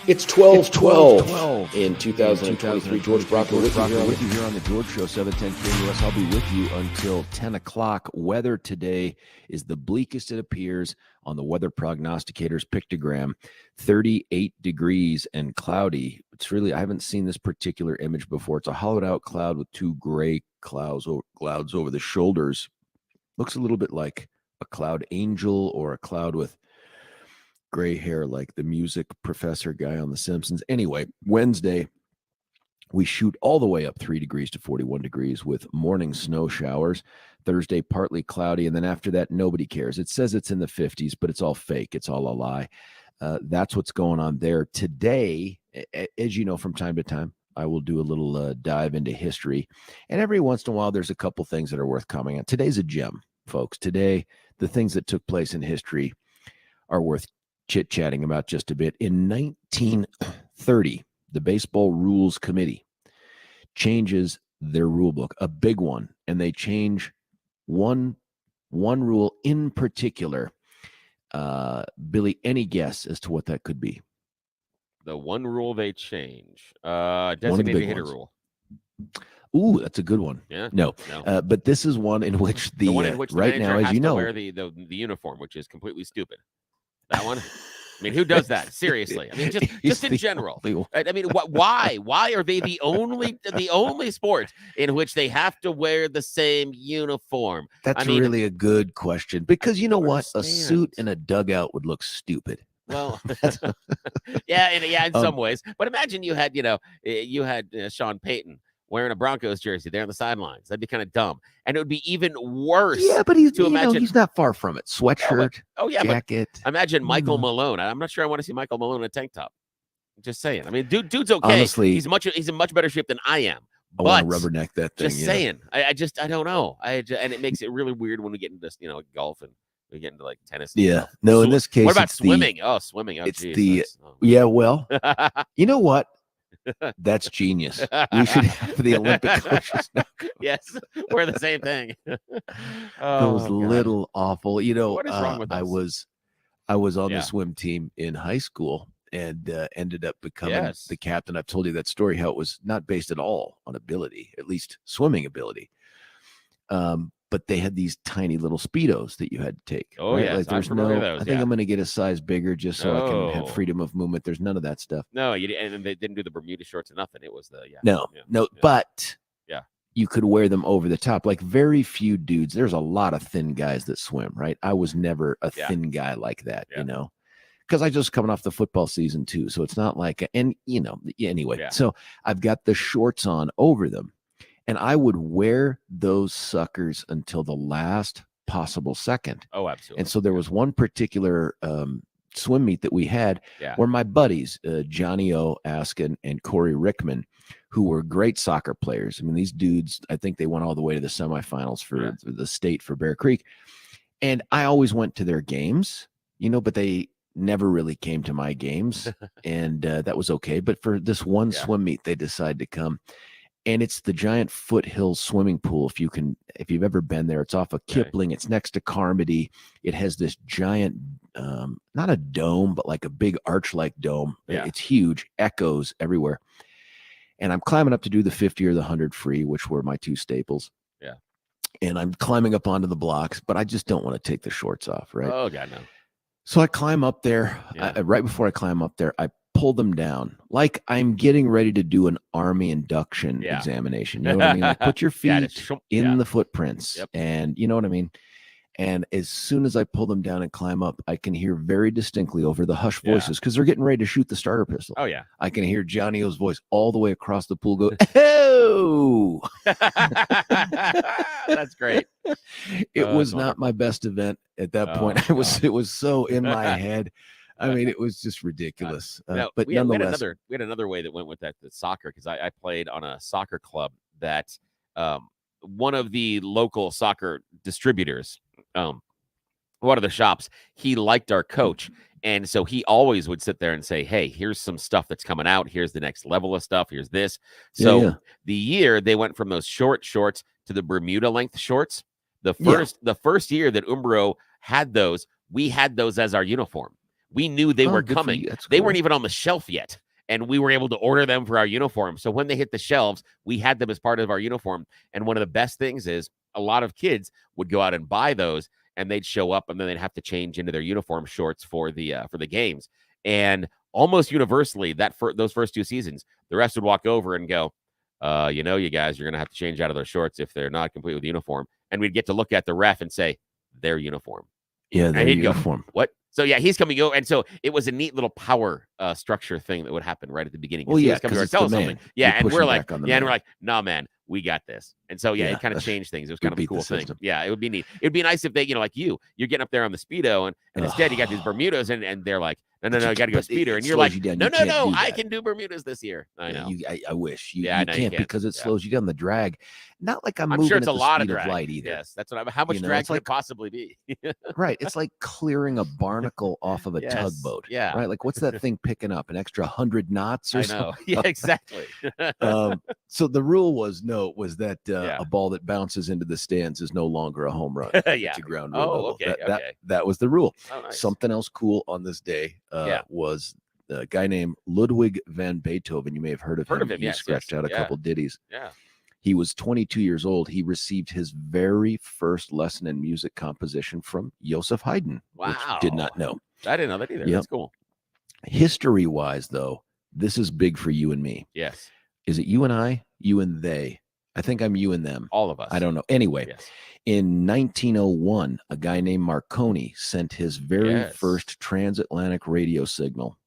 It's 12/12 in 2023. George Brauchler with you here on the George Show, 710 KUS. I'll be with you until 10 o'clock. Weather today is the bleakest it appears on the weather prognosticator's pictogram. 38 degrees and cloudy. It's really, I haven't seen this particular image before. It's a hollowed out cloud with two gray clouds over the shoulders. Looks a little bit like a cloud angel or a cloud with gray hair like the music professor guy on The Simpsons. Anyway, Wednesday, we shoot all the way up 3 degrees to 41 degrees with morning snow showers. Thursday, partly cloudy. And then after that, nobody cares. It says it's in the 50s, but it's all fake. It's all a lie. That's what's going on there. Today, as you know, from time to time, I will do a little dive into history. And every once in a while, there's a couple things that are worth commenting on. Today's a gem, folks. Today, the things that took place in history are worth chit-chatting about just a bit. In 1930, the Baseball Rules Committee changes their rule book, a big one, and they change one rule in particular. Billy, any guess as to what that could be? The one rule they change, designated hitter rule. Ooh, that's a good one. Yeah. No. But this is one in which the one in which the right now, as you know, wear the uniform, which is completely stupid. That one. I mean, who does that? Seriously. I mean, just in general. I mean, why? Why are they the only sport in which they have to wear the same uniform? That's really a good question, because you know what? A suit in a dugout would look stupid. Well, in some ways. But imagine you had Sean Payton wearing a Broncos jersey there on the sidelines. That'd be kind of dumb. And it would be even worse. Yeah, but he's not far from it. Sweatshirt, jacket. Imagine Michael Malone. I'm not sure I want to see Michael Malone in a tank top. Just saying. I mean, dude's okay. Honestly, he's in much better shape than I am. I want to rubberneck that thing. Just saying. I don't know. And it makes it really weird when we get into golf and we get into like tennis. Yeah. No, in this case, what about swimming? Swimming. It's well, you know what? That's genius. We should have the Olympic coaches now. Yes, we're the same thing. Those little awful, what is wrong with us? I was on the swim team in high school and ended up becoming the captain. I've told you that story, how it was not based at all on ability, at least swimming ability. But they had these tiny little Speedos that you had to take. Oh, right? Like there's I think I'm going to get a size bigger just so I can have freedom of movement. There's none of that stuff. No, and they didn't do the Bermuda shorts or nothing. It was but you could wear them over the top. Like very few dudes. There's a lot of thin guys that swim, right? I was never a thin guy like that, because I just coming off the football season too. So it's not like, anyway. Yeah. So I've got the shorts on over them. And I would wear those suckers until the last possible second. Oh, absolutely. And so there was one particular swim meet that we had where my buddies, Johnny O. Askin and Corey Rickman, who were great soccer players. I mean, these dudes, I think they went all the way to the semifinals for the state for Bear Creek. And I always went to their games, but they never really came to my games. And that was okay. But for this one swim meet, they decided to come. And it's the giant Foothill swimming pool. If you've ever been there, it's off of Kipling. It's next to Carmody. It has this giant, not a dome, but like a big arch-like dome. Yeah. It's huge, echoes everywhere. And I'm climbing up to do the 50 or the 100 free, which were my two staples. Yeah. And I'm climbing up onto the blocks, but I just don't want to take the shorts off, right? Oh, God, no. So I climb up there. Right before I climb up there, I pull them down like I'm getting ready to do an army induction examination. You know what I mean? Like put your feet in the footprints, and you know what I mean? And as soon as I pull them down and climb up, I can hear very distinctly over the hush voices because they're getting ready to shoot the starter pistol. Oh, yeah. I can hear Johnny O's voice all the way across the pool go, oh! That's great. It was not my best event at that point. It was so in my head. I mean, it was just ridiculous. But nonetheless, we had another way that went with that, the soccer, because I played on a soccer club that one of the local soccer distributors, one of the shops, he liked our coach. And so he always would sit there and say, hey, here's some stuff that's coming out. Here's the next level of stuff. Here's this. So the year they went from those short shorts to the Bermuda length shorts. The first year that Umbro had those, we had those as our uniform. We knew they were good for coming. you. That's They cool. weren't even on the shelf yet. And we were able to order them for our uniform. So when they hit the shelves, we had them as part of our uniform. And one of the best things is a lot of kids would go out and buy those, and they'd show up, and then they'd have to change into their uniform shorts for the games. And almost universally, those first 2 seasons, the rest would walk over and go, you guys, you're going to have to change out of those shorts if they're not complete with the uniform. And we'd get to look at the ref and say, their uniform. Yeah, their uniform. Go, what? So, yeah, he's coming over. And so it was a neat little power structure thing that would happen right at the beginning. Well, yeah, he was coming to tell us something. Yeah, and we're like, nah, man, we got this. And so, it kind of changed things. It was kind of a cool thing. Yeah, it would be neat. It'd be nice if they, like you're getting up there on the Speedo, and instead you got these Bermudas, and they're like, no, you got to go speeder. And you're like, no, I can do Bermudas this year. I know. I wish. You can't because it slows you down the drag. Not like I'm sure it's at a lot speed of drag. Light either. Yes, that's what how much drag could it possibly be? Right. It's like clearing a barnacle off of a tugboat. Yeah. Right. Like, what's that thing picking up? An extra 100 knots or something? Yeah, exactly. So the rule was that a ball that bounces into the stands is no longer a home run. To ground rule. Oh, okay. That was the rule. Oh, nice. Something else cool on this day was a guy named Ludwig van Beethoven. You may have heard of him. He scratched out a couple ditties. Yeah. He was 22 years old. He received his very first lesson in music composition from Joseph Haydn, which did not know. I didn't know that either. Yep. That's cool. History-wise, though, this is big for you and me. Yes. Is it you and I? You and they? I think I'm you and them. All of us. I don't know. Anyway, in 1901, a guy named Marconi sent his very first transatlantic radio signal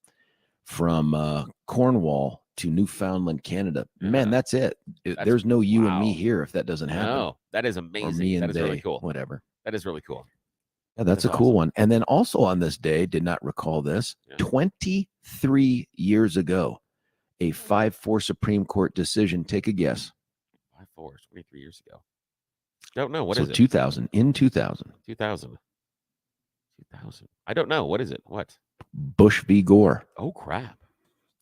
from Cornwall to Newfoundland, Canada. Man, that's it. There's no you and me here if that doesn't happen. No, that is amazing. That is really cool. Whatever. That is really cool. Yeah, that's a cool one. And then also on this day, did not recall this, 23 years ago, a 5-4 Supreme Court decision. Take a guess. 5-4, 23 years ago. Don't know. What is it? 2000. In 2000. 2000. I don't know. What is it? What? Bush v. Gore. Oh, crap.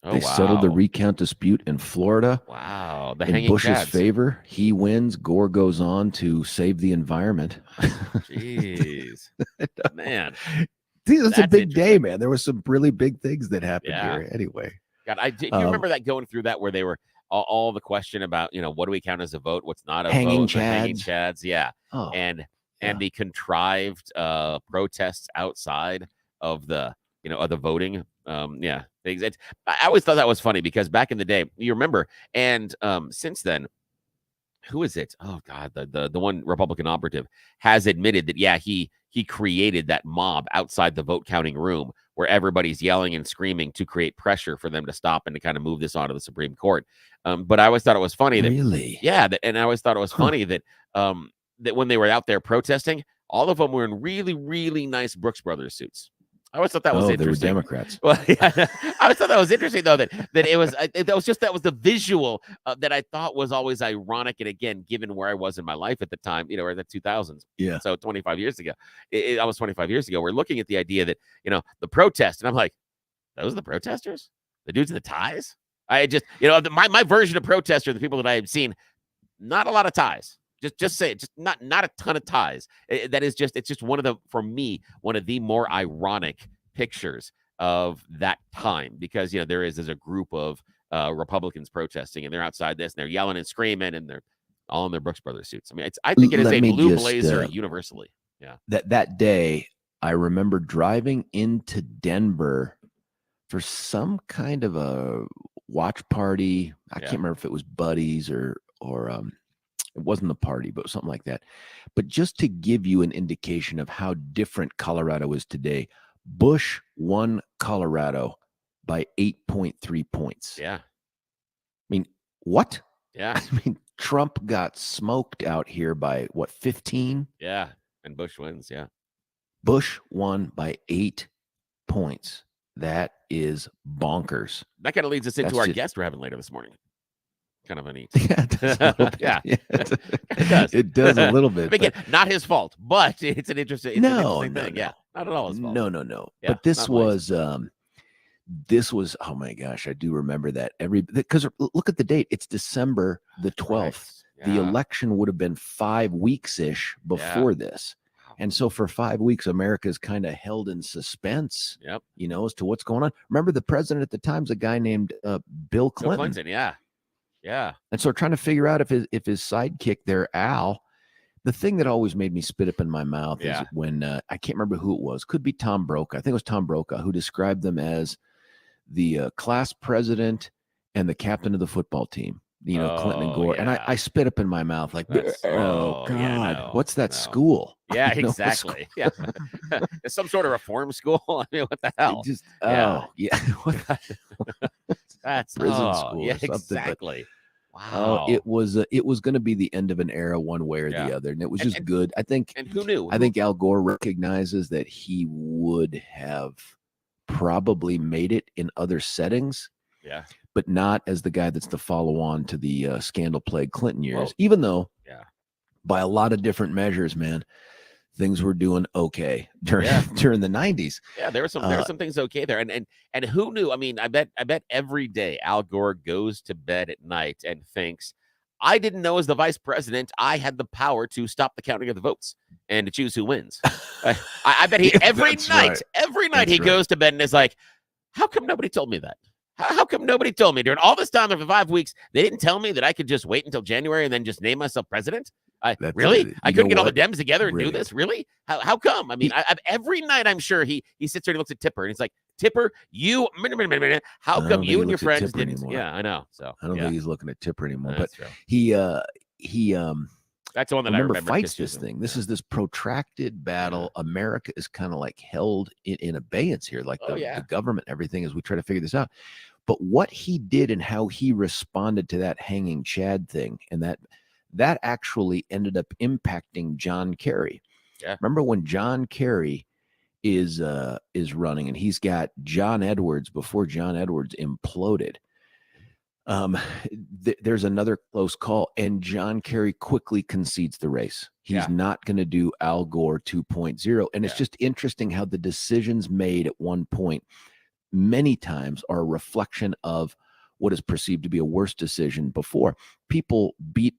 Oh, they settled the recount dispute in Florida. Wow. In Bush's favor, he wins. Gore goes on to save the environment. Jeez. Man. That's a big day, man. There were some really big things that happened here. Anyway. God, do you remember that going through that where they were all the question about, what do we count as a vote? What's not a vote? Hanging chads. Yeah. Oh, and the contrived protests outside of the, of the voting. I always thought that was funny because back in the day, you remember, and since then, who is it? Oh God, the one Republican operative has admitted that he created that mob outside the vote counting room where everybody's yelling and screaming to create pressure for them to stop and to kind of move this on to the Supreme Court. But I always thought it was funny that and I always thought it was funny that that when they were out there protesting, all of them were in really, really nice Brooks Brothers suits. I always thought that was interesting. They were Democrats. Well, I always thought that was interesting, though, that it was that was the visual that I thought was always ironic. And again, given where I was in my life at the time, or the 2000s. Yeah. So 25 years ago, almost 25 years ago, we're looking at the idea that, the protest. And I'm like, those are the protesters? The dudes in the ties? I just, my version of protester, the people that I have seen, not a lot of ties. Just say it. Just not a ton of ties. It's just one of the more ironic pictures of that time because there's a group of Republicans protesting and they're outside this and they're yelling and screaming and they're all in their Brooks Brothers suits. I mean, I think it is a blue blazer universally. Yeah. That day, I remember driving into Denver for some kind of a watch party. I can't remember if it was buddies or it wasn't the party, but something like that. But just to give you an indication of how different Colorado is today, Bush won Colorado by 8.3 points. Yeah. I mean, what? Yeah. I mean, Trump got smoked out here by 15? Yeah. And Bush wins. Yeah. Bush won by 8 points. That is bonkers. That kind of leads us into our guest we're having later this morning. Kind of a neat. Yeah, it does a little bit. It does. It does a little bit. Again, not his fault, but it's an interesting thing. No. Yeah, not at all his fault. No. Yeah, but this was, oh my gosh, I do remember that because look at the date. It's December the 12th. Right. Yeah. The election would have been 5 weeks-ish before this. And so for 5 weeks, America's kind of held in suspense, Yep. as to what's going on. Remember, the president at the time's a guy named Bill Bill Clinton. Clinton, yeah. Yeah. And so trying to figure out if his sidekick there, Al, the thing that always made me spit up in my mouth is when I can't remember who it was. Could be Tom Brokaw. I think it was Tom Brokaw who described them as the class president and the captain of the football team. Clinton and Gore. And I spit up in my mouth like, oh God, no, what's that school? Yeah, exactly. Yeah. It's some sort of reform school. I mean, what the hell? Just, That's prison school. Yeah, or something. exactly. Wow. It was going to be the end of an era one way or the other. And it was just good. I think, and who knew? I think Al Gore recognizes that he would have probably made it in other settings. Yeah. But not as the guy that's the follow-on to the scandal-plagued Clinton years. Even though, by a lot of different measures, man, things were doing okay during the 90s. Yeah, there were some things okay there. And who knew? I mean, I bet every day Al Gore goes to bed at night and thinks, I didn't know as the vice president I had the power to stop the counting of the votes and to choose who wins. I bet he every night he goes to bed and is like, how come nobody told me that? How come nobody told me during all this time for 5 weeks? They didn't tell me that I could just wait until January and then just name myself president. Really? I couldn't get all the Dems together and do this. Really? How come? I mean, every night I'm sure he sits there and looks at Tipper and he's like, Tipper, you. How come you and your friends didn't? Anymore. Yeah, I know. So I don't think he's looking at Tipper anymore. That's but true. he that's the one that I remember fights this thing. This is this protracted battle. America is kind of like held in abeyance here, like the government, everything, as we try to figure this out. But what he did and how he responded to that hanging Chad thing, and that actually ended up impacting John Kerry. Yeah. Remember when John Kerry is running and he's got John Edwards before John Edwards imploded. There's another close call, and John Kerry quickly concedes the race. He's not going to do Al Gore 2.0. And it's just interesting how the decisions made at one point many times are a reflection of what is perceived to be a worse decision before. People beat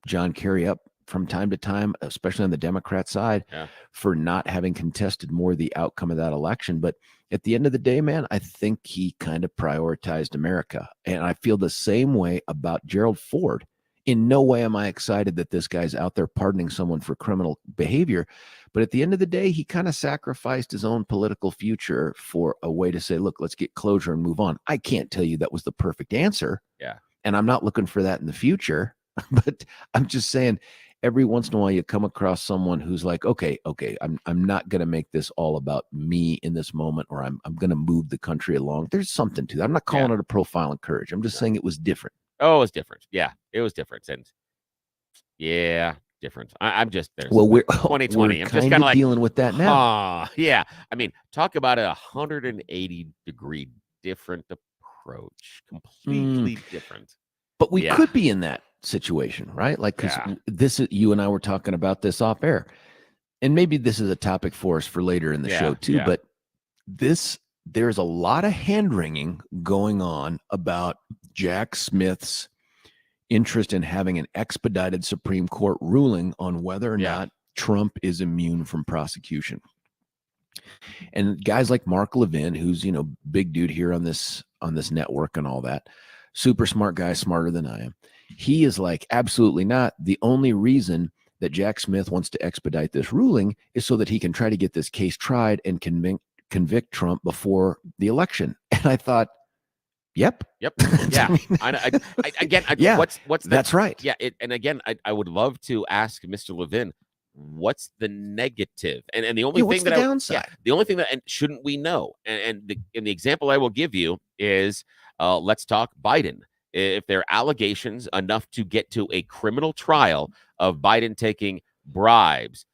John Kerry up from time to time, especially on the Democrat side, for not having contested more the outcome of that election. But at the end of the day, man, I think he kind of prioritized America. And I feel the same way about Gerald Ford. In no way am I excited that this guy's out there pardoning someone for criminal behavior. But at the end of the day, he kind of sacrificed his own political future for a way to say, look, let's get closure and move on. I can't tell you that was the perfect answer. Yeah. And I'm not looking for that in the future. But I'm just saying, every once in a while you come across someone who's like, okay, I'm not going to make this all about me in this moment, or I'm going to move the country along. There's something to that. I'm not calling it a profile in courage. I'm just saying it was different. Oh, it was different. Yeah, it was different. And different. I'm just there's we're 2020. I'm just kind of like dealing with that now. Yeah. I mean, talk about a 180-degree different approach. Completely different. But we could be in that situation, right? Like, because this is, you and I were talking about this off air, and maybe this is a topic for us for later in the show too. But there's a lot of hand wringing going on about Jack Smith's interest in having an expedited Supreme Court ruling on whether or not Trump is immune from prosecution. And guys like Mark Levin, who's, big dude here on this network and all that, super smart guy, smarter than I am. He is like, absolutely not. The only reason that Jack Smith wants to expedite this ruling is so that he can try to get this case tried and convict Trump before the election. And I thought, yep. Yeah. What's that's right. Yeah. And again, I would love to ask Mr. Levin, what's the negative? And the only thing that downside? The only thing that, and shouldn't we know? And the example I will give you is, let's talk Biden. If there are allegations enough to get to a criminal trial of Biden taking bribes,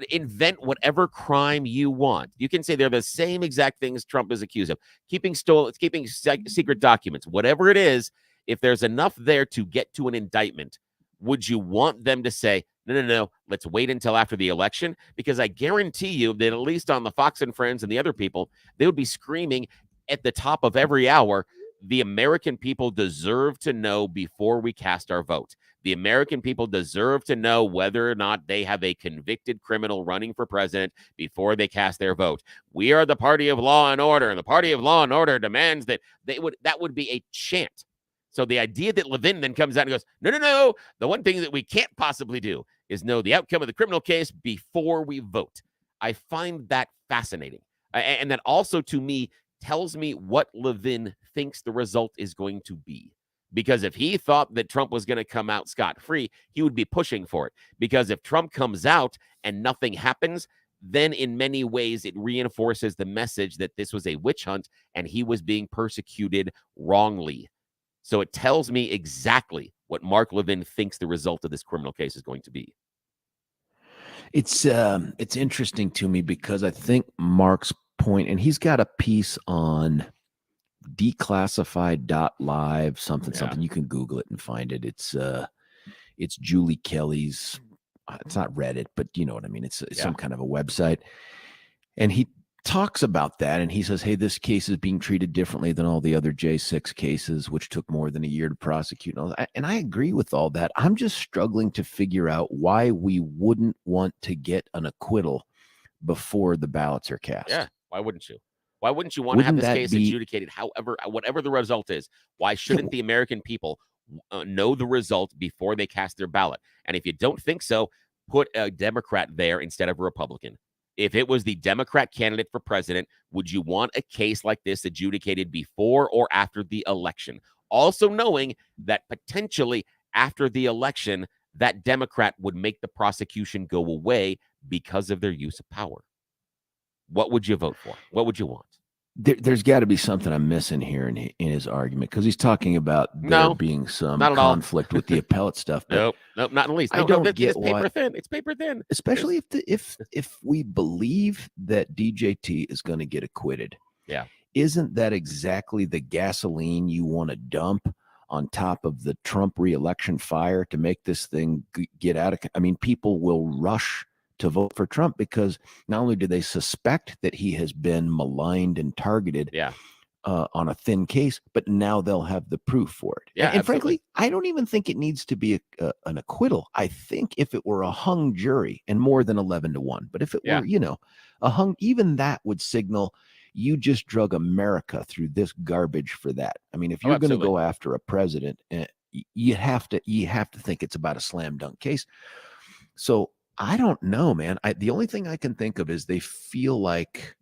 invent whatever crime you want. You can say they're the same exact things Trump is accused of, keeping secret documents, whatever it is. If there's enough there to get to an indictment, would you want them to say, no, let's wait until after the election? Because I guarantee you that at least on the Fox and Friends and the other people, they would be screaming at the top of every hour, the American people deserve to know before we cast our vote. The American people deserve to know whether or not they have a convicted criminal running for president before they cast their vote. We are the party of law and order, and the party of law and order demands that that would be a chant. So the idea that Levin then comes out and goes, no, the one thing that we can't possibly do is know the outcome of the criminal case before we vote. I find that fascinating. And that also, to me, tells me what Levin thinks the result is going to be. Because if he thought that Trump was going to come out scot-free, he would be pushing for it. Because if Trump comes out and nothing happens, then in many ways it reinforces the message that this was a witch hunt and he was being persecuted wrongly. So it tells me exactly what Mark Levin thinks the result of this criminal case is going to be. It's interesting to me because I think Mark's point, and he's got a piece on declassified.live, something. You can Google it and find it. It's Julie Kelly's, it's not Reddit, but you know what I mean. It's some kind of a website. And he talks about that, and he says, hey, this case is being treated differently than all the other J6 cases, which took more than a year to prosecute. And I agree with all that. I'm just struggling to figure out why we wouldn't want to get an acquittal before the ballots are cast. Yeah, why wouldn't you? Why wouldn't you want to have this case adjudicated whatever the result is? Why shouldn't the American people know the result before they cast their ballot? And if you don't think so, put a Democrat there instead of a Republican. If it was the Democrat candidate for president, would you want a case like this adjudicated before or after the election? Also knowing that potentially after the election, that Democrat would make the prosecution go away because of their use of power. What would you vote for? What would you want? There's got to be something I'm missing here in his argument, because he's talking about there being some conflict with the appellate stuff. Nope, not in the least. I don't get it's paper thin. It's paper thin. Especially if we believe that DJT is going to get acquitted. Yeah, isn't that exactly the gasoline you want to dump on top of the Trump reelection fire to make this thing get out of? I mean, people will rush to vote for Trump because not only do they suspect that he has been maligned and targeted on a thin case, but now they'll have the proof for it. Yeah, and frankly, I don't even think it needs to be an acquittal. I think if it were a hung jury and more than 11-1, but if it were, a hung, even that would signal you just drug America through this garbage for that. I mean, if you're going to go after a president, you have to think it's about a slam dunk case. So I don't know, man. The only thing I can think of is they feel like,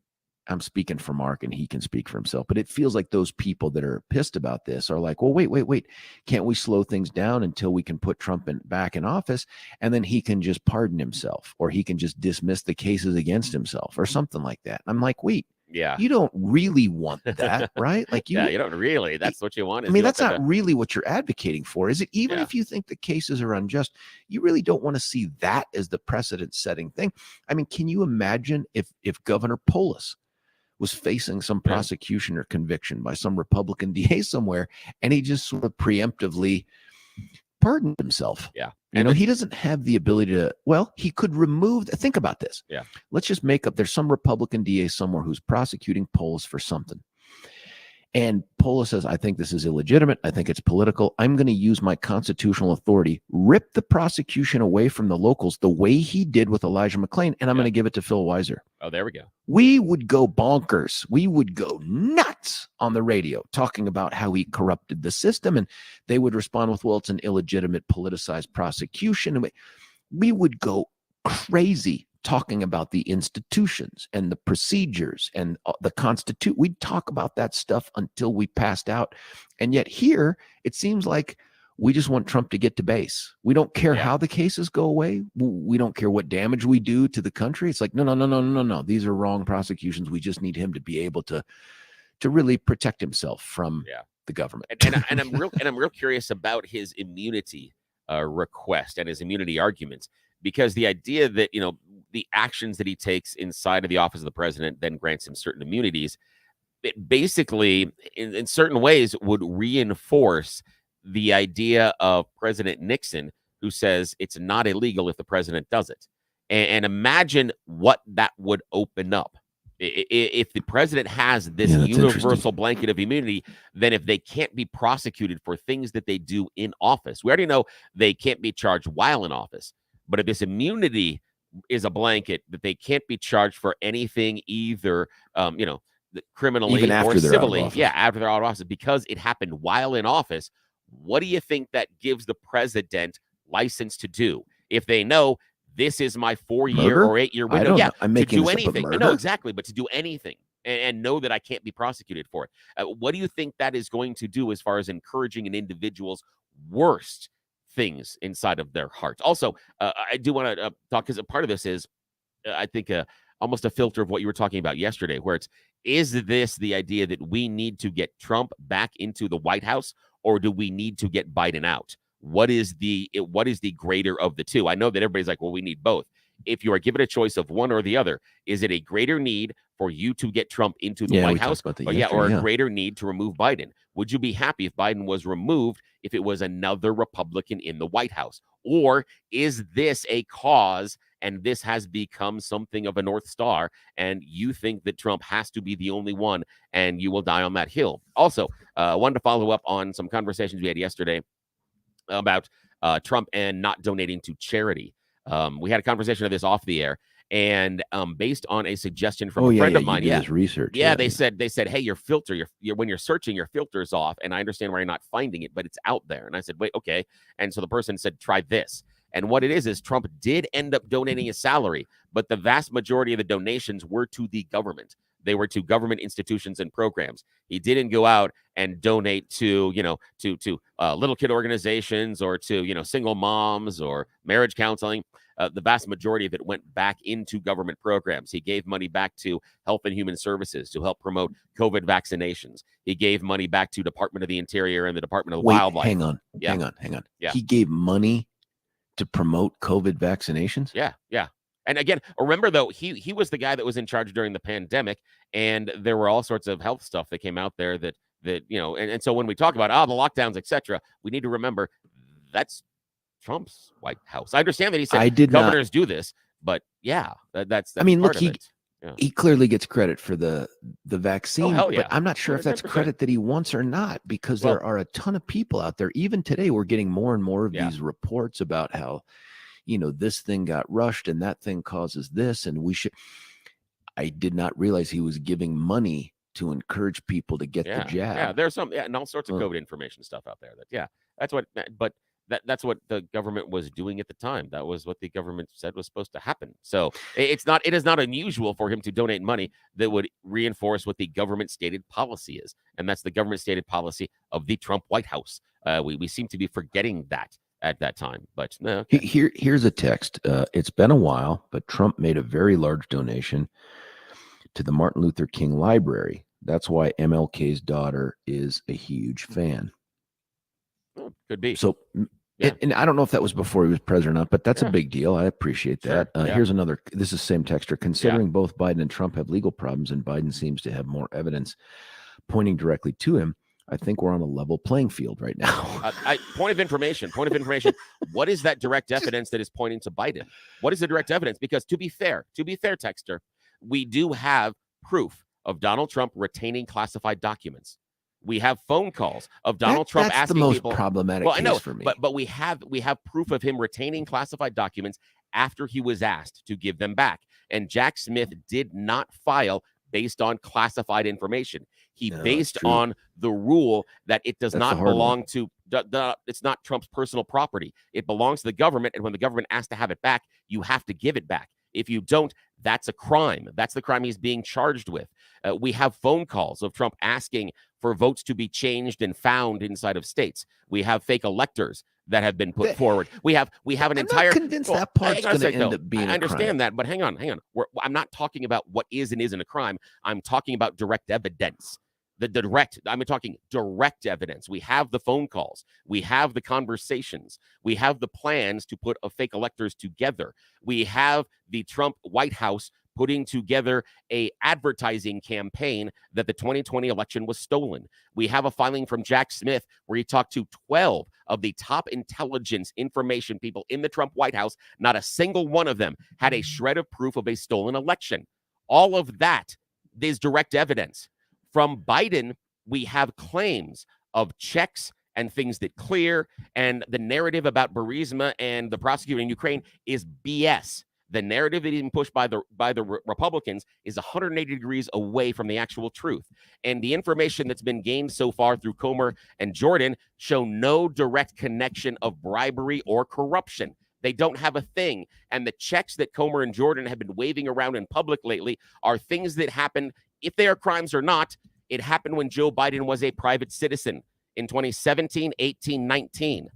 I'm speaking for Mark and he can speak for himself, but it feels like those people that are pissed about this are like, well, wait. Can't we slow things down until we can put Trump back in office, and then he can just pardon himself, or he can just dismiss the cases against himself or something like that. I'm like, wait. Yeah, you don't really want that, right? Like you don't really. That's what you want. I mean, that's not really what you're advocating for, is it? Even if you think the cases are unjust, you really don't want to see that as the precedent-setting thing. I mean, can you imagine if Governor Polis was facing some prosecution or conviction by some Republican DA somewhere, and he just sort of preemptively pardoned himself? Yeah. He doesn't have the ability to, he could think about this. Yeah. Let's just make up, there's some Republican DA somewhere who's prosecuting Polis for something. And Polis says, I think this is illegitimate. I think it's political. I'm going to use my constitutional authority, rip the prosecution away from the locals the way he did with Elijah McClain, and I'm going to give it to Phil Weiser. Oh, there we go. We would go bonkers. We would go nuts on the radio talking about how he corrupted the system, and they would respond with, well, it's an illegitimate politicized prosecution. And we would go crazy talking about the institutions and the procedures and the Constitution. We'd talk about that stuff until we passed out. And yet here, it seems like we just want Trump to get to base. We don't care how the cases go away. We don't care what damage we do to the country. It's like, no. These are wrong prosecutions. We just need him to be able to really protect himself from the government. And I'm real curious about his immunity request and his immunity arguments, because the idea that, the actions that he takes inside of the office of the president then grants him certain immunities, it basically, in certain ways, would reinforce the idea of President Nixon, who says it's not illegal if the president does it. And imagine what that would open up If the president has this Yeah, that's universal blanket of immunity, then if they can't be prosecuted for things that they do in office, we already know they can't be charged while in office. But if this immunity is a blanket that they can't be charged for anything either, criminally Even after or they're out of civilly, office. yeah, after they're out of office, because it happened while in office, what do you think that gives the president license to do? If they know this is my 4-year Murder? or 8-year I window, don't yeah, know. I'm to making do this up, but anything. murder? No, exactly, but to do anything and know that I can't be prosecuted for it. What do you think that is going to do as far as encouraging an individual's worst things inside of their heart? Also, I do want to talk, because a part of this is, I think, almost a filter of what you were talking about yesterday, where is this the idea that we need to get Trump back into the White House, or do we need to get Biden out? What is the greater of the two? I know that everybody's like, well, we need both. If you are given a choice of one or the other, is it a greater need for you to get Trump into the White House, or a greater need to remove Biden? Would you be happy if Biden was removed if it was another Republican in the White House? Or is this a cause and this has become something of a North Star, and you think that Trump has to be the only one and you will die on that hill? Also, I wanted to follow up on some conversations we had yesterday about Trump and not donating to charity. We had a conversation of this off the air, and based on a suggestion from a friend of mine, his research. they said, hey, your filter, your when you're searching, your filter's off, and I understand why you're not finding it, but it's out there. And I said, wait, okay. And so the person said, try this. And what it is Trump did end up donating his salary, but the vast majority of the donations were to the government. They were to government institutions and programs. He didn't go out and donate to, little kid organizations or to, single moms or marriage counseling. The vast majority of it went back into government programs. He gave money back to Health and Human Services to help promote COVID vaccinations. He gave money back to Department of the Interior and the Department of Wildlife. Hang on. Yeah. He gave money to promote COVID vaccinations? Yeah. And again, remember, though, he was the guy that was in charge during the pandemic, and there were all sorts of health stuff that came out there that and so when we talk about the lockdowns, etc., we need to remember that's Trump's White House. I understand that he said governors do this, but yeah, that's I mean, part look, of it. He clearly gets credit for the vaccine, hell yeah. but I'm not sure if that's 100%. credit that he wants or not, because there are a ton of people out there. Even today, we're getting more and more of these reports about how, this thing got rushed and that thing causes this, and we should. I did not realize he was giving money to encourage people to get the jab. Yeah, there's some and all sorts of COVID information stuff out there. That's what. But that's what the government was doing at the time. That was what the government said was supposed to happen. So it is not unusual for him to donate money that would reinforce what the government stated policy is, and that's the government stated policy of the Trump White House. We seem to be forgetting that at that time, but no. Okay. Here's a text. It's been a while, but Trump made a very large donation to the Martin Luther King Library. That's why MLK's daughter is a huge fan. Oh, could be. So, and I don't know if that was before he was president or not, but that's a big deal. I appreciate that. Sure. Here's another. This is same texter. Considering both Biden and Trump have legal problems, and Biden seems to have more evidence pointing directly to him, I think we're on a level playing field right now. Point of information. What is that direct evidence that is pointing to Biden? What is the direct evidence? Because to be fair, texter, we do have proof of Donald Trump retaining classified documents. We have phone calls of Donald Trump asking people. That's people. the most problematic case for me. But we have proof of him retaining classified documents after he was asked to give them back. And Jack Smith did not file based on classified information. He based on the rule that it does not belong to it's not Trump's personal property. It belongs to the government, and when the government asks to have it back, you have to give it back. If you don't, that's a crime. That's the crime he's being charged with. We have phone calls of Trump asking for votes to be changed and found inside of states. We have fake electors that have been put forward. We have an entire. I'm not convinced that part's going to end up being. I understand that, but hang on. I'm not talking about what is and isn't a crime. I'm talking about direct evidence. I'm talking direct evidence. We have the phone calls. We have the conversations. We have the plans to put fake electors together. We have the Trump White House putting together a advertising campaign that the 2020 election was stolen. We have a filing from Jack Smith where he talked to 12 of the top intelligence information people in the Trump White House. Not a single one of them had a shred of proof of a stolen election. All of that there's direct evidence. From Biden, we have claims of checks and things that clear, and the narrative about Burisma and the prosecutor in Ukraine is BS. The narrative that is pushed by the Republicans is 180 degrees away from the actual truth. And the information that's been gained so far through Comer and Jordan show no direct connection of bribery or corruption. They don't have a thing. And the checks that Comer and Jordan have been waving around in public lately are things that happened, if they are crimes or not. It happened when Joe Biden was a private citizen in 2017, 18, 19.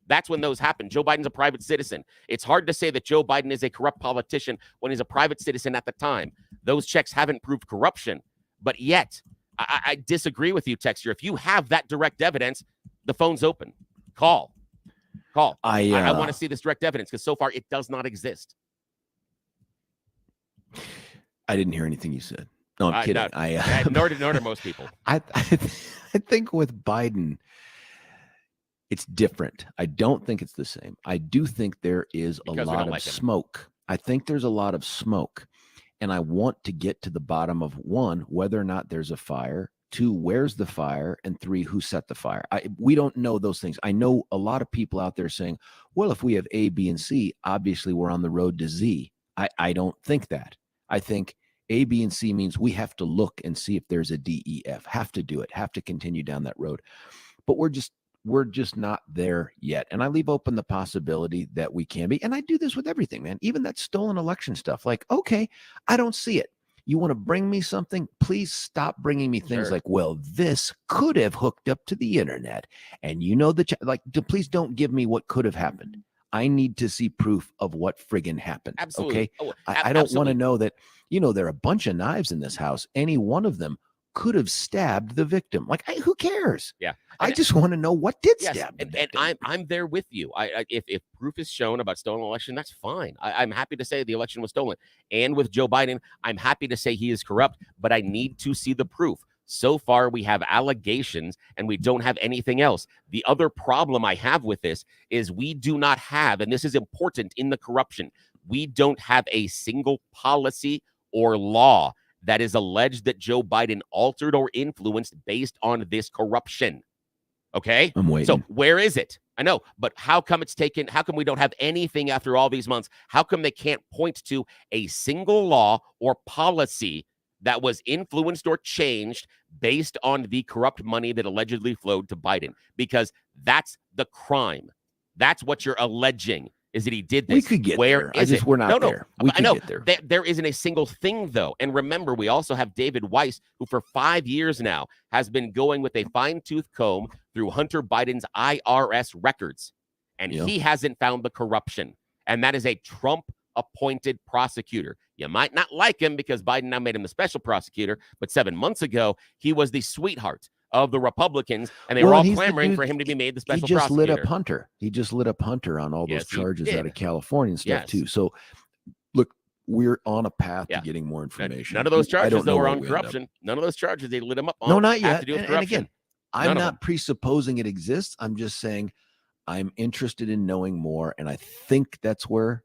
That's when those happened. Joe Biden's a private citizen. It's hard to say that Joe Biden is a corrupt politician when he's a private citizen at the time. Those checks haven't proved corruption. But yet, I disagree with you, Texter. If you have that direct evidence, the phone's open. Call. I want to see this direct evidence because so far it does not exist. I didn't hear anything you said. No, I'm kidding. Nor do most people. I think with Biden, it's different. I don't think it's the same. I do think there is a lot of smoke. I think there's a lot of smoke. And I want to get to the bottom of, one, whether or not there's a fire, two, where's the fire, and three, who set the fire. We don't know those things. I know a lot of people out there saying, well, if we have A, B, and C, obviously we're on the road to Z. I don't think that. I think A, B, and C means we have to look and see if there's a D, E, F, have to do it, have to continue down that road. But we're just not there yet. And I leave open the possibility that we can be. And I do this with everything, man. Even that stolen election stuff. Like, okay, I don't see it. You want to bring me something? Please stop bringing me things like, well, this could have hooked up to the internet. And you know, please don't give me what could have happened. I need to see proof of what friggin' happened. Absolutely. Okay. I don't want to know that, there are a bunch of knives in this house. Any one of them could have stabbed the victim. Like, who cares? Yeah. I just want to know what did stab the victim. And I'm there with you. If proof is shown about stolen election, that's fine. I'm happy to say the election was stolen. And with Joe Biden, I'm happy to say he is corrupt, but I need to see the proof. So far, we have allegations and we don't have anything else. The other problem I have with this is we do not have, and this is important in the corruption, we don't have a single policy or law that is alleged that Joe Biden altered or influenced based on this corruption. Okay? I'm waiting. So where is it? I know, but how come it's taken? How come we don't have anything after all these months? How come they can't point to a single law or policy that was influenced or changed based on the corrupt money that allegedly flowed to Biden? Because that's the crime. That's what you're alleging. Is that he did this? We could get Where there. Is it? We're not there. We could get there. There isn't a single thing, though. And remember, we also have David Weiss, who for 5 years now has been going with a fine-tooth comb through Hunter Biden's IRS records. And he hasn't found the corruption. And that is a Trump-appointed prosecutor. You might not like him because Biden now made him the special prosecutor, but 7 months ago, he was the sweetheart of the Republicans, and they were all clamoring for him to be made the special prosecutor. He just lit up Hunter on all those charges out of California and stuff too. So, look, we're on a path to getting more information. None of those charges, though, were on corruption. None of those charges they lit him up on. No, not yet. To do with corruption. And again, I'm not presupposing it exists. I'm just saying I'm interested in knowing more, and I think that's where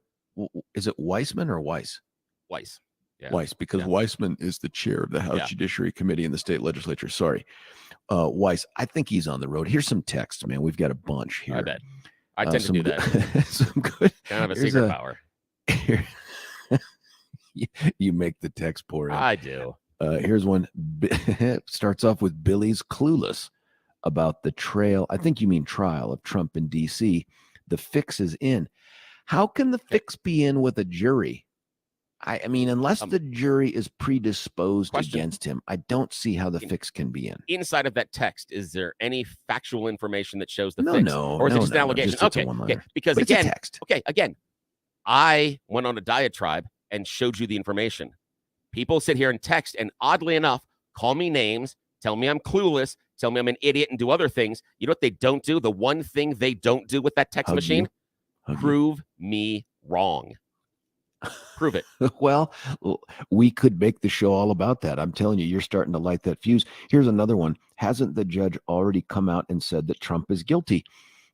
is it Weissman or Weiss? Weiss. Yeah. Weiss, because Weissman is the chair of the House Judiciary Committee in the state legislature. Sorry. Weiss, I think he's on the road. Here's some text, man. We've got a bunch here. I bet. I tend to do that. Some good. Kind of a secret power. Here, you make the text pour in. I do. Here's one. Starts off with Billy's clueless about the trail. I think you mean trial of Trump in D.C. The fix is in. How can the fix be in with a jury? I mean, unless the jury is predisposed against him, I don't see how the fix can be in. Inside of that text, is there any factual information that shows the fix? Or is it just an allegation? Okay. Because but again, it's a text. Again, I went on a diatribe and showed you the information. People sit here and text, and oddly enough, call me names, tell me I'm clueless, tell me I'm an idiot, and do other things. You know what they don't do? The one thing they don't do with that text machine? Prove me wrong. Prove it. Well, we could make the show all about that. I'm telling you, you're starting to light that fuse. Here's another one. Hasn't the judge already come out and said that Trump is guilty?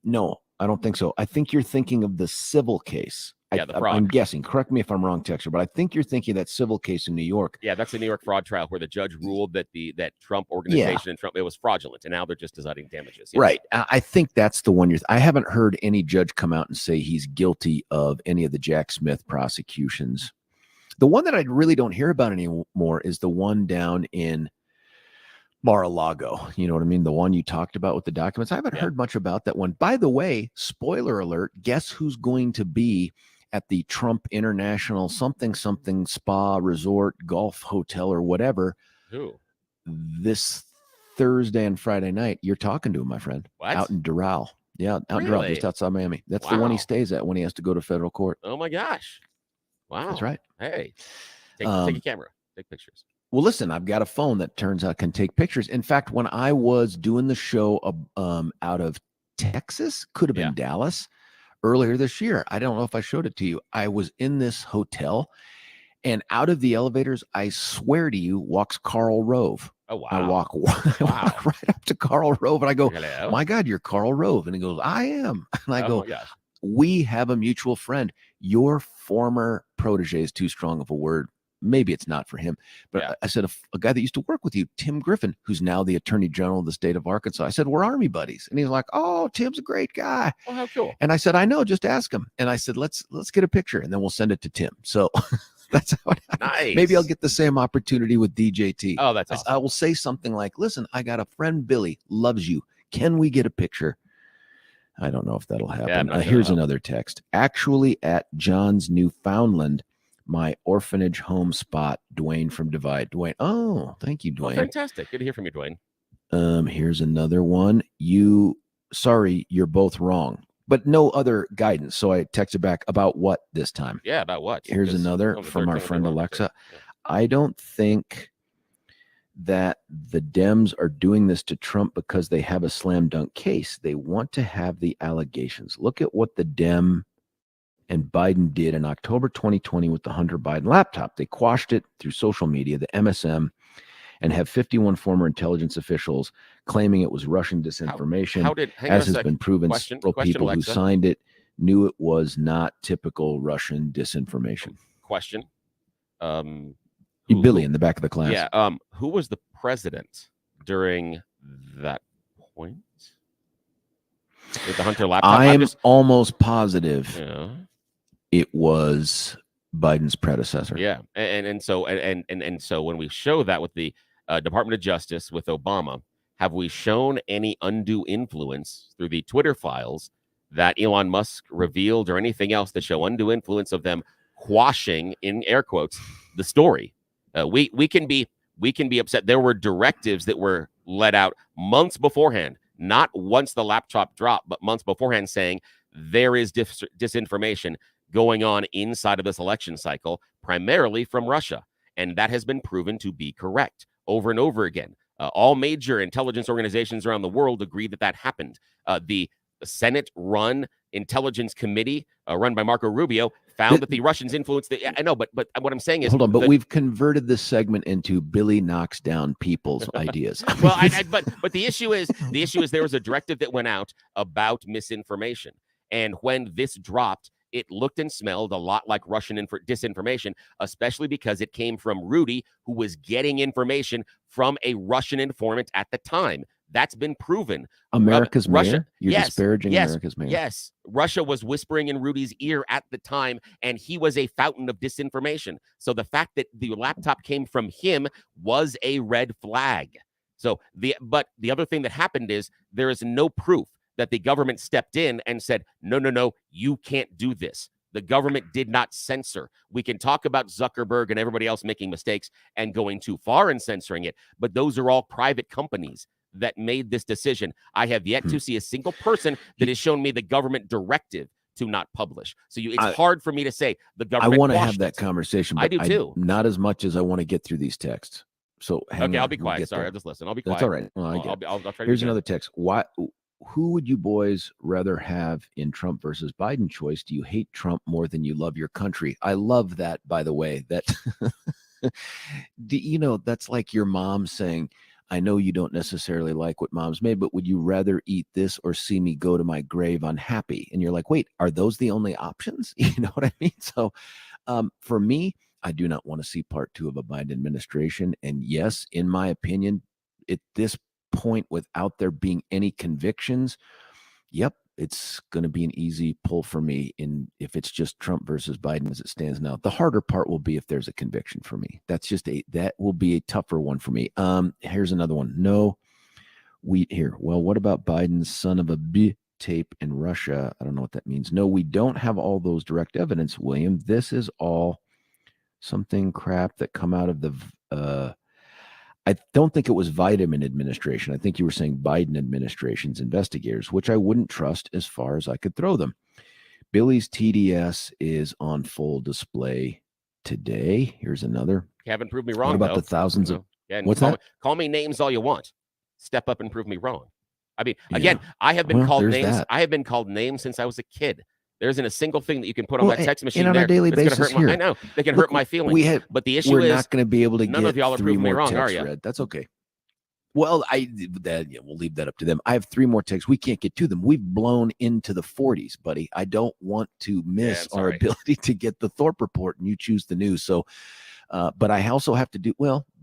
No, I don't think so. I think you're thinking of the civil case. Yeah, the fraud. I'm guessing. Correct me if I'm wrong, Texter, but I think you're thinking of that civil case in New York. Yeah, that's the New York fraud trial where the judge ruled that that Trump organization and Trump, it was fraudulent, and now they're just deciding damages. Yes. Right. I think that's the one I haven't heard any judge come out and say he's guilty of any of the Jack Smith prosecutions. The one that I really don't hear about anymore is the one down in Mar-a-Lago. You know what I mean? The one you talked about with the documents. I haven't heard much about that one. By the way, spoiler alert, guess who's going to be at the Trump International something spa resort golf hotel or whatever? Who? This Thursday and Friday night. You're talking to him, my friend. What? Out in Doral. Yeah, out in Doral, just outside Miami. That's the one he stays at when he has to go to federal court. Oh my gosh. Wow. That's right. Hey, take a camera. Take pictures. Well, listen, I've got a phone that turns out can take pictures. In fact, when I was doing the show out of Texas, could have been Dallas, earlier this year, I don't know if I showed it to you. I was in this hotel, and out of the elevators, I swear to you, walks Karl Rove. Oh, wow. I walk right up to Karl Rove, and I go, Hello? my God, you're Karl Rove. And he goes, I am. And I go, my gosh. we have a mutual friend. Your former protege is too strong of a word. Maybe it's not for him. But I said, a guy that used to work with you, Tim Griffin, who's now the Attorney General of the state of Arkansas. I said, we're Army buddies. And he's like, oh, Tim's a great guy. Oh, how cool. And I said, I know, just ask him. And I said, let's get a picture, and then we'll send it to Tim. So that's how it happened. Nice. Maybe I'll get the same opportunity with DJT. Oh, that's awesome. I will say something like, listen, I got a friend, Billy, loves you. Can we get a picture? I don't know if that'll happen. Here's another text. Actually, at John's Newfoundland, my orphanage home spot, Dwayne from Divide. Dwayne. Oh, thank you, Dwayne. Oh, fantastic. Good to hear from you, Dwayne. Here's another one. Sorry, you're both wrong, but no other guidance. So I texted back about what this time. Yeah, about what? Here's another from our friend Alexa. Yeah. I don't think that the Dems are doing this to Trump because they have a slam dunk case. They want to have the allegations. Look at what the Dem and Biden did in October 2020 with the Hunter Biden laptop. They quashed it through social media, the MSM, and have 51 former intelligence officials claiming it was Russian disinformation. As has been proven, several people Alexa, who signed it knew it was not typical Russian disinformation. Question. Billy in the back of the class. Yeah. Who was the president during that point? With the Hunter laptop? I'm almost positive it was Biden's predecessor. Yeah. And so when we show that with the Department of Justice with Obama, have we shown any undue influence through the Twitter files that Elon Musk revealed or anything else that show undue influence of them quashing, in air quotes, the story? We can be upset. There were directives that were let out months beforehand, not once the laptop dropped, but months beforehand, saying there is disinformation going on inside of this election cycle, primarily from Russia. And that has been proven to be correct over and over again. All major intelligence organizations around the world agree that happened. The Senate-run intelligence committee run by Marco Rubio found that the Russians influenced the. I know, but what I'm saying is, hold on. But we've converted this segment into Billy knocks down people's ideas. Well, but the issue is there was a directive that went out about misinformation, and when this dropped, it looked and smelled a lot like Russian disinformation, especially because it came from Rudy, who was getting information from a Russian informant at the time. That's been proven. America's Russia, mayor? You're disparaging America's mayor. Yes. Russia was whispering in Rudy's ear at the time, and he was a fountain of disinformation. So the fact that the laptop came from him was a red flag. But the other thing that happened is there is no proof that the government stepped in and said, no, you can't do this. The government did not censor. We can talk about Zuckerberg and everybody else making mistakes and going too far in censoring it, but those are all private companies that made this decision. I have yet to see a single person that has shown me the government directive to not publish. So it's hard for me to say the government. I want to have that conversation. But I do too. Not as much as I want to get through these texts. So okay, I'll be quiet. Sorry, I'll just listen. I'll be quiet. That's all right. Well, I'll try. Here's another text. Who would you boys rather have in Trump versus Biden choice? Do you hate Trump more than you love your country? I love that, by the way. That that's like your mom saying, I know you don't necessarily like what mom's made, but would you rather eat this or see me go to my grave unhappy? And you're like, wait, are those the only options? You know what I mean? So for me, I do not want to see part 2 of a Biden administration. And yes, in my opinion, at this point, without there being any convictions, yep, it's going to be an easy pull for me if it's just Trump versus Biden as it stands now. The harder part will be if there's a conviction for me. That will be a tougher one for me. Here's another one. No wheat here. Well, what about Biden's son of a b tape in Russia? I don't know what that means. No, we don't have all those direct evidence, William. This is all something crap that come out of the I don't think it was vitamin administration. I think you were saying Biden administration's investigators, which I wouldn't trust as far as I could throw them. Billy's TDS is on full display today. Here's another. You haven't proved me wrong. What about though. the thousands of what's that? Call me names all you want. Step up and prove me wrong. I mean, again, I have been called names. I have been called names since I was a kid. There isn't a single thing that you can put on my text machine on there a daily basis hurt here. I know they can hurt my feelings. But the issue we're is not going to be able to none get of y'all are 3 proving me more wrong, are texts you? read. That's okay. Well, we'll leave that up to them. I have 3 more texts. We can't get to them. We've blown into the 40s, buddy. I don't want to miss our ability to get the Thorpe report, and you choose the news. So, but I also have to do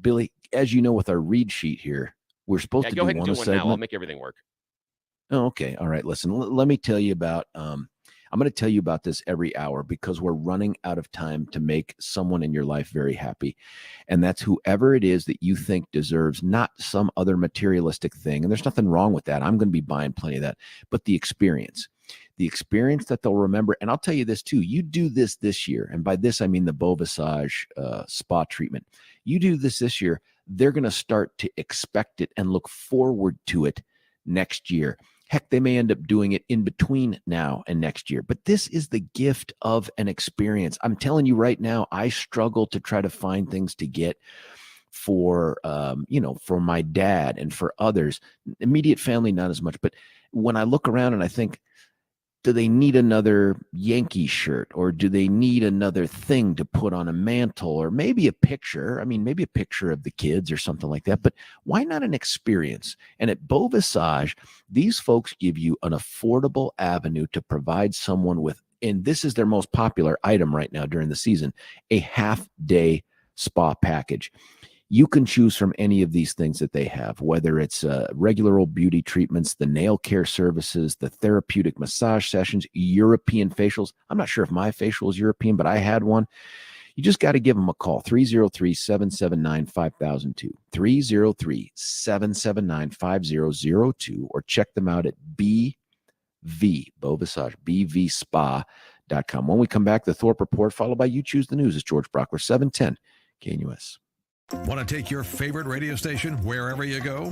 Billy. As you know, with our read sheet here, we're supposed to go ahead do and one do one segment. now. I'll make everything work. Oh, okay. All right. Listen, let me tell you about, I'm going to tell you about this every hour because we're running out of time to make someone in your life very happy. And that's whoever it is that you think deserves not some other materialistic thing. And there's nothing wrong with that. I'm going to be buying plenty of that, but the experience that they'll remember. And I'll tell you this too, you do this year. And by this, I mean the Beau Visage spa treatment. You do this year, they're going to start to expect it and look forward to it next year. Heck, they may end up doing it in between now and next year. But this is the gift of an experience. I'm telling you right now, I struggle to try to find things to get for, for my dad and for others. Immediate family, not as much. But when I look around and I think, do they need another Yankee shirt, or do they need another thing to put on a mantle, or maybe a picture? I mean, maybe a picture of the kids or something like that, but why not an experience? And at Beau Visage, these folks give you an affordable avenue to provide someone with, and this is their most popular item right now during the season, a half-day spa package. You can choose from any of these things that they have, whether it's regular old beauty treatments, the nail care services, the therapeutic massage sessions, European facials. I'm not sure if my facial is European, but I had one. You just got to give them a call, 303-779-5002, 303-779-5002, or check them out at Beau Visage, bvspa.com. When we come back, the Thorpe Report, followed by You Choose the News. It's George Brauchler, 710 KNUS. Want to take your favorite radio station wherever you go?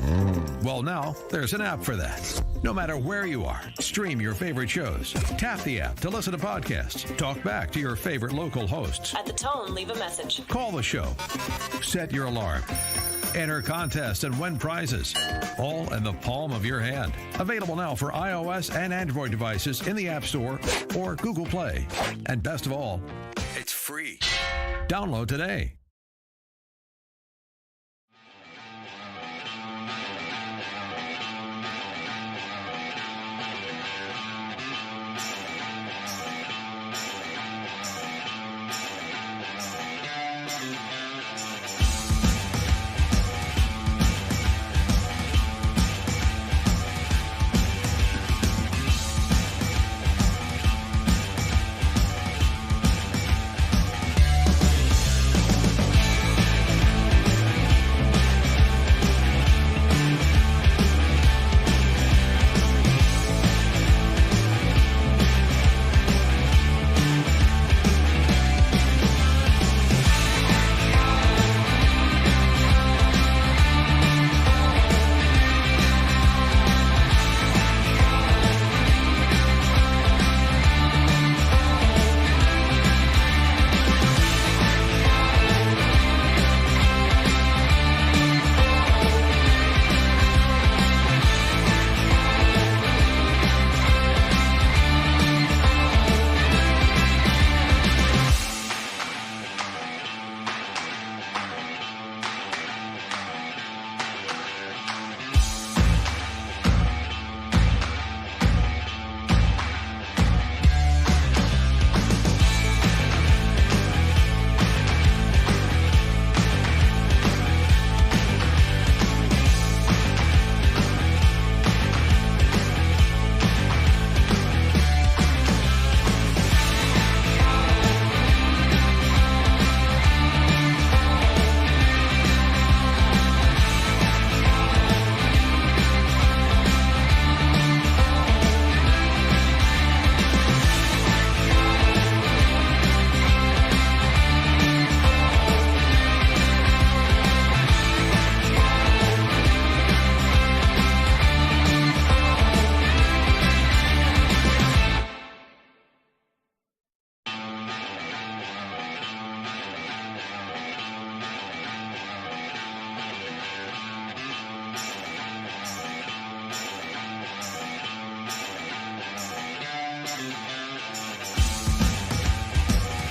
Well, now there's an app for that. No matter where you are, stream your favorite shows. Tap the app to listen to podcasts. Talk back to your favorite local hosts. At the tone, leave a message. Call the show. Set your alarm. Enter contests and win prizes. All in the palm of your hand. Available now for iOS and Android devices in the App Store or Google Play. And best of all, it's free. Download today.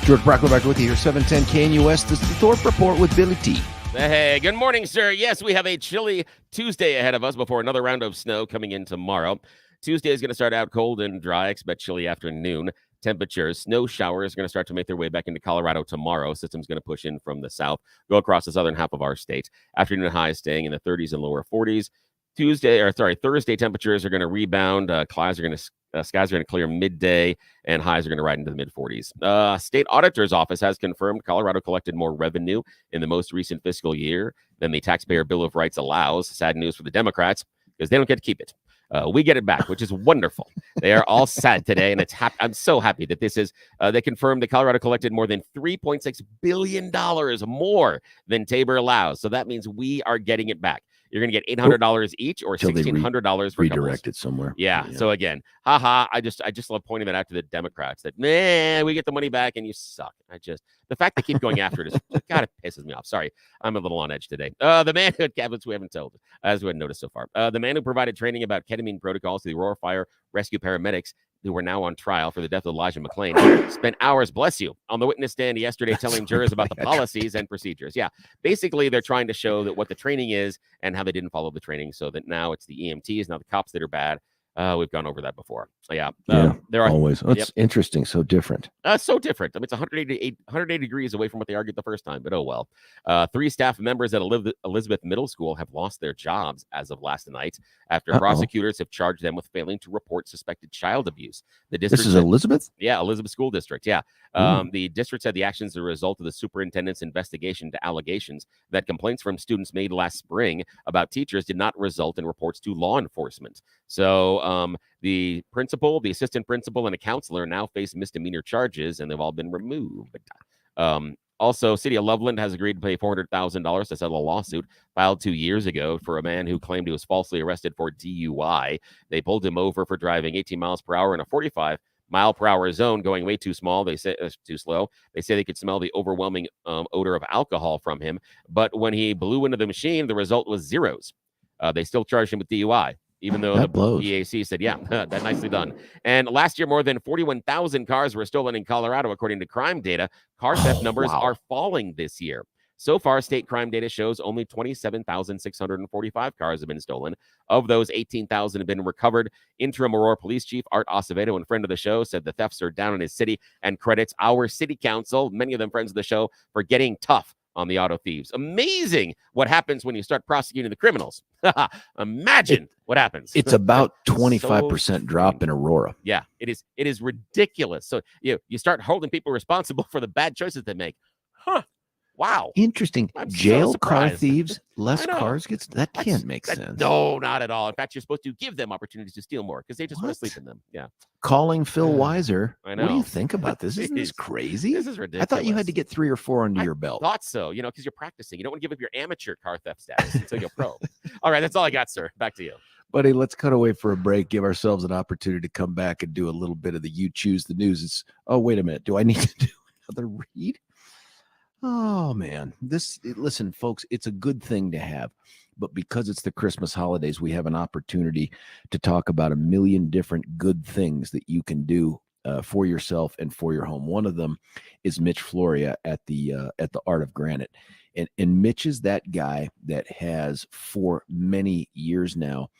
George Brauchler back with you here, 710 KNUS. This is the Thorpe Report with Billy T. Hey, good morning, sir. Yes, we have a chilly Tuesday ahead of us before another round of snow coming in tomorrow. Tuesday is going to start out cold and dry. Expect chilly afternoon temperatures. Snow showers are going to start to make their way back into Colorado tomorrow. System's going to push in from the south, go across the southern half of our state. Afternoon highs staying in the 30s and lower 40s. Thursday temperatures are going to rebound. Skies are going to clear midday, and highs are going to ride into the mid 40s. State Auditor's Office has confirmed Colorado collected more revenue in the most recent fiscal year than the Taxpayer Bill of Rights allows. Sad news for the Democrats because they don't get to keep it. We get it back, which is wonderful. They are all sad today, and I'm so happy that this is. They confirmed that Colorado collected more than $3.6 billion more than Tabor allows. So that means we are getting it back. You're going to get $800 each or $1,600 for redirected somewhere. Yeah. So again, I just love pointing that out to the Democrats that, man, we get the money back and you suck. The fact they keep going after it is, God, it pisses me off. Sorry. I'm a little on edge today. The man who we haven't told, as we hadn't noticed so far. The man who provided training about ketamine protocols to the Aurora Fire Rescue paramedics who were now on trial for the death of Elijah McClain, spent hours, bless you, on the witness stand yesterday telling jurors about the policies and procedures. Yeah, basically, they're trying to show that what the training is and how they didn't follow the training, so that now it's the EMTs, not the cops that are bad. We've gone over that before. There are always. It's interesting, so different. So different. I mean, it's 180 degrees away from what they argued the first time, but oh well. 3 staff members at Elizabeth Middle School have lost their jobs as of last night after prosecutors have charged them with failing to report suspected child abuse. This is Elizabeth? Yeah, Elizabeth School District. Yeah. The district said the actions are a result of the superintendent's investigation to allegations that complaints from students made last spring about teachers did not result in reports to law enforcement. So the principal, the assistant principal, and a counselor now face misdemeanor charges, and they've all been removed. Also, City of Loveland has agreed to pay $400,000 to settle a lawsuit filed 2 years ago for a man who claimed he was falsely arrested for DUI. They pulled him over for driving 18 miles per hour in a 45-mile-per-hour zone, going way too small. They say too slow. They say they could smell the overwhelming odor of alcohol from him. But when he blew into the machine, the result was zeros. They still charged him with DUI. Even though the EAC said, yeah, that nicely done. And last year, more than 41,000 cars were stolen in Colorado, according to crime data. Car theft numbers are falling this year. So far, state crime data shows only 27,645 cars have been stolen. Of those, 18,000 have been recovered. Interim Aurora Police Chief Art Acevedo, and friend of the show, said the thefts are down in his city and credits our city council, many of them friends of the show, for getting tough on the auto thieves. Amazing what happens when you start prosecuting the criminals. Imagine what happens. It's about 25% drop in Aurora. Yeah, it is. It is ridiculous. So you start holding people responsible for the bad choices they make. Wow. Interesting. I'm Jail so car surprised. thieves, less cars gets that can't make sense. No, not at all. In fact, you're supposed to give them opportunities to steal more because they just want to sleep in them. Yeah. Calling Phil Weiser. I know. What do you think about this? Isn't this crazy? This is ridiculous. I thought you had to get 3 or 4 under your belt. Thought so, because you're practicing. You don't want to give up your amateur car theft status until you're pro. All right, that's all I got, sir. Back to you. Buddy, let's cut away for a break. Give ourselves an opportunity to come back and do a little bit of the You Choose the News. Wait a minute. Do I need to do another read? Oh, man. Listen, folks, it's a good thing to have. But because it's the Christmas holidays, we have an opportunity to talk about a million different good things that you can do for yourself and for your home. One of them is Mitch Floria at the Art of Granite. And Mitch is that guy that has, for many years now,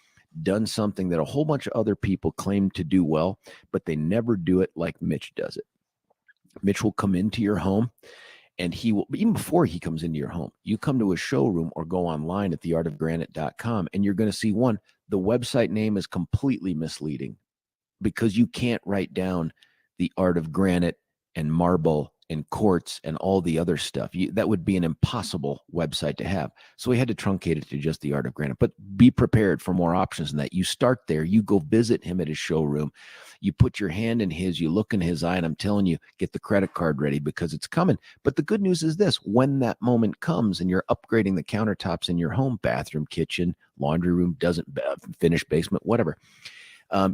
done something that a whole bunch of other people claim to do well, but they never do it like Mitch does it. Mitch will come into your home, and he will, even before he comes into your home, you come to a showroom or go online at theartofgranite.com, and you're going to see, one, the website name is completely misleading because you can't write down the Art of Granite and marble and quartz and all the other stuff. That would be an impossible website to have. So we had to truncate it to just the Art of Granite. But be prepared for more options than that. You start there. You go visit him at his showroom. You put your hand in his. You look in his eye, and I'm telling you, get the credit card ready because it's coming. But the good news is this. When that moment comes and you're upgrading the countertops in your home, bathroom, kitchen, laundry room, finished basement, whatever,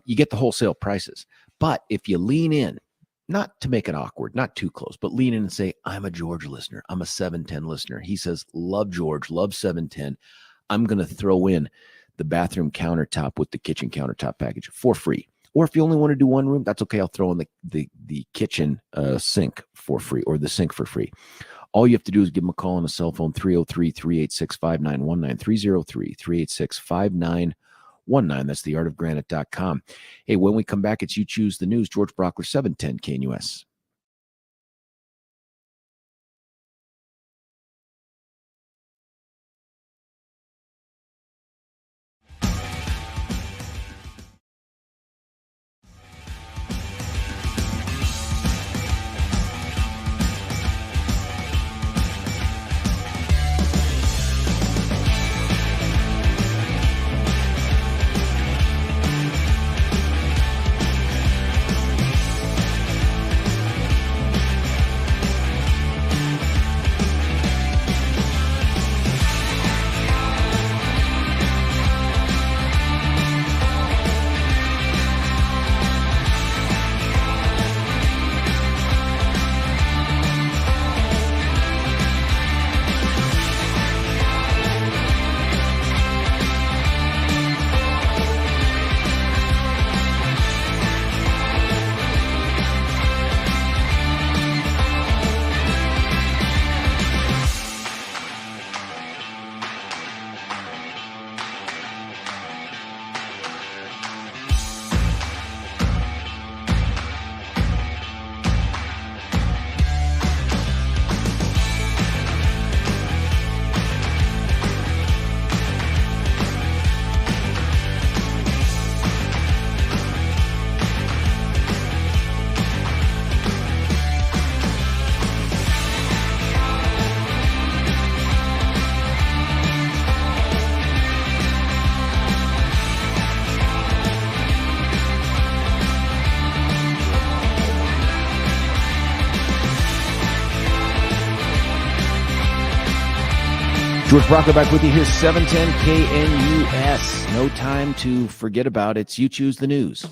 you get the wholesale prices. But if you lean in, not to make it awkward, not too close, but lean in and say, I'm a George listener. I'm a 710 listener. He says, love George, love 710. I'm going to throw in the bathroom countertop with the kitchen countertop package for free. Or if you only want to do one room, that's okay. I'll throw in the kitchen sink for free, or the sink for free. All you have to do is give them a call on a cell phone, 303-386-5919, 303-386-5919. That's theartofgranite.com. Hey, when we come back, it's You Choose the News. George Brauchler, 710 KNUS. George Brauchler back with you here, 710 KNUS. No time to forget about. It's You Choose the News.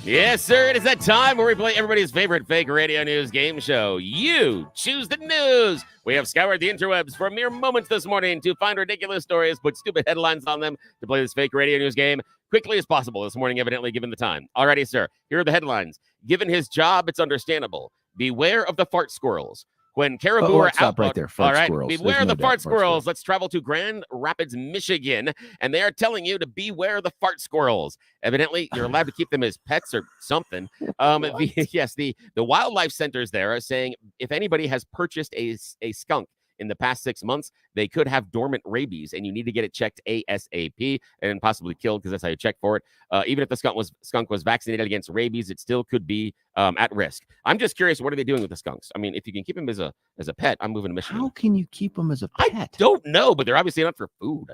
Yes, sir. It is that time where we play everybody's favorite fake radio news game show. You Choose the News. We have scoured the interwebs for mere moments this morning to find ridiculous stories, put stupid headlines on them to play this fake radio news game quickly as possible this morning, evidently given the time. Alrighty, sir. Here are the headlines. Given his job, it's understandable. Beware of the fart squirrels. When caribou are stop outlawed, right there. Fart all right, squirrels. beware There's the no fart doubt, squirrels. Let's travel to Grand Rapids, Michigan, and they are telling you to beware the fart squirrels. Evidently, you're allowed to keep them as pets or something. The wildlife centers there are saying if anybody has purchased a skunk in the past 6 months, they could have dormant rabies, and you need to get it checked ASAP and possibly killed, because that's how you check for it. Even if the skunk was vaccinated against rabies, it still could be at risk. I'm just curious, what are they doing with the skunks? I mean, if you can keep them as a pet, I'm moving to Michigan. How can you keep them as a pet? I don't know, but they're obviously not for food.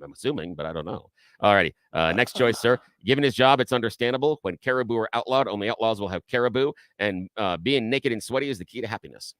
I'm assuming, but I don't know. All righty. Next choice, sir. Given his job, it's understandable. When caribou are outlawed, only outlaws will have caribou, and being naked and sweaty is the key to happiness.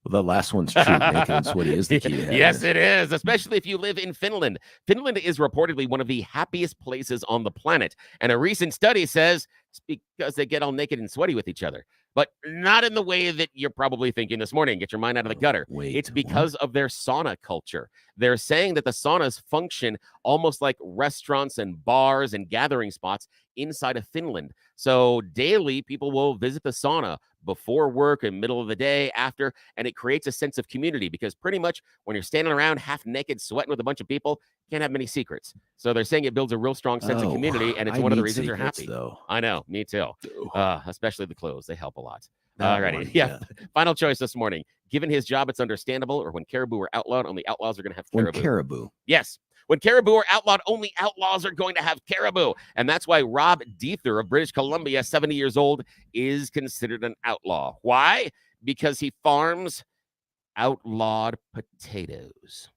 Well, the last one's true. Naked and sweaty is the key to happiness. Yes, it is, especially if you live in Finland. Finland is reportedly one of the happiest places on the planet. And a recent study says it's because they get all naked and sweaty with each other. But not in the way that you're probably thinking this morning. Get your mind out of the gutter. It's because of their sauna culture. They're saying that the saunas function almost like restaurants and bars and gathering spots inside of Finland. So daily, people will visit the sauna before work and middle of the day, after, and it creates a sense of community, because pretty much when you're standing around half naked, sweating with a bunch of people, you can't have many secrets. So they're saying it builds a real strong sense of community, and it's one of the reasons they're happy. Though. I know, me too. Especially the clothes. They help a lot. All righty. Yeah. Final choice this morning. Given his job, it's understandable. Or when caribou are outlawed, only outlaws are going to have caribou. When caribou. Yes. When caribou are outlawed, only outlaws are going to have caribou. And that's why Rob Deether of British Columbia, 70 years old, is considered an outlaw. Why? Because he farms outlawed potatoes.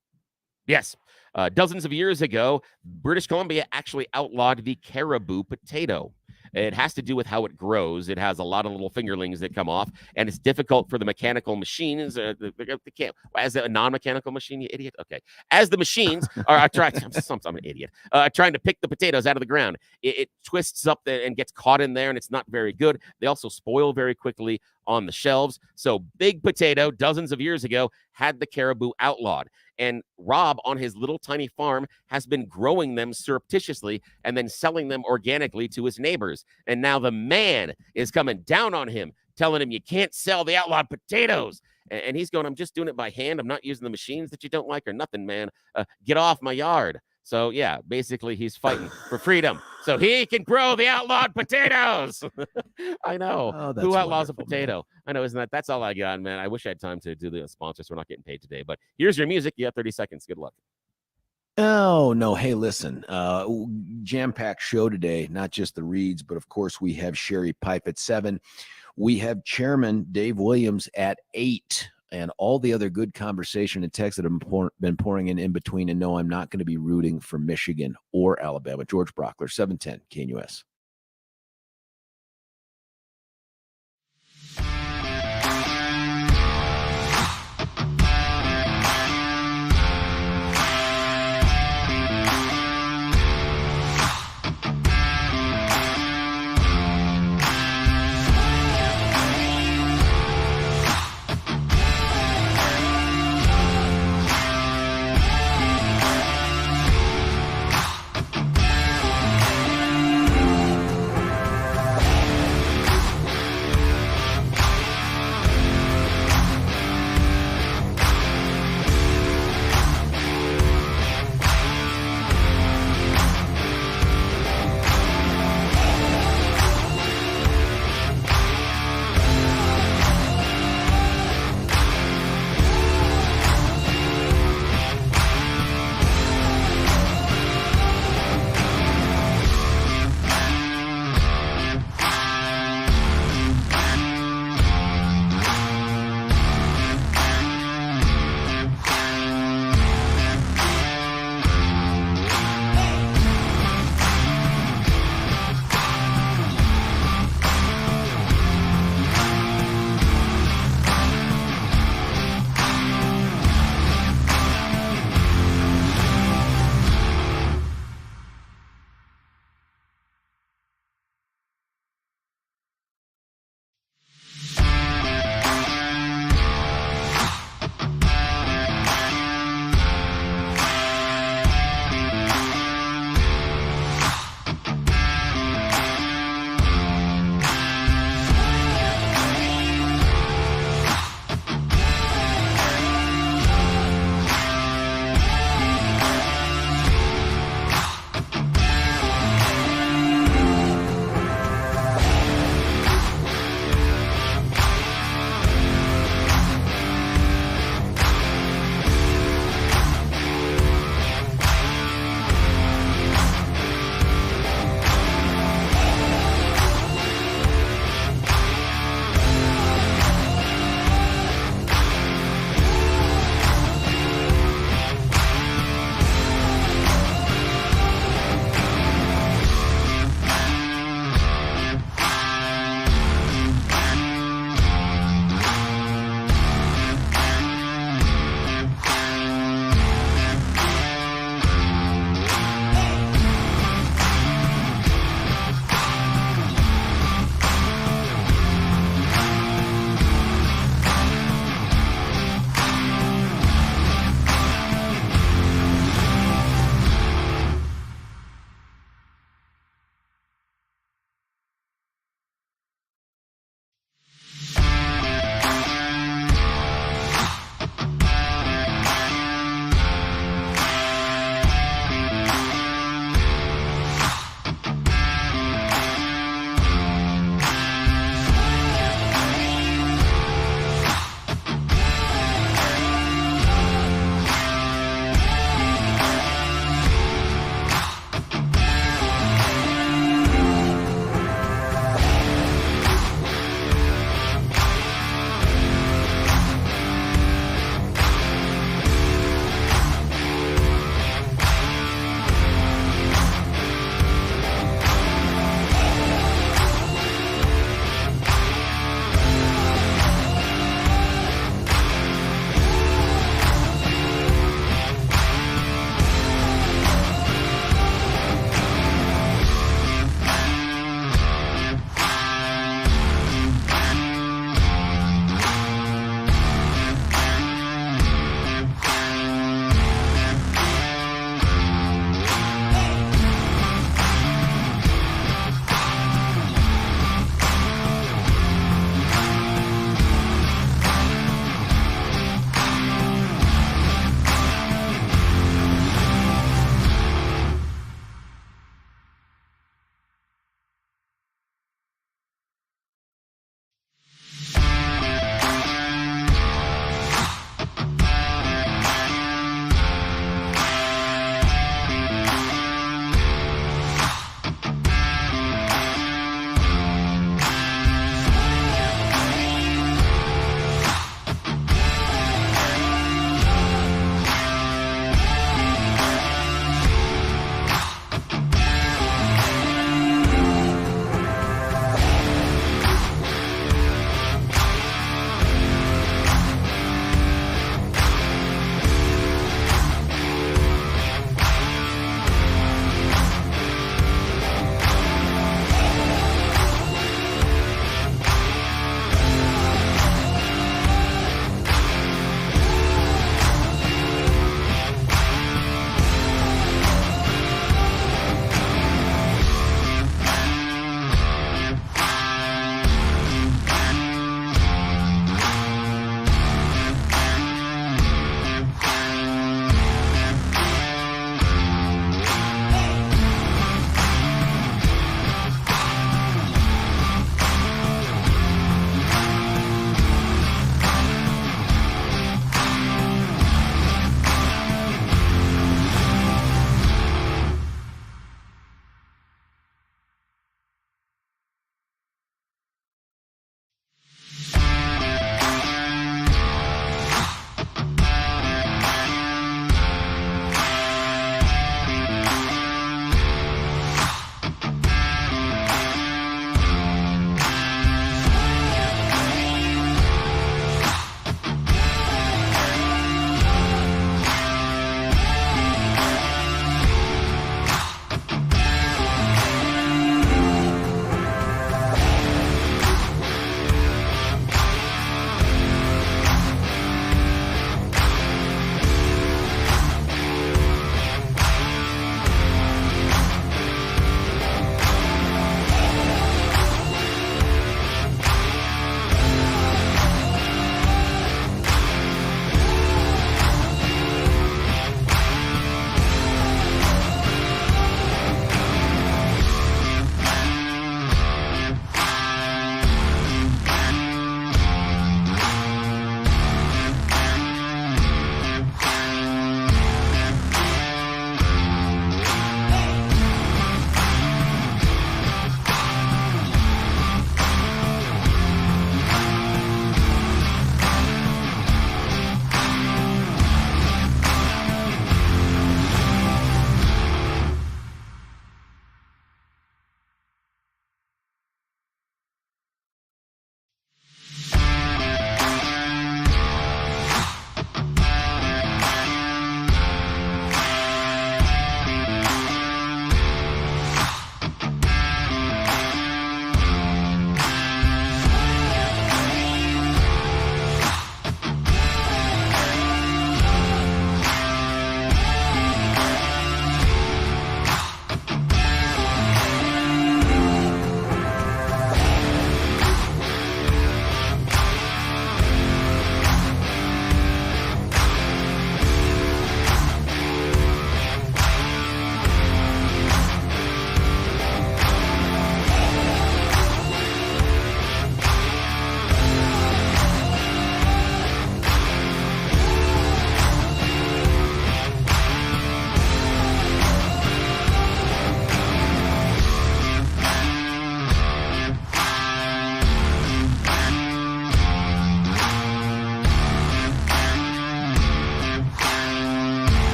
Yes. Dozens of years ago, British Columbia actually outlawed the caribou potato. It has to do with how it grows. It has a lot of little fingerlings that come off, and it's difficult for the mechanical machines. As a non-mechanical machine, you idiot. Okay. As the machines are trying, I'm an idiot, trying to pick the potatoes out of the ground. It twists up and gets caught in there, and it's not very good. They also spoil very quickly. on the shelves. So Big Potato, dozens of years ago, had the caribou outlawed. And Rob, on his little tiny farm, has been growing them surreptitiously and then selling them organically to his neighbors. And now the man is coming down on him, telling him you can't sell the outlawed potatoes. And he's going, I'm just doing it by hand. I'm not using the machines that you don't like or nothing, man. Get off my yard. So, yeah, basically he's fighting for freedom so he can grow the outlawed potatoes. I know. Oh, that's who outlaws a wonderful, potato? man. I know, isn't that's all I got, man. I wish I had time to do the sponsors. We're not getting paid today. But here's your music. You have 30 seconds. Good luck. Oh, no. Hey, listen, jam-packed show today, not just the reads, but of course we have Sherrie Peif at 7. We have Chairman Dave Williams at 8. And all the other good conversation and texts that have been pouring in between. And no, I'm not going to be rooting for Michigan or Alabama. George Brauchler, 710 KNUS.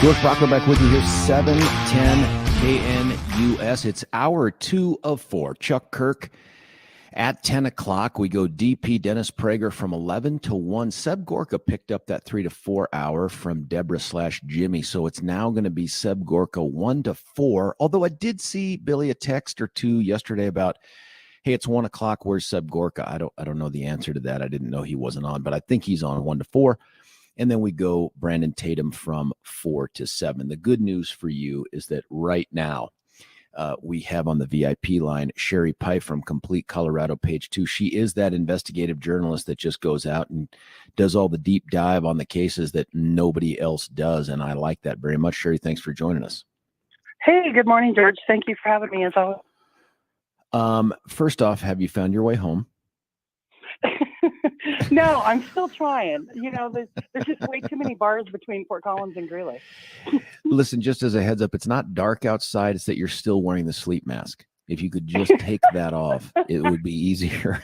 George Brauchler back with you here, 710 KNUS. It's hour 2 of 4. Chuck Kirk at 10 o'clock. We go DP Dennis Prager from 11 to 1. Seb Gorka picked up that 3 to 4 hour from Deborah/Jimmy. So it's now going to be Seb Gorka 1 to 4. Although I did see Billy a text or two yesterday about, hey, it's 1 o'clock. Where's Seb Gorka? I don't know the answer to that. I didn't know he wasn't on, but I think he's on 1 to 4. And then we go Brandon Tatum from 4 to 7. The good news for you is that right now we have on the VIP line Sherrie Peif from Complete Colorado, page 2. She is that investigative journalist that just goes out and does all the deep dive on the cases that nobody else does. And I like that very much. Sherrie, thanks for joining us. Hey, good morning, George. Thank you for having me as always. First off, have you found your way home? No, I'm still trying. You know, there's just way too many bars between Fort Collins and Greeley. Listen, just as a heads up, it's not dark outside. It's that you're still wearing the sleep mask. If you could just take that off, it would be easier.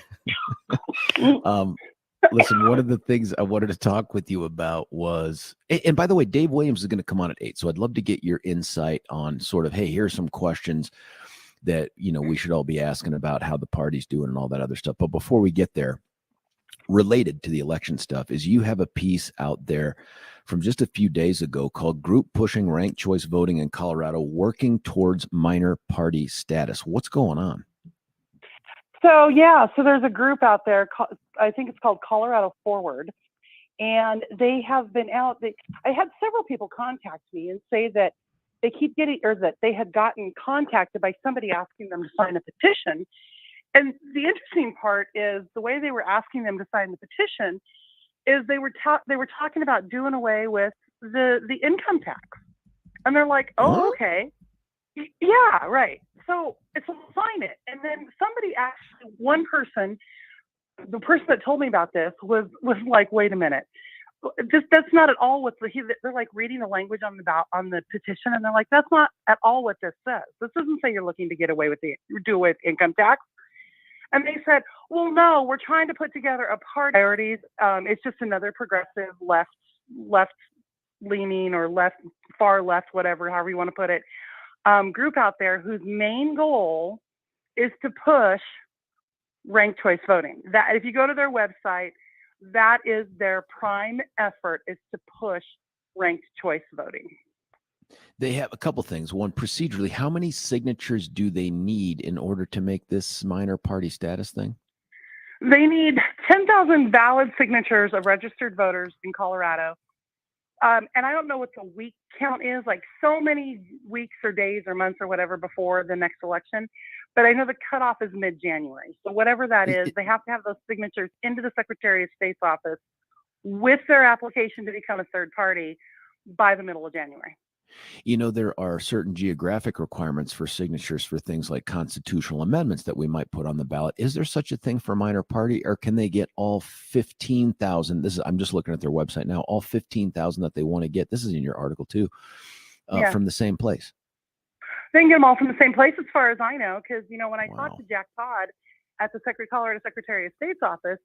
Listen, one of the things I wanted to talk with you about was, and by the way, Dave Williams is going to come on at 8. So I'd love to get your insight on sort of, hey, here's some questions that, you know, we should all be asking about how the party's doing and all that other stuff. But before we get there, related to the election stuff, is you have a piece out there from just a few days ago called Group Pushing Ranked Choice Voting in Colorado, Working Towards Minor Party Status. What's going on? So there's a group out there, I think it's called Colorado Forward, and they have been out. I had several people contact me and say that they keep getting, or that they had gotten contacted by somebody asking them to sign a petition. And the interesting part is the way they were asking them to sign the petition is they were talking about doing away with the income tax. And they're like, oh, okay. Yeah, right. So it's sign it. And then somebody actually, one person, the person that told me about this was like, wait a minute. That's not at all what they're like reading the language on the petition, and they're like, that's not at all what this says. This doesn't say you're looking to do away with income tax. And they said, well, no, we're trying to put together a party priorities. It's just another progressive left leaning or far left, whatever, however you want to put it, group out there whose main goal is to push ranked choice voting. That if you go to their website, that is their prime effort, is to push ranked choice voting. They have a couple things. One, procedurally, how many signatures do they need in order to make this minor party status thing? They need 10,000 valid signatures of registered voters in Colorado. And I don't know what the week count is, like so many weeks or days or months or whatever before the next election. But I know the cutoff is mid-January. So whatever that is, they have to have those signatures into the Secretary of State's office with their application to become a third party by the middle of January. You know, there are certain geographic requirements for signatures for things like constitutional amendments that we might put on the ballot. Is there such a thing for minor party, or can they get all 15,000? I'm just looking at their website now, all 15,000 that they want to get. This is in your article too, from the same place. They can get them all from the same place as far as I know, because, you know, when I talked to Jack Todd at the Colorado Secretary of State's office,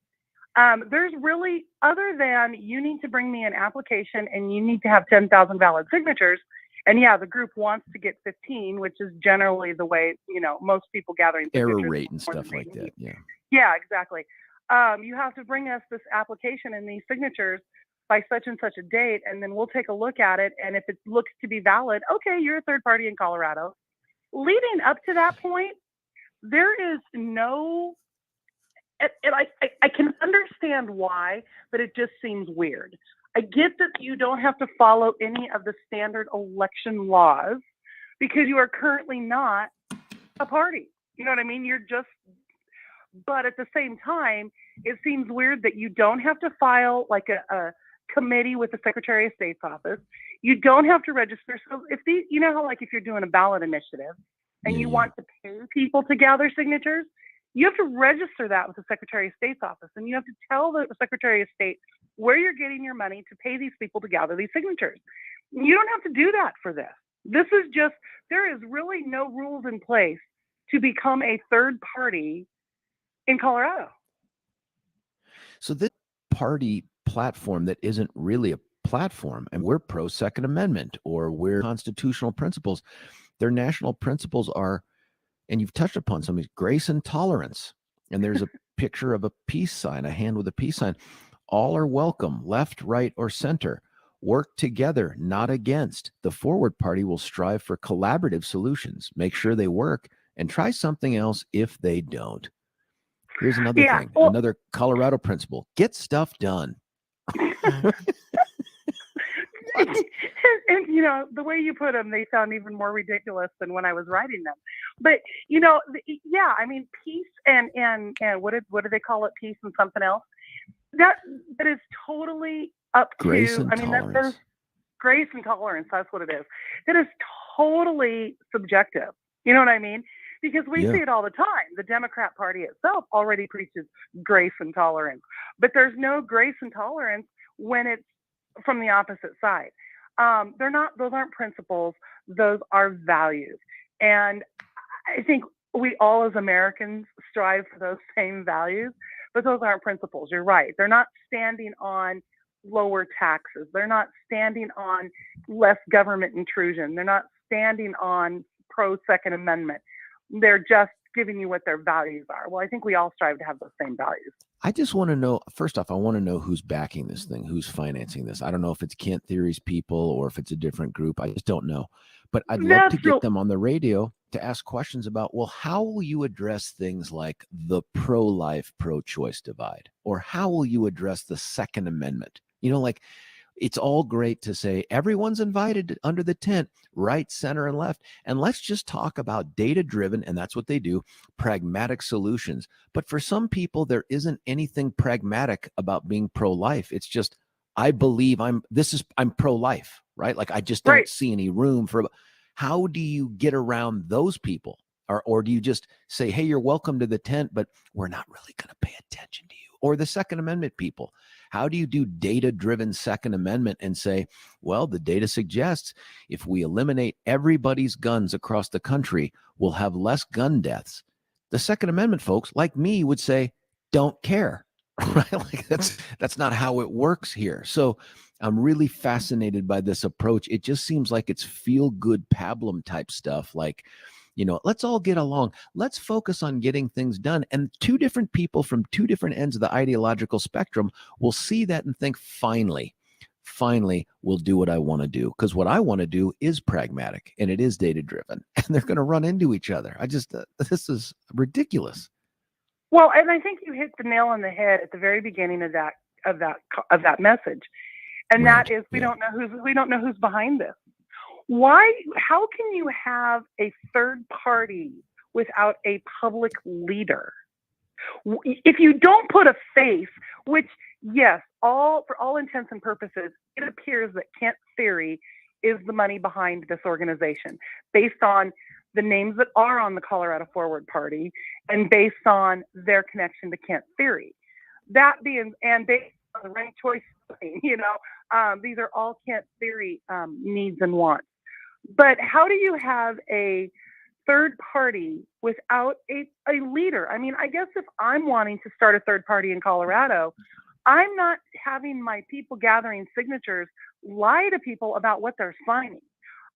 there's really, other than you need to bring me an application and you need to have 10,000 valid signatures. And yeah, the group wants to get 15, which is generally the way, you know, most people gathering signatures. Error rate and stuff like that. Yeah, exactly. You have to bring us this application and these signatures by such and such a date, and then we'll take a look at it. And if it looks to be valid, okay, you're a third party in Colorado. Leading up to that point, there is no, and I can understand why, but it just seems weird. I get that you don't have to follow any of the standard election laws because you are currently not a party. You know what I mean? But at the same time, it seems weird that you don't have to file like a committee with the Secretary of State's office. You don't have to register. So you know how, like, if you're doing a ballot initiative and you want to pay people to gather signatures, you have to register that with the Secretary of State's office, and you have to tell the Secretary of State where you're getting your money to pay these people to gather these signatures. You don't have to do that for this. This is just, there is really no rules in place to become a third party in Colorado. So this party platform that isn't really a platform, and we're pro Second Amendment or we're constitutional principles. Their national principles are, and you've touched upon some of these, grace and tolerance. And there's a picture of a peace sign, a hand with a peace sign. All are welcome, left, right, or center. Work together, not against. The Forward Party will strive for collaborative solutions. Make sure they work and try something else if they don't. Here's another thing, another Colorado principle. Get stuff done. And you know, the way you put them, they sound even more ridiculous than when I was writing them. But you know, yeah, I mean, peace and what do they call it? Peace and something else. That is totally up grace to. And I mean, tolerance. that is grace and tolerance. That's what it is. That is totally subjective. You know what I mean? Because we see it all the time. The Democrat Party itself already preaches grace and tolerance, but there's no grace and tolerance when it's from the opposite side. They're not; those aren't principles. Those are values, and I think we all, as Americans, strive for those same values. But those aren't principles. You're right. They're not standing on lower taxes. They're not standing on less government intrusion. They're not standing on pro Second Amendment. They're just giving you what their values are. Well, I think we all strive to have those same values. I just want to know, first off, I want to know who's backing this thing, who's financing this. I don't know if it's Kent Theory's people or if it's a different group. I just don't know. But I'd love to get them on the radio to ask questions about, well, how will you address things like the pro-life, pro-choice divide? Or how will you address the Second Amendment? You know, like, it's all great to say everyone's invited under the tent, right, center, and left. And let's just talk about data-driven, and that's what they do, pragmatic solutions. But for some people, there isn't anything pragmatic about being pro-life. It's just, I believe I'm pro-life, right? Like, I just don't see any room for. How do you get around those people? Or do you just say, hey, you're welcome to the tent, but we're not really going to pay attention to you? Or the Second Amendment people. How do you do data-driven Second Amendment and say, well, the data suggests if we eliminate everybody's guns across the country, we'll have less gun deaths? The Second Amendment folks, like me, would say, don't care, right? Like, that's not how it works here. So I'm really fascinated by this approach. It just seems like it's feel-good pablum type stuff. Like, you know, let's all get along. Let's focus on getting things done. And two different people from two different ends of the ideological spectrum will see that and think, finally, we'll do what I want to do. Because what I want to do is pragmatic and it is data-driven. And they're going to run into each other. This is ridiculous. Well, and I think you hit the nail on the head at the very beginning of that message. And that is, we don't know who's behind this. Why? How can you have a third party without a public leader? If you don't put a face, which, yes, for all intents and purposes, it appears that Kent Theory is the money behind this organization, based on the names that are on the Colorado Forward Party and based on their connection to Kent Theory. That being, and based on the ranked choice, you know, these are all Kent Theory needs and wants. But how do you have a third party without a leader? I mean, I guess if I'm wanting to start a third party in Colorado, I'm not having my people gathering signatures lie to people about what they're signing.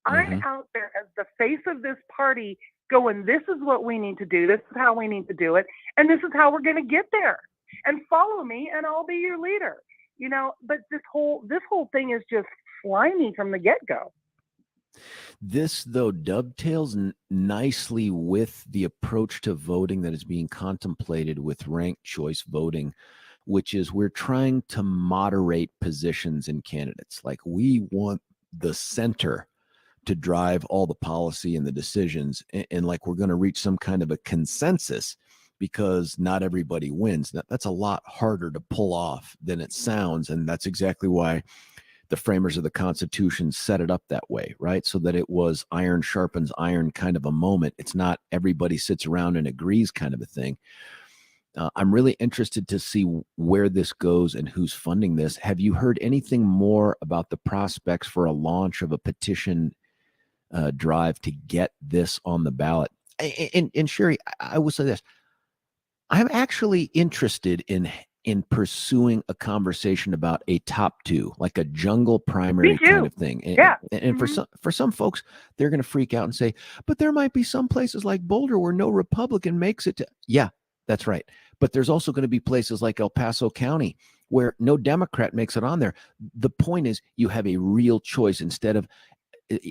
I'm out there as the face of this party going, this is what we need to do. This is how we need to do it. And this is how we're going to get there. And follow me and I'll be your leader. You know, but this whole thing is just slimy from the get-go. This, though, dovetails nicely with the approach to voting that is being contemplated with ranked choice voting, which is we're trying to moderate positions in candidates. Like, we want the center to drive all the policy and the decisions, and like we're going to reach some kind of a consensus because not everybody wins. That's a lot harder to pull off than it sounds, and that's exactly why the framers of the Constitution set it up that way, right? So that it was iron sharpens iron kind of a moment. It's not everybody sits around and agrees kind of a thing. I'm really interested to see where this goes and who's funding this. Have you heard anything more about the prospects for a launch of a petition drive to get this on the ballot? And Sherrie, I will say this. I'm actually interested in in pursuing a conversation about a top two, like a jungle primary kind of thing. And, Yeah. and for some folks, they're going to freak out and say, but there might be some places like Boulder where no Republican makes it to. Yeah, that's right. But there's also going to be places like El Paso County where no Democrat makes it on there. The point is you have a real choice instead of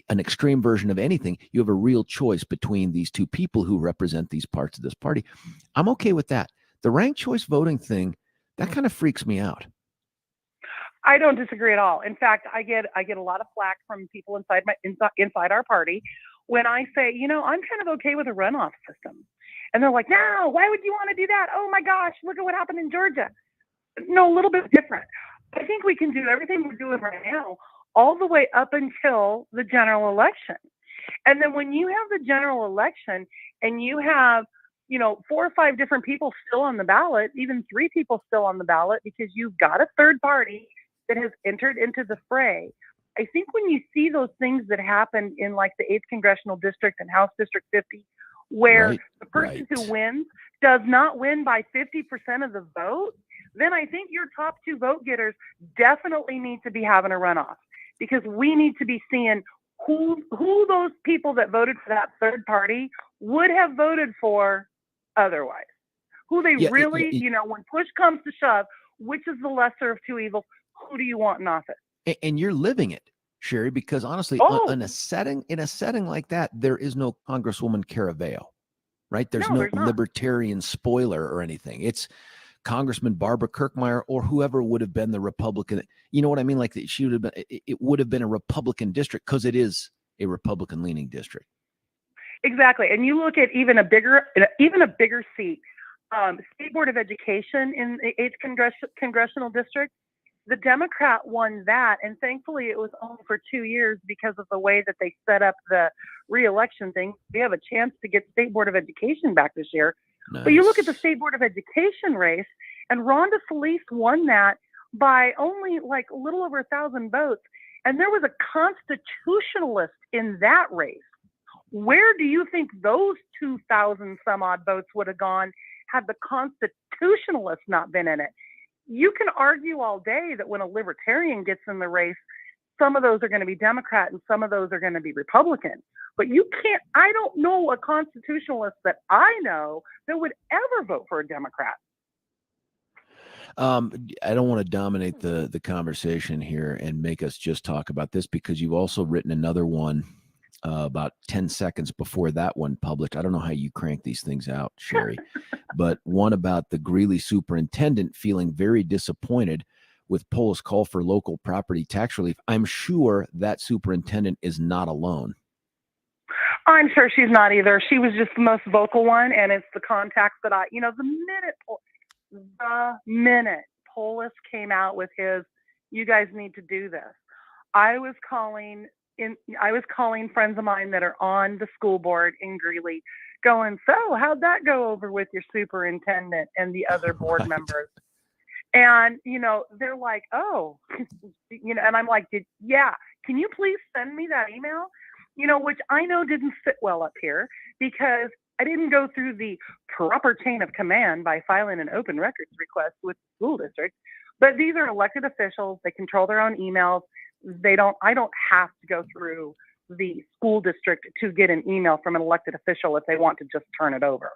an extreme version of anything. You have a real choice between these two people who represent these parts of this party. I'm okay with that. The ranked choice voting thing, that kind of freaks me out. I don't disagree at all. In fact, I get a lot of flack from people inside our party when I say, I'm kind of okay with a runoff system. And they're like, no, why would you want to do that? Oh my gosh, look at what happened in Georgia. No, a little bit different. I think we can do everything we're doing right now all the way up until the general election. And then when you have the general election and you have 4 or 5 different people still on the ballot, even 3 people still on the ballot, because you've got a third party that has entered into the fray. I think when you see those things that happened in like the 8th Congressional District and House District 50, where the person who wins does not win by 50% of the vote, then I think your top 2 vote getters definitely need to be having a runoff, because we need to be seeing who those people that voted for that third party would have voted for otherwise, who they really, when push comes to shove, which is the lesser of 2 evils, who do you want in office? And you're living it, Sherrie, because honestly, in a setting like that, there is no Congresswoman Caraveo, right? There's no libertarian spoiler or anything. It's Congressman Barbara Kirkmeyer or whoever would have been the Republican. You know what I mean? Like she would have been, it would have been a Republican district because it is a Republican leaning district. Exactly. And you look at even a bigger seat, State Board of Education in the 8th Congressional District. The Democrat won that, and thankfully it was only for 2 years because of the way that they set up the re-election thing. We have a chance to get State Board of Education back this year. Nice. But you look at the State Board of Education race, and Rhonda Felice won that by only like a little over 1,000 votes. And there was a constitutionalist in that race. Where do you think those 2,000 some odd votes would have gone had the constitutionalists not been in it? You can argue all day that when a libertarian gets in the race, some of those are going to be Democrat and some of those are going to be Republican. But I don't know a constitutionalist that I know that would ever vote for a Democrat. I don't want to dominate the conversation here and make us just talk about this, because you've also written another one about 10 seconds before that one published. I don't know how you crank these things out, Sherrie, but one about the Greeley superintendent feeling very disappointed with Polis' call for local property tax relief. I'm sure that superintendent is not alone. I'm sure she's not either. She was just the most vocal one, and it's the contacts that the minute Polis came out with his, you guys need to do this, I was calling friends of mine that are on the school board in Greeley going, so how'd that go over with your superintendent and the other board members? And, they're like, oh, and I'm like, can you please send me that email? Which I know didn't sit well up here because I didn't go through the proper chain of command by filing an open records request with the school district. But these are elected officials. They control their own emails. I don't have to go through the school district to get an email from an elected official if they want to just turn it over.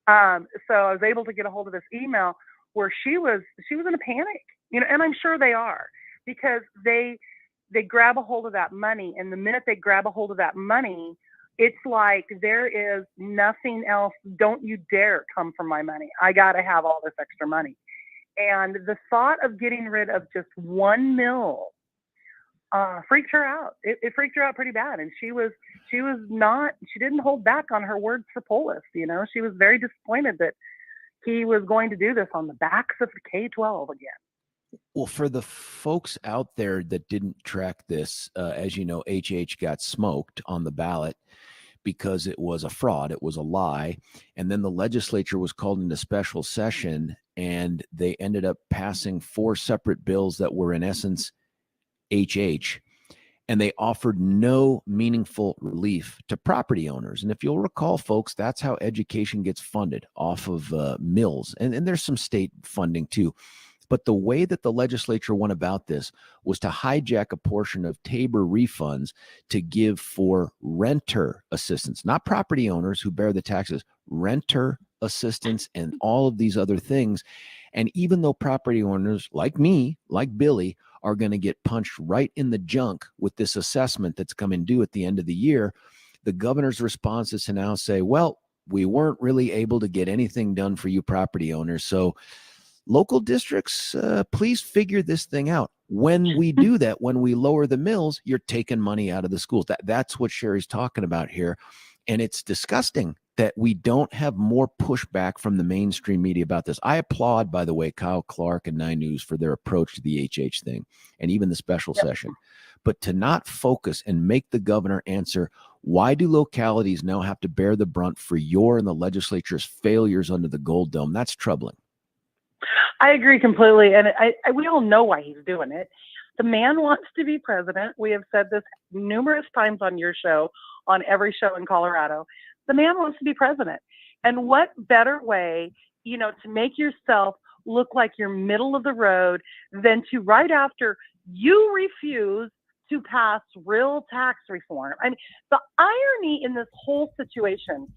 So I was able to get a hold of this email where she was in a panic, and I'm sure they are, because they grab a hold of that money, and the minute they grab a hold of that money, it's like there is nothing else. Don't you dare come for my money. I got to have all this extra money. And the thought of getting rid of just $1 million freaked her out. It freaked her out pretty bad. And she didn't hold back on her words for Polis. She was very disappointed that he was going to do this on the backs of the K-12 again. Well, for the folks out there that didn't track this, as you know, HH got smoked on the ballot because it was a fraud. It was a lie. And then the legislature was called into special session, and they ended up passing 4 separate bills that were in essence HH. and they offered no meaningful relief to property owners. And if you'll recall, folks, that's how education gets funded, off of mills. And there's some state funding too. But the way that the legislature went about this was to hijack a portion of Tabor refunds to give for renter assistance, not property owners who bear the taxes, renter assistance and all of these other things. And even though property owners like me, like Billy, are going to get punched right in the junk with this assessment that's coming due at the end of the year, the governor's response is to now say, well, we weren't really able to get anything done for you property owners. So local districts, please figure this thing out. When we do that, when we lower the mills, you're taking money out of the schools. That's what Sherrie's talking about here. And it's disgusting that we don't have more pushback from the mainstream media about this. I applaud, by the way, Kyle Clark and 9 News for their approach to the HH thing and even the special session. But to not focus and make the governor answer, why do localities now have to bear the brunt for your and the legislature's failures under the Gold Dome? That's troubling. I agree completely. And we all know why he's doing it. The man wants to be president. We have said this numerous times on your show, on every show in Colorado. The man wants to be president. And what better way, to make yourself look like you're middle of the road than to, right after you refuse to pass real tax reform. I mean, the irony in this whole situation,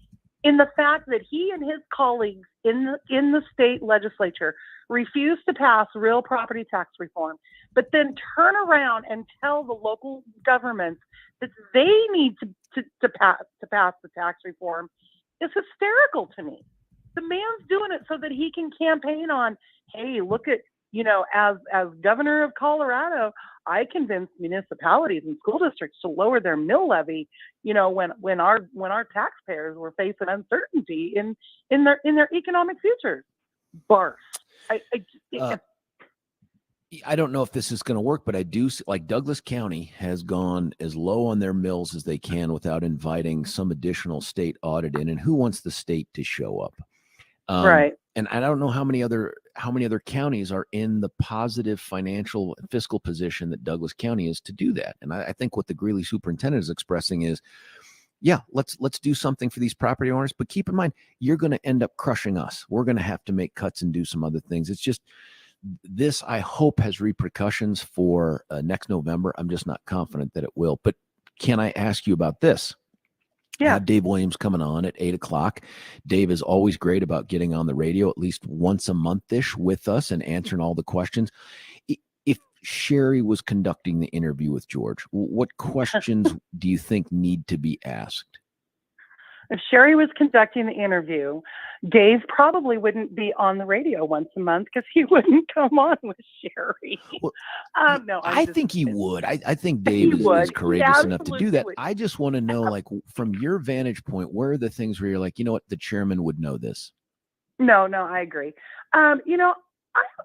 in the fact that he and his colleagues in the state legislature refuse to pass real property tax reform, but then turn around and tell the local governments that they need to pass the tax reform, is hysterical to me. The man's doing it so that he can campaign on, hey, look at, as governor of Colorado, I convinced municipalities and school districts to lower their mill levy, when our taxpayers were facing uncertainty in their economic futures. Barf. I don't know if this is going to work, but I do, like Douglas County has gone as low on their mills as they can without inviting some additional state audit in. And who wants the state to show up? Right. And I don't know how many other counties are in the positive financial and fiscal position that Douglas County is to do that. And I think what the Greeley superintendent is expressing is, yeah, let's do something for these property owners, but keep in mind, you're going to end up crushing us. We're going to have to make cuts and do some other things. It's just, this, I hope, has repercussions for next November. I'm just not confident that it will. But can I ask you about this? Yeah. I have Dave Williams coming on at 8:00. Dave is always great about getting on the radio at least once a month-ish with us and answering all the questions. If Sherrie was conducting the interview with George, what questions do you think need to be asked? If Sherrie was conducting the interview, Dave probably wouldn't be on the radio once a month because he wouldn't come on with Sherrie. Well, No, I think he would. I think Dave is courageous enough to do that. would. I just want to know, like, from your vantage point, where are the things where you're like, you know what, the chairman would know this? No, I agree. I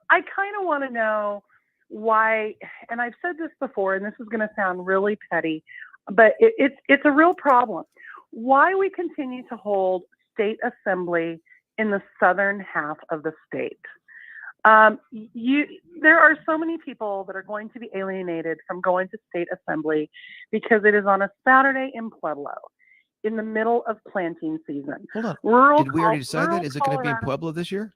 kind of want to know why, and I've said this before, and this is going to sound really petty, but it's a real problem. Why we continue to hold state assembly in the southern half of the state. There are so many people that are going to be alienated from going to state assembly because it is on a Saturday in Pueblo in the middle of planting season. Hold on. Did we already decide that? Is it going to be in Colorado. Pueblo this year?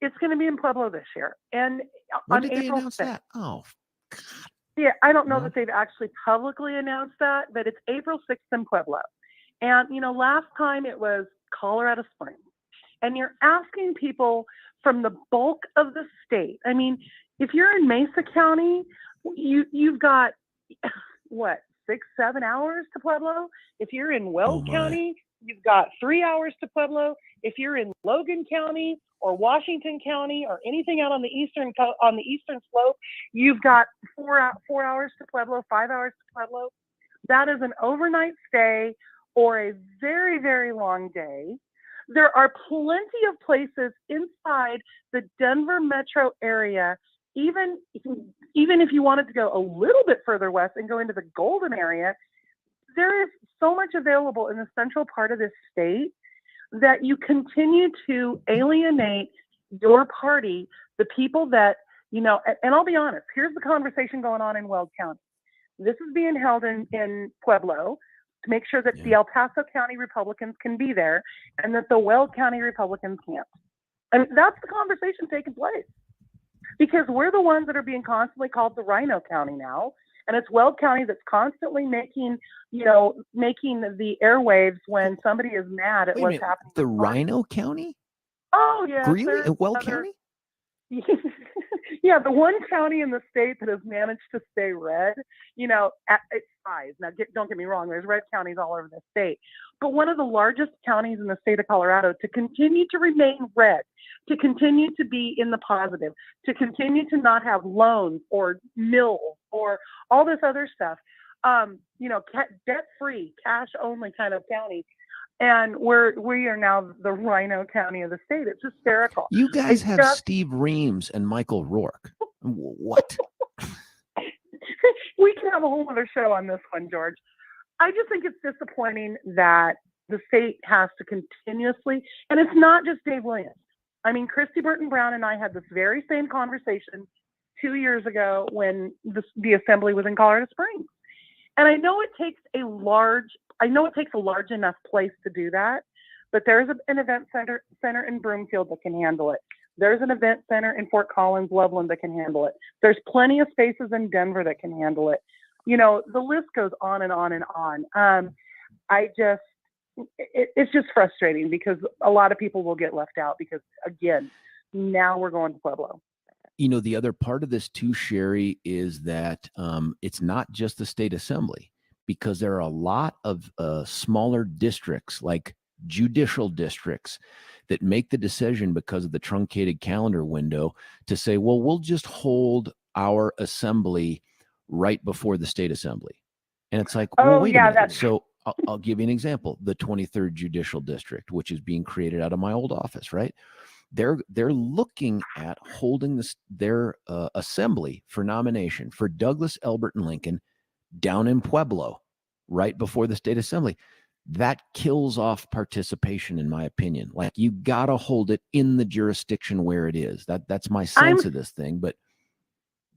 It's going to be in Pueblo this year. And When on did they April announce 6th. that? Oh, God. Yeah, I don't know No. that they've actually publicly announced that, but it's April 6th in Pueblo. And, last time it was Colorado Springs. And you're asking people from the bulk of the state. I mean, if you're in Mesa County, you've got, 6-7 hours to Pueblo? If you're in Weld County, you've got 3 hours to Pueblo. If you're in Logan County or Washington County or anything out on the eastern slope, you've got 4 hours to Pueblo, 5 hours to Pueblo. That is an overnight stay or a very, very long day. There are plenty of places inside the Denver metro area, even if you wanted to go a little bit further west and go into the Golden area, there is so much available in the central part of this state that you continue to alienate your party, the people that, and I'll be honest, here's the conversation going on in Weld County. This is being held in Pueblo to make sure that the El Paso County Republicans can be there and that the Weld County Republicans can't. And that's the conversation taking place, because we're the ones that are being constantly called the Rhino County now. And it's Weld County that's constantly making the airwaves when somebody is mad at Wait a what's minute, happening. the Rhino County? Oh, yeah. Really? In Weld County? Yeah, the one county in the state that has managed to stay red, at its size. Now, don't get me wrong, there's red counties all over the state. But one of the largest counties in the state of Colorado to continue to remain red, to continue to be in the positive, to continue to not have loans or mills or all this other stuff, debt-free, cash-only kind of county. And we are now the Rhino County of the state. It's hysterical. You guys have Steve Reams and Michael Rourke. What? We can have a whole other show on this one, George. I just think it's disappointing that the state has to continuously, and it's not just Dave Williams. I mean, Christy Burton Brown and I had this very same conversation 2 years ago when the assembly was in Colorado Springs. And I know it takes a large enough place to do that, but there's an event center in Broomfield that can handle it. There's an event center in Fort Collins, Loveland that can handle it. There's plenty of spaces in Denver that can handle it. The list goes on and on and on. It's just frustrating because a lot of people will get left out because, again, now we're going to Pueblo. The other part of this too, Sherrie, is that it's not just the state assembly, because there are a lot of smaller districts, like judicial districts, that make the decision because of the truncated calendar window to say, well, we'll just hold our assembly right before the state assembly. And it's like, well, wait a minute. So I'll give you an example. The 23rd Judicial District, which is being created out of my old office, right? They're looking at holding their assembly for nomination for Douglas, Elbert, and Lincoln down in Pueblo right before the state assembly. That kills off participation, in my opinion. Like, you got to hold it in the jurisdiction where it is. That's my sense of this thing. But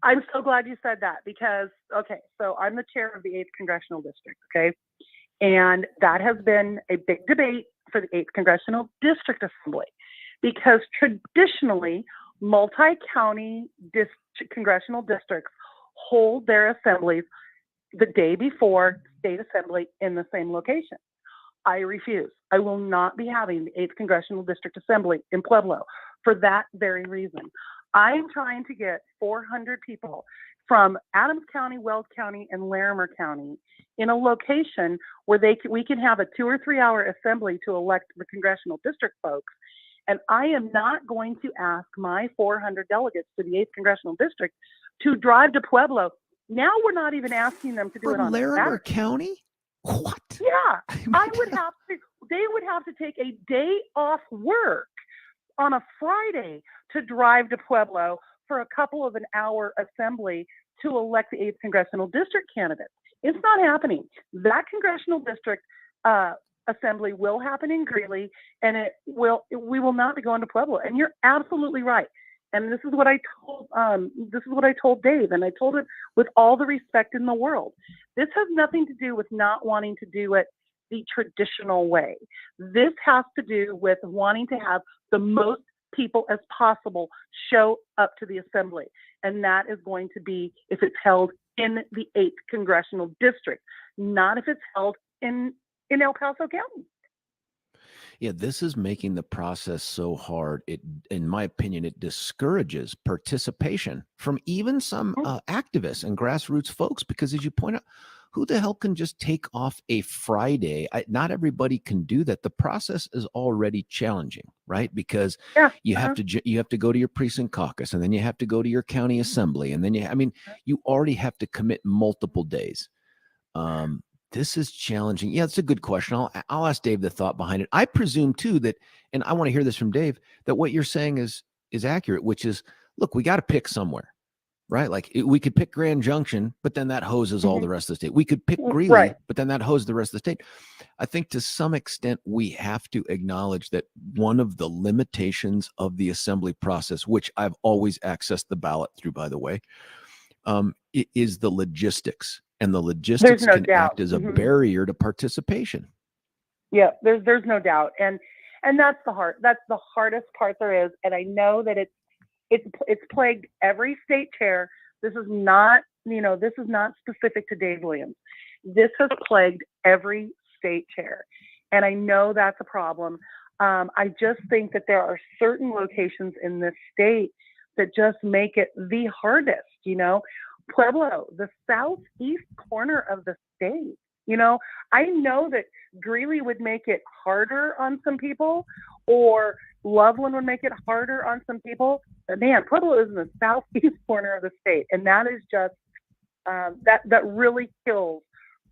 I'm so glad you said that because, so I'm the chair of the 8th Congressional District, okay? And that has been a big debate for the 8th Congressional District Assembly because traditionally, multi-county congressional districts hold their assemblies the day before state assembly in the same location. I refuse. I will not be having the 8th Congressional District Assembly in Pueblo for that very reason. I'm trying to get 400 people from Adams County, Weld County, and Larimer County in a location where we can have a 2 or 3 hour assembly to elect the congressional district folks. And I am not going to ask my 400 delegates to the 8th Congressional District to drive to Pueblo. Now we're not even asking them to do it on Larimer Saturday. County? What? Yeah, they would have to take a day off work on a Friday to drive to Pueblo for a couple of an hour assembly to elect the 8th Congressional District candidates. It's not happening. That congressional district assembly will happen in Greeley, and we will not be going to Pueblo. And you're absolutely right. And this is what I told Dave, and I told it with all the respect in the world. This has nothing to do with not wanting to do it the traditional way. This has to do with wanting to have the most people as possible show up to the assembly. And that is going to be if it's held in the 8th Congressional District, not if it's held in El Paso County. Yeah, this is making the process so hard. In my opinion, it discourages participation from even some activists and grassroots folks, because as you point out, who the hell can just take off a Friday? Not everybody can do that. The process is already challenging, right? Because you have to go to your precinct caucus, and then you have to go to your county assembly, and then you already have to commit multiple days. This is challenging. Yeah, it's a good question. I'll ask Dave the thought behind it. I presume too that, and I want to hear this from Dave, that what you're saying is accurate, which is, look, we got to pick somewhere, right? Like we could pick Grand Junction, but then that hoses all the rest of the state. We could pick Greeley, but then that hoses the rest of the state. I think to some extent we have to acknowledge that one of the limitations of the assembly process, which I've always accessed the ballot through, by the way, is the logistics. And the logistics no can doubt. act as a barrier to participation. Yeah, there's no doubt. And that's the hardest part there is. And I know that it's plagued every state chair. This is not specific to Dave Williams. This has plagued every state chair. And I know that's a problem. I just think that there are certain locations in this state that just make it the hardest, Pueblo, the southeast corner of the state. I know that Greeley would make it harder on some people, or Loveland would make it harder on some people. But man, Pueblo is in the southeast corner of the state, and that is just that really kills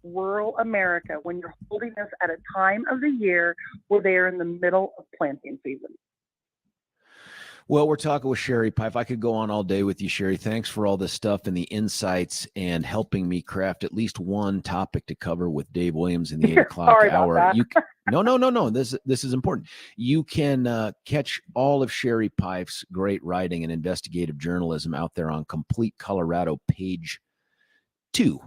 rural America when you're holding this at a time of the year where they are in the middle of planting season. Well, we're talking with Sherrie Peif. I could go on all day with you, Sherrie. Thanks for all this stuff and the insights and helping me craft at least one topic to cover with Dave Williams in the 8 o'clock hour. No. This is important. You can catch all of Sherrie Peif's great writing and investigative journalism out there on Complete Colorado page 2.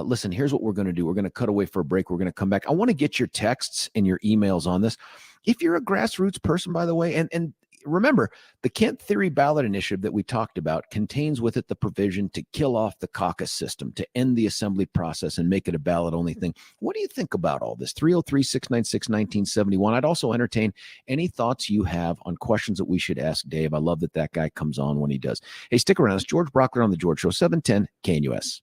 Listen, here's what we're going to do. We're going to cut away for a break. We're going to come back. I want to get your texts and your emails on this. If you're a grassroots person, by the way, and remember, the Kent Theory ballot initiative that we talked about contains with it the provision to kill off the caucus system, to end the assembly process and make it a ballot-only thing. What do you think about all this? 303-696-1971. I'd also entertain any thoughts you have on questions that we should ask Dave. I love that guy comes on when he does. Hey, stick around. It's George Brauchler on The George Show, 710 KNUS.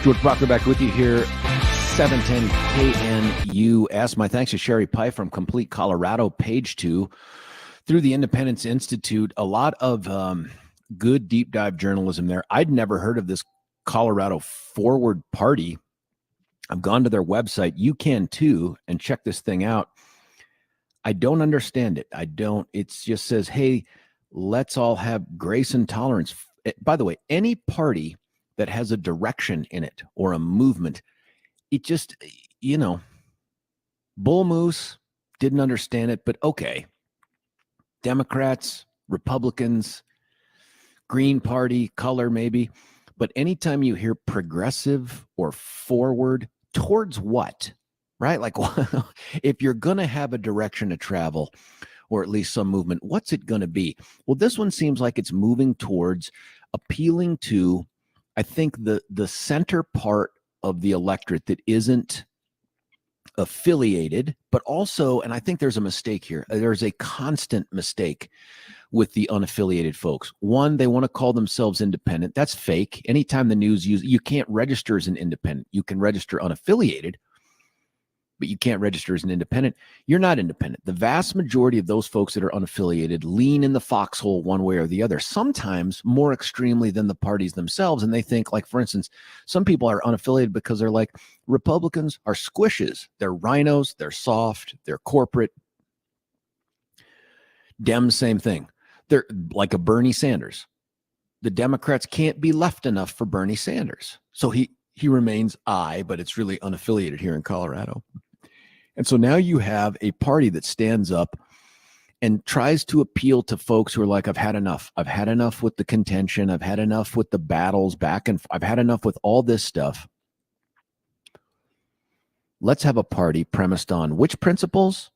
George Brauchler back with you here, 710 KNUS. My thanks to Sherrie Peif from Complete Colorado, page 2. Through the Independence Institute, a lot of good deep dive journalism there. I'd never heard of this Colorado Forward Party. I've gone to their website. You can too, and check this thing out. I don't understand it. It just says, hey, let's all have grace and tolerance. By the way, any party that has a direction in it or a movement, it just, bull moose, didn't understand it, but okay. Democrats, Republicans, Green Party, color maybe, but anytime you hear progressive or forward, towards what, right? Like, if you're going to have a direction to travel, or at least some movement, what's it going to be? Well, this one seems like it's moving towards appealing to, I think, the center part of the electorate that isn't affiliated, but also, and I think there's a mistake here. There's a constant mistake with the unaffiliated folks. One, they want to call themselves independent. That's fake. Anytime the news you can't register as an independent. You can register unaffiliated, but you can't register as an independent. You're not independent. The vast majority of those folks that are unaffiliated lean in the foxhole one way or the other, sometimes more extremely than the parties themselves. And they think, like, for instance, some people are unaffiliated because they're like, Republicans are squishes. They're rhinos. They're soft. They're corporate. Dems, same thing. They're like a Bernie Sanders. The Democrats can't be left enough for Bernie Sanders. So he remains but it's really unaffiliated here in Colorado. And so now you have a party that stands up and tries to appeal to folks who are like, I've had enough. I've had enough with the contention. I've had enough with the battles back and I've had enough with all this stuff. Let's have a party premised on which principles?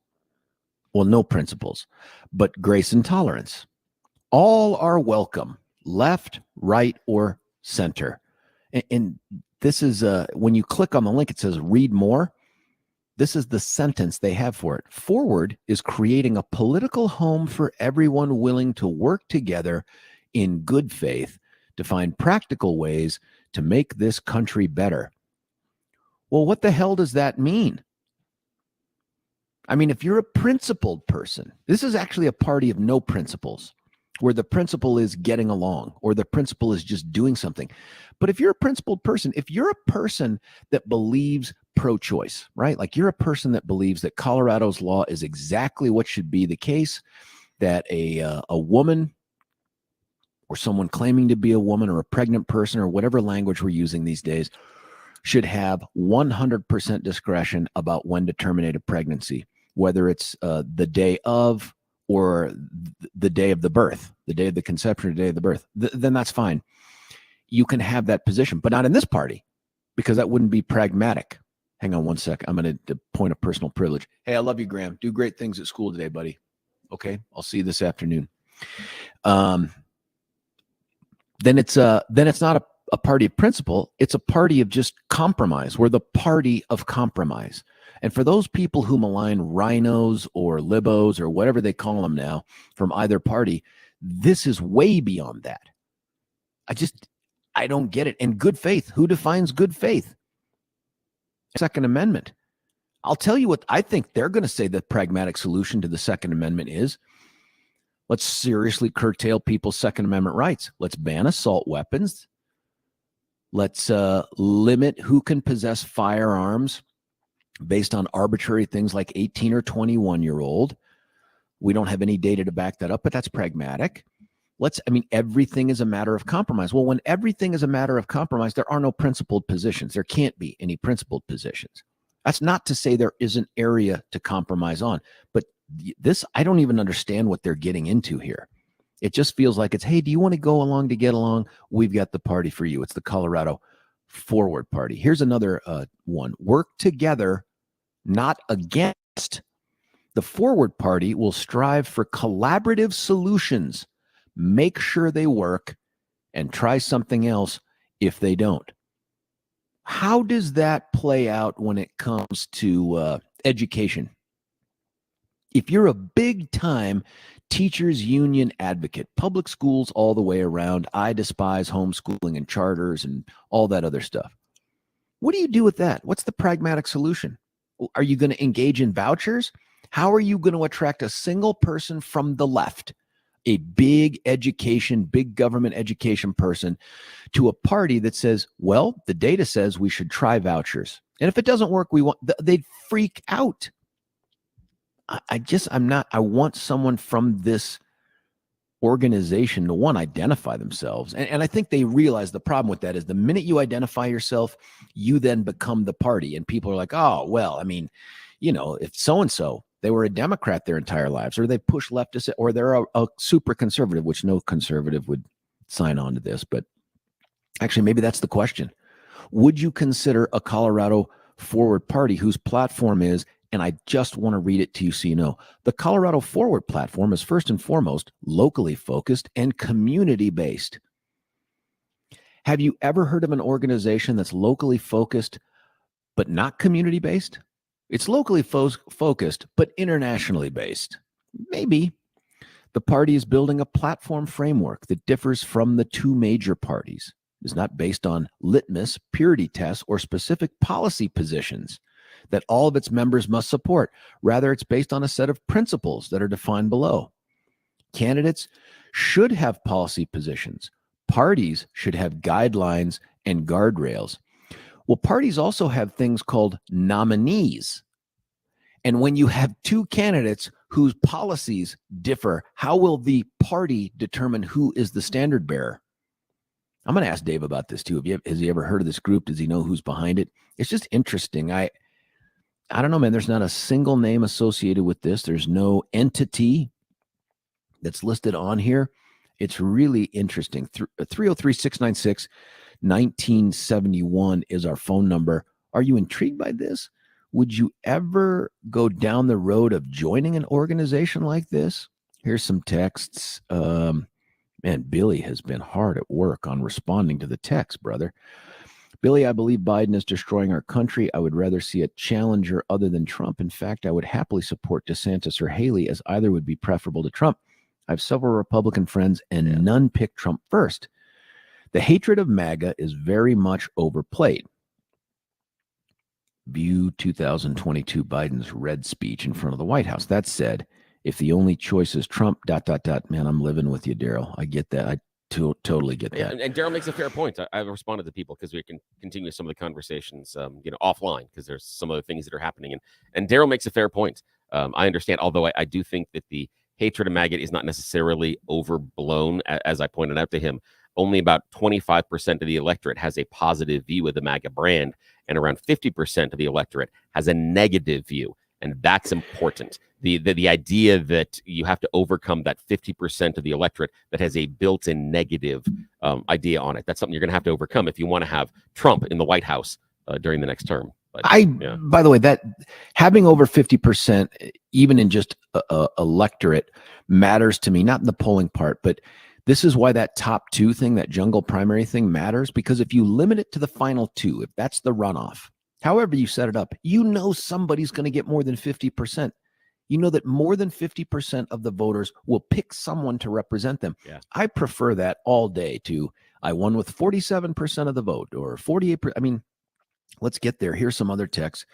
Well, no principles, but grace and tolerance. All are welcome, left, right, or center. And this is, when you click on the link, it says read more. This is the sentence they have for it. Forward is creating a political home for everyone willing to work together in good faith to find practical ways to make this country better. Well, what the hell does that mean? I mean, if you're a principled person, this is actually a party of no principles, where the principle is getting along or the principle is just doing something. But if you're a principled person, if you're a person that believes pro-choice, right? Like you're a person that believes that Colorado's law is exactly what should be the case, that a woman or someone claiming to be a woman or a pregnant person or whatever language we're using these days should have 100% discretion about when to terminate a pregnancy, whether it's the day of or the day of the birth, the day of the conception or the day of the birth, then that's fine. You can have that position, but not in this party, because that wouldn't be pragmatic. Hang on one sec. I'm going to point of personal privilege. Hey, I love you, Graham. Do great things at school today, buddy. Okay, I'll see you this afternoon. Then it's not a party of principle. It's a party of just compromise. We're the party of compromise. And for those people who malign rhinos or libos or whatever they call them now from either party, this is way beyond that. I don't get it. And good faith, who defines good faith? Second Amendment. I'll tell you what I think they're going to say the pragmatic solution to the Second Amendment is. Let's seriously curtail people's Second Amendment rights. Let's ban assault weapons. Let's limit who can possess firearms based on arbitrary things like 18 or 21-year-old. We don't have any data to back that up, but that's pragmatic. Everything is a matter of compromise. Well, when everything is a matter of compromise, there are no principled positions. There can't be any principled positions. That's not to say there isn't area to compromise on, but this, I don't even understand what they're getting into here. It just feels like it's, hey, do you want to go along to get along? We've got the party for you. It's the Colorado Forward Party. Here's another one. Work together, not against. The Forward Party will strive for collaborative solutions. Make sure they work and try something else if they don't. How does that play out when it comes to education? If you're a big-time teachers union advocate, public schools all the way around, I despise homeschooling and charters and all that other stuff. What do you do with that? What's the pragmatic solution? Are you going to engage in vouchers? How are you going to attract a single person from the left, a big government education person, to a party that says, well, the data says we should try vouchers. And if it doesn't work, they'd freak out. I want someone from this organization to identify themselves. And I think they realize the problem with that is the minute you identify yourself, you then become the party. And people are like, oh, well, I mean, if so-and-so, they were a Democrat their entire lives, or they push leftist, or they're a super conservative, which no conservative would sign on to this. But actually, maybe that's the question. Would you consider a Colorado Forward Party whose platform is, and I just want to read it to you so you know, the Colorado Forward platform is first and foremost locally focused and community-based. Have you ever heard of an organization that's locally focused but not community-based? It's locally focused but internationally based. Maybe. The party is building a platform framework that differs from the two major parties. It is not based on litmus, purity tests, or specific policy positions that all of its members must support. Rather, it's based on a set of principles that are defined below. Candidates should have policy positions. Parties should have guidelines and guardrails. Well, parties also have things called nominees. And when you have two candidates whose policies differ, how will the party determine who is the standard bearer? I'm going to ask Dave about this too. Has he ever heard of this group? Does he know who's behind it? It's just interesting. I don't know, man. There's not a single name associated with this. There's no entity that's listed on here. It's really interesting. 303-696-1971 is our phone number. Are you intrigued by this? Would you ever go down the road of joining an organization like this? Here's some texts. Man, Billy has been hard at work on responding to the text, brother. Billy, I believe Biden is destroying our country. I would rather see a challenger other than Trump. In fact, I would happily support DeSantis or Haley, as either would be preferable to Trump. I have several Republican friends, and none pick Trump first. The hatred of MAGA is very much overplayed. View 2022 Biden's red speech in front of the White House. That said, if the only choice is Trump, ... Man, I'm living with you, Daryl. I get that. I totally get that. Yeah, and Daryl makes a fair point. I've responded to people because we can continue some of the conversations, offline, because there's some other things that are happening. And Daryl makes a fair point. I understand, although I do think that the hatred of MAGA is not necessarily overblown, as I pointed out to him. Only about 25% of the electorate has a positive view of the MAGA brand, and around 50% of the electorate has a negative view. And that's important. The idea that you have to overcome that 50% of the electorate that has a built-in negative idea on it. That's something you're going to have to overcome if you want to have Trump in the White House during the next term. But, by the way, that having over 50%, even in just a electorate, matters to me, not in the polling part, but this is why that top two thing, that jungle primary thing, matters, because if you limit it to the final two, if that's the runoff, however you set it up, somebody's going to get more than 50%. You know that more than 50% of the voters will pick someone to represent them. Yeah. I prefer that all day to I won with 47% of the vote or 48%. I mean, let's get there. Here's some other texts.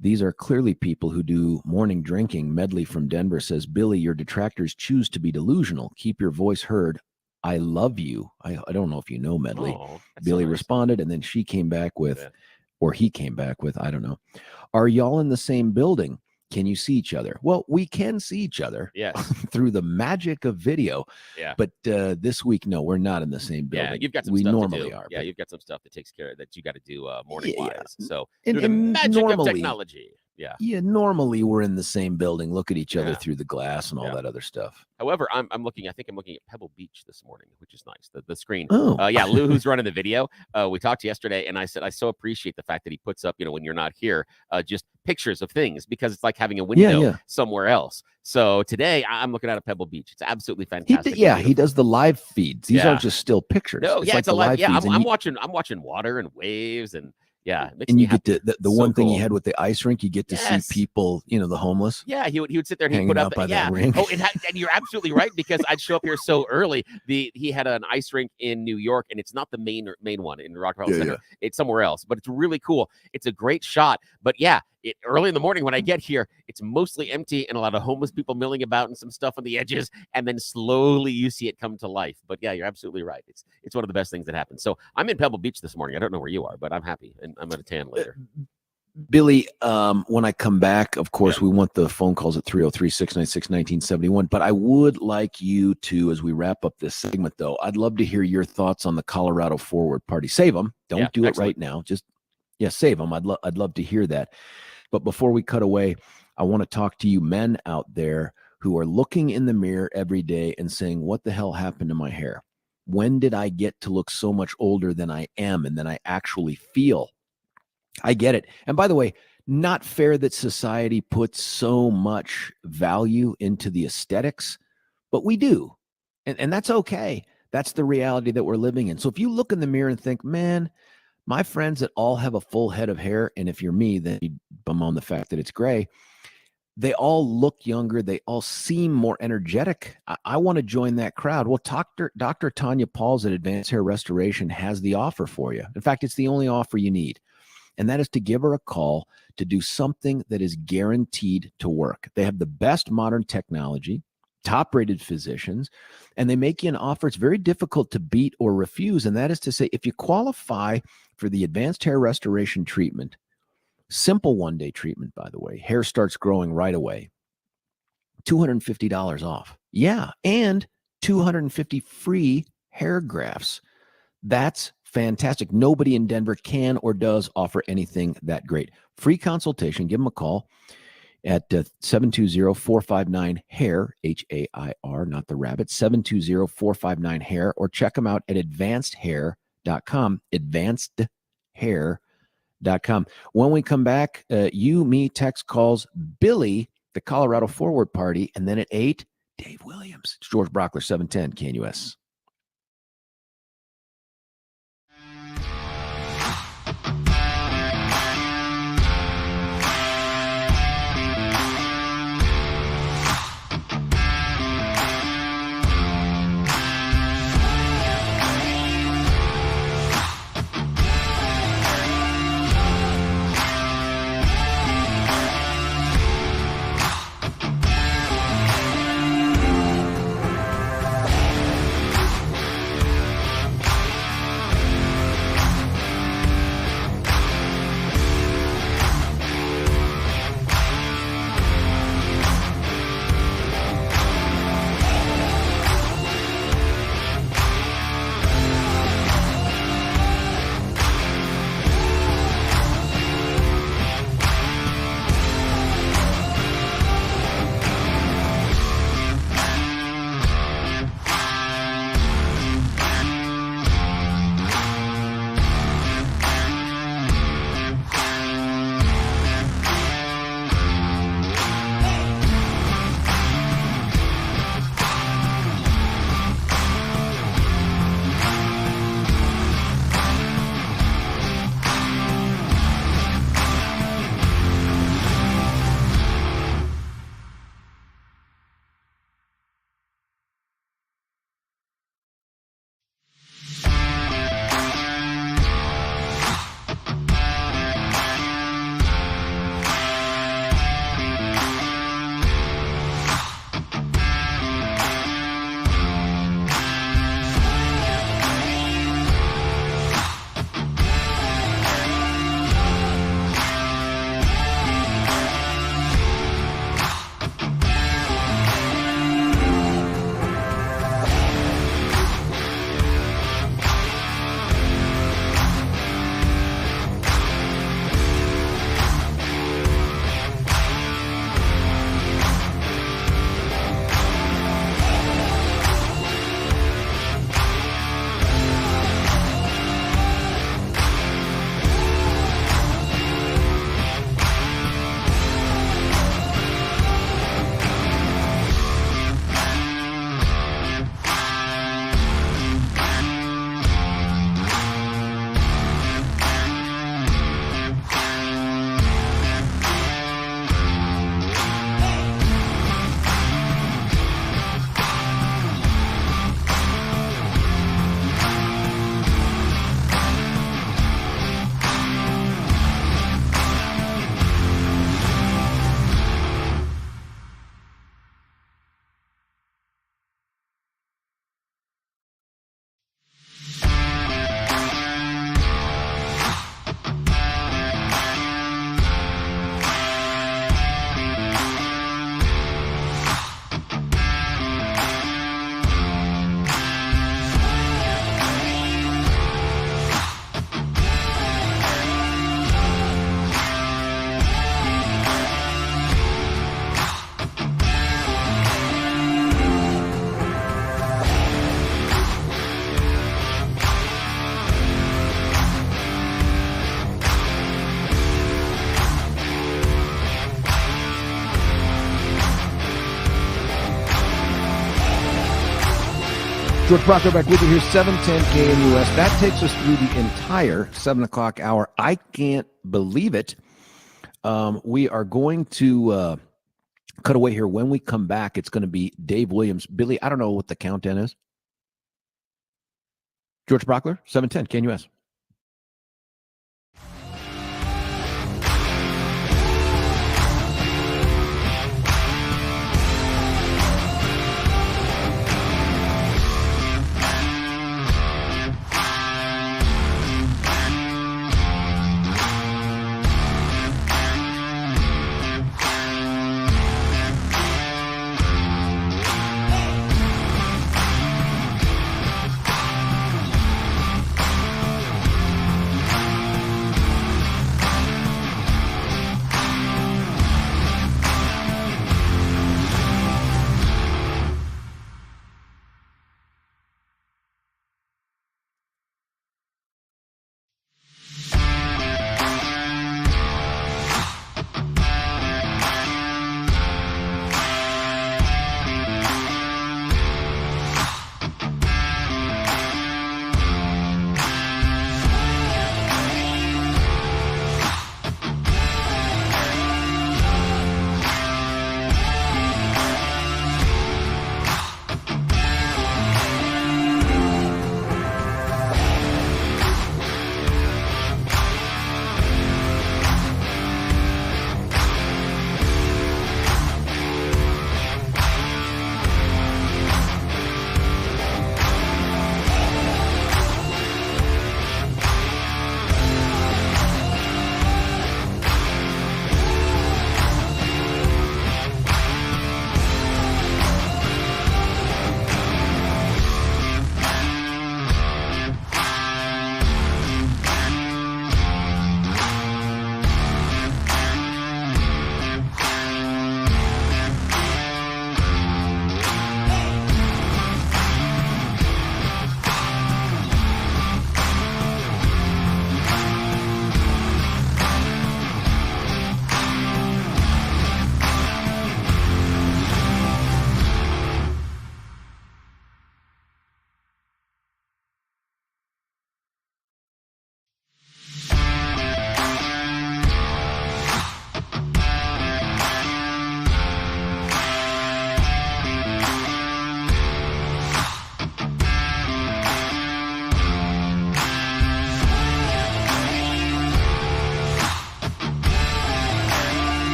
These are clearly people who do morning drinking. Medley from Denver says, Billy, your detractors choose to be delusional. Keep your voice heard. I love you. I don't know if you know Medley. Billy responded, and then she came back with, or he came back with, I don't know. Are y'all in the same building? Can you see each other? Well, we can see each other through the magic of video. Yeah. But this week, no, we're not in the same building. Yeah, you've got some we stuff normally to do. are. Yeah, you've got some stuff that takes care of that you got to do morning-wise. Yeah. So and the magic normally, of technology. Yeah, normally we're in the same building, look at each other through the glass and all that other stuff. However, I'm looking at Pebble Beach this morning, which is nice. The screen. Oh. Lou, who's running the video, we talked yesterday, and I said I so appreciate the fact that he puts up, when you're not here, just pictures of things, because it's like having a window somewhere else. So today I'm looking at a Pebble Beach. It's absolutely fantastic. He does the live feeds. These aren't just still pictures. No, it's like a live. feeds, I'm watching water and waves, and Yeah, it makes And me you get happy. to the So one thing cool. he had with the ice rink, you get to Yes. see people, the homeless. Yeah, he would sit there and he'd Hanging put up. out by Yeah. that rink. Oh, and you're absolutely right, because I'd show up here so early. He had an ice rink in New York, and it's not the main one in Rockefeller Yeah, Center. yeah. It's somewhere else, but it's really cool. It's a great shot. But yeah, early in the morning when I get here, it's mostly empty and a lot of homeless people milling about and some stuff on the edges, and then slowly you see it come to life. But yeah, you're absolutely right. It's one of the best things that happens. So I'm in Pebble Beach this morning. I don't know where you are, but I'm happy, and I'm at a tan later. Billy, when I come back, of course, we want the phone calls at 303-696-1971. But I would like you to, as we wrap up this segment, though, I'd love to hear your thoughts on the Colorado Forward Party. Save them. Don't do it right now. Just, save them. I'd love to hear that. But before we cut away, I want to talk to you men out there who are looking in the mirror every day and saying, what the hell happened to my hair? When did I get to look so much older than I am and than I actually feel? I get it. And by the way, not fair that society puts so much value into the aesthetics, but we do. And that's okay. That's the reality that we're living in. So if you look in the mirror and think, man, my friends that all have a full head of hair, and if you're me, then you bemoan the fact that it's gray, they all look younger. They all seem more energetic. I want to join that crowd. Well, Dr. Tanya Pauls at Advanced Hair Restoration has the offer for you. In fact, it's the only offer you need. And that is to give her a call to do something that is guaranteed to work. They have the best modern technology, top-rated physicians, and they make you an offer it's very difficult to beat or refuse. And that is to say, if you qualify for the advanced hair restoration treatment, simple one-day treatment, by the way, hair starts growing right away, $250 off. Yeah, and 250 free hair grafts. That's fantastic. Nobody in Denver can or does offer anything that great. Free consultation. Give them a call at 720-459-HAIR, H-A-I-R, not the rabbit, 720-459-HAIR, or check them out at advancedhair.com, advancedhair.com. When we come back, you, me, text calls, Billy, the Colorado Forward Party, and then at 8, Dave Williams. It's George Brauchler, 710 KNUS. George Brauchler back with you here, 710 KNUS. That takes us through the entire 7 o'clock hour. I can't believe it. We are going to cut away here. When we come back, it's going to be Dave Williams. Billy, I don't know what the countdown is. George Brauchler, 710 KNUS.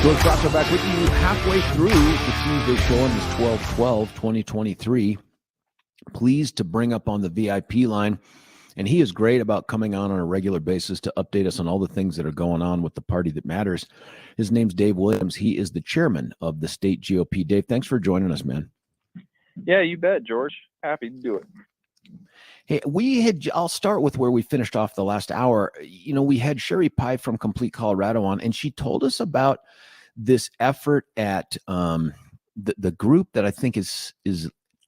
George Brauchler back with you halfway through the Tuesday show on this 12/12/2023. Pleased to bring up on the VIP line, and he is great about coming on a regular basis to update us on all the things that are going on with the party that matters. His name's Dave Williams. He is the chairman of the state GOP. Dave, thanks for joining us, man. Yeah, you bet, George. Happy to do it. Hey, I'll start with where we finished off the last hour. We had Sherrie Peif from Complete Colorado on, and she told us about this effort at the group that I think is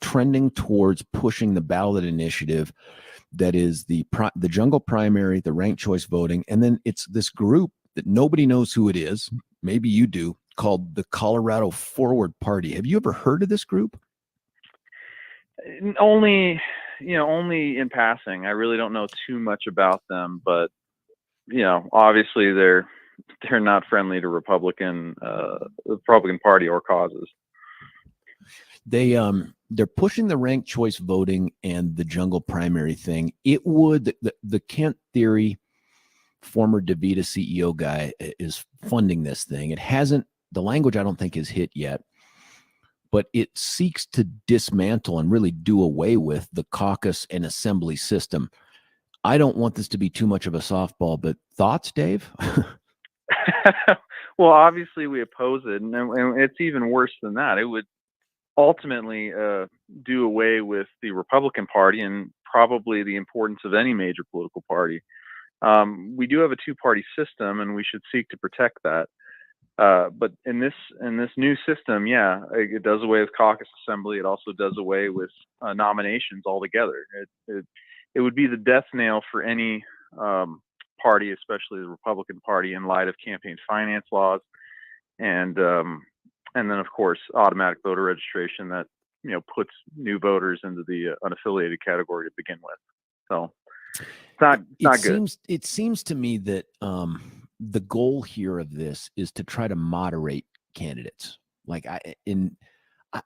trending towards pushing the ballot initiative. That is the jungle primary, the ranked choice voting, and then it's this group that nobody knows who it is. Maybe you do, called the Colorado Forward Party. Have you ever heard of this group? Only in passing. I really don't know too much about them, but obviously they're not friendly to Republican Party or causes. They're pushing the ranked choice voting and the jungle primary thing. It would the Kent Theory, former DaVita CEO guy, is funding this thing. It hasn't, the language I don't think is hit yet, but it seeks to dismantle and really do away with the caucus and assembly system. I don't want this to be too much of a softball, but thoughts, Dave? Well, obviously we oppose it, and it's even worse than that. It would ultimately do away with the Republican Party and probably the importance of any major political party. We do have a two-party system, and we should seek to protect that. But in this new system, it does away with caucus assembly. It also does away with nominations altogether. It would be the death nail for any party, especially the Republican Party, in light of campaign finance laws, and then of course automatic voter registration that puts new voters into the unaffiliated category to begin with. So it's not good. It seems to me that the goal here of this is to try to moderate candidates. Like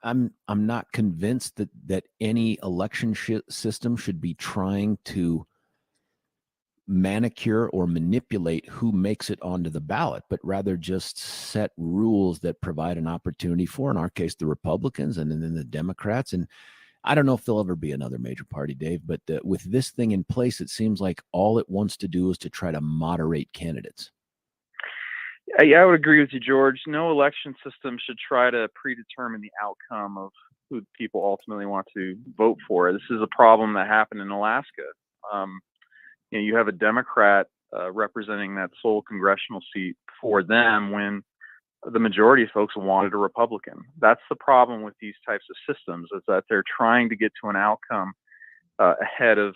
I'm not convinced that any election system should be trying to manicure or manipulate who makes it onto the ballot, but rather just set rules that provide an opportunity for, in our case, the Republicans and then the Democrats. And I don't know if there'll ever be another major party, Dave, but with this thing in place, it seems like all it wants to do is to try to moderate candidates. Yeah, I would agree with you, George. No election system should try to predetermine the outcome of who people ultimately want to vote for. This is a problem that happened in Alaska. You have a Democrat representing that sole congressional seat for them when the majority of folks wanted a Republican. That's the problem with these types of systems, is that they're trying to get to an outcome ahead of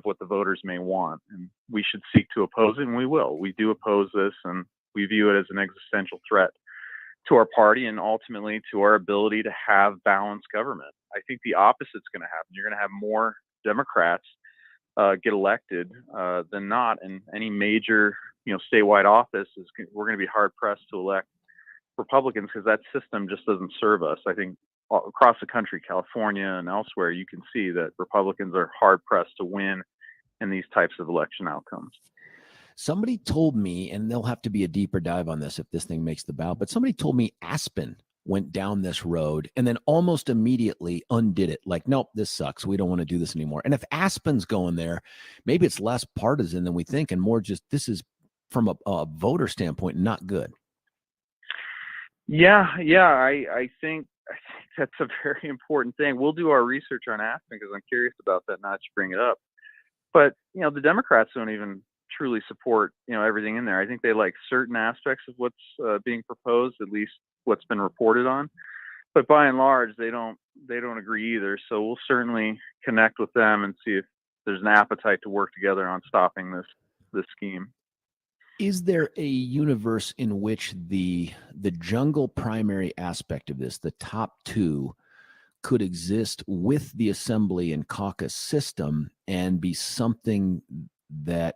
what the voters may want. And we should seek to oppose it, and we will. We do oppose this, and we view it as an existential threat to our party and ultimately to our ability to have balanced government. I think the opposite's going to happen. You're going to have more Democrats get elected than not, and any major statewide office we're going to be hard pressed to elect Republicans, because that system just doesn't serve us. I think across the country, California and elsewhere, you can see that Republicans are hard pressed to win in these types of election outcomes. Somebody told me, and there'll have to be a deeper dive on this if this thing makes the ballot, but somebody told me Aspen went down this road and then almost immediately undid it. Like, nope, this sucks. We don't want to do this anymore. And if Aspen's going there, maybe it's less partisan than we think and more just, this is from a voter standpoint, not good. Yeah. I think that's a very important thing. We'll do our research on Aspen because I'm curious about that, not to bring it up. But, the Democrats don't even truly support, everything in there. I think they like certain aspects of what's being proposed, at least what's been reported on. But by and large, they don't agree either. So we'll certainly connect with them and see if there's an appetite to work together on stopping this scheme. Is there a universe in which the jungle primary aspect of this, the top two, could exist with the assembly and caucus system and be something that,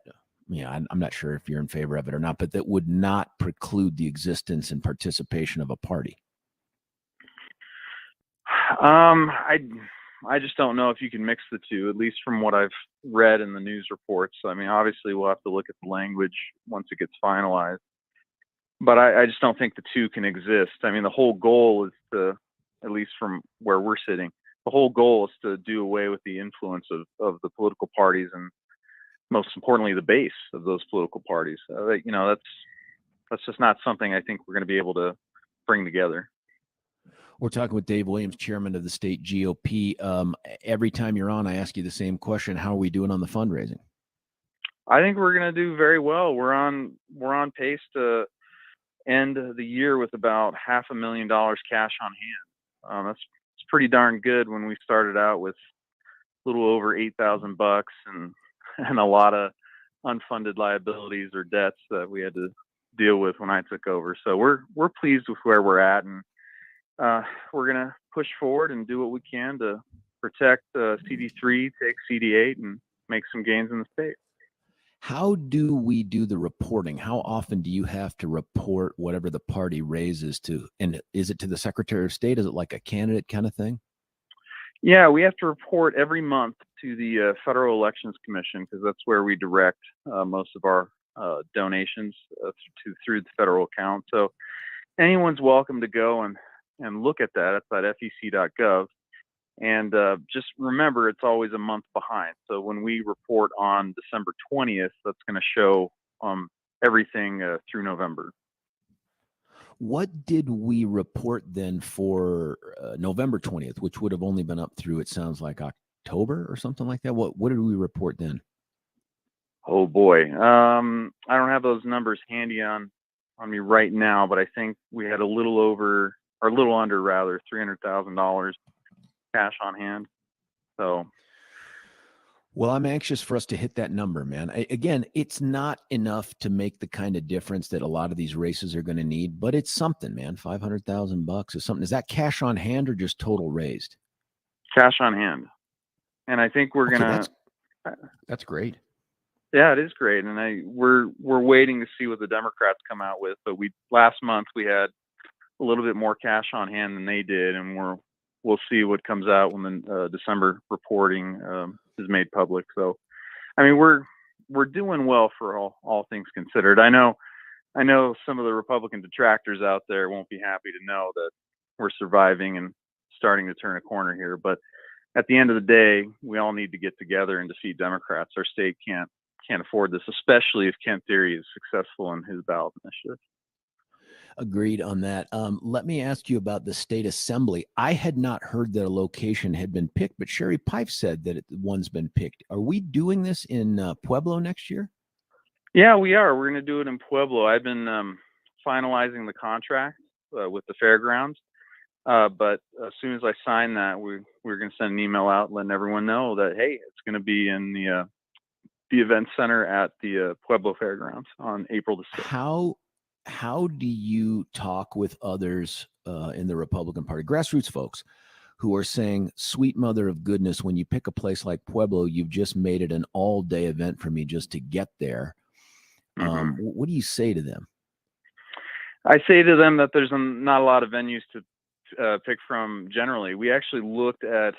I'm not sure if you're in favor of it or not, but that would not preclude the existence and participation of a party? I just don't know if you can mix the two, at least from what I've read in the news reports. I mean, obviously we'll have to look at the language once it gets finalized. but I just don't think the two can exist. I mean, the whole goal is to, at least from where we're sitting, the whole goal is to do away with the influence of the political parties, and most importantly, the base of those political parties. That's just not something I think we're going to be able to bring together. We're talking with Dave Williams, chairman of the state GOP. Every time you're on, I ask you the same question. How are we doing on the fundraising? I think we're going to do very well. We're on pace to end the year with about $500,000 cash on hand. It's pretty darn good when we started out with a little over $8,000 and a lot of unfunded liabilities or debts that we had to deal with when I took over. So we're pleased with where we're at, and we're going to push forward and do what we can to protect CD3, take CD8, and make some gains in the state. How do we do the reporting? How often do you have to report whatever the party raises to? And is it to the Secretary of State? Is it like a candidate kind of thing? Yeah, we have to report every month to the Federal Elections Commission, because that's where we direct most of our donations through the federal account. So anyone's welcome to go and look at that. It's at fec.gov. And just remember, it's always a month behind. So when we report on December 20th, that's going to show everything through November. What did we report then for November 20th, which would have only been up through, it sounds like, October or something like that? What did we report then? Oh boy. I don't have those numbers handy on me right now, but I think we had a little under $300,000 cash on hand. So, well, I'm anxious for us to hit that number, man. Again, it's not enough to make the kind of difference that a lot of these races are going to need, but it's something, man. $500,000 is something. Is that cash on hand or just total raised? Cash on hand. And I think we're gonna. That's great. Yeah, it is great, and we're waiting to see what the Democrats come out with. But last month we had a little bit more cash on hand than they did, and we'll see what comes out when the December reporting is made public. So, I mean, we're doing well for all things considered. I know some of the Republican detractors out there won't be happy to know that we're surviving and starting to turn a corner here. But at the end of the day, we all need to get together and defeat Democrats. Our state can't afford this, especially if Kent Deary is successful in his ballot initiative. Agreed on that. Let me ask you about the state assembly. I had not heard that a location had been picked, but Sherrie Peif said that one's been picked. Are we doing this in Pueblo next year? Yeah, we are. We're going to do it in Pueblo. I've been finalizing the contract with the fairgrounds, but as soon as I sign that, we're going to send an email out letting everyone know that, hey, it's going to be in the event center at the Pueblo Fairgrounds on April the 6th. How do you talk with others in the Republican Party, grassroots folks, who are saying, sweet mother of goodness, when you pick a place like Pueblo, you've just made it an all-day event for me just to get there. Mm-hmm. What do you say to them? I say to them that there's not a lot of venues to pick from generally. We actually looked at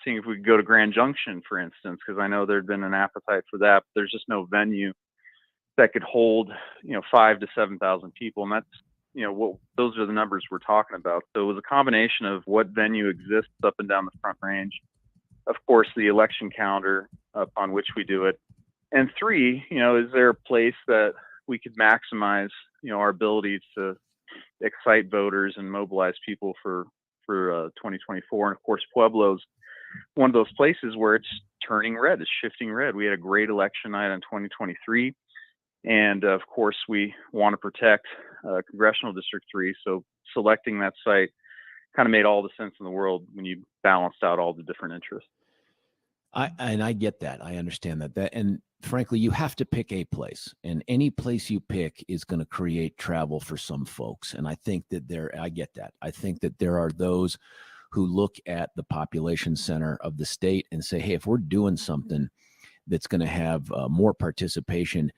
seeing if we could go to Grand Junction, for instance, because I know there'd been an appetite for that, but there's just no venue that could hold, 5,000 to 7,000 people. And that's, those are the numbers we're talking about. So it was a combination of what venue exists up and down the Front Range, of course, the election calendar upon which we do it. And 3, is there a place that we could maximize, our ability to excite voters and mobilize people for 2024. And of course, Pueblo's one of those places where it's turning red, it's shifting red. We had a great election night in 2023. And of course, we want to protect Congressional District 3. So selecting that site kind of made all the sense in the world when you balanced out all the different interests. I get that. I understand that. And frankly, you have to pick a place, and any place you pick is going to create travel for some folks. And I think that I get that. I think that there are those who look at the population center of the state and say, hey, if we're doing something that's going to have more participation,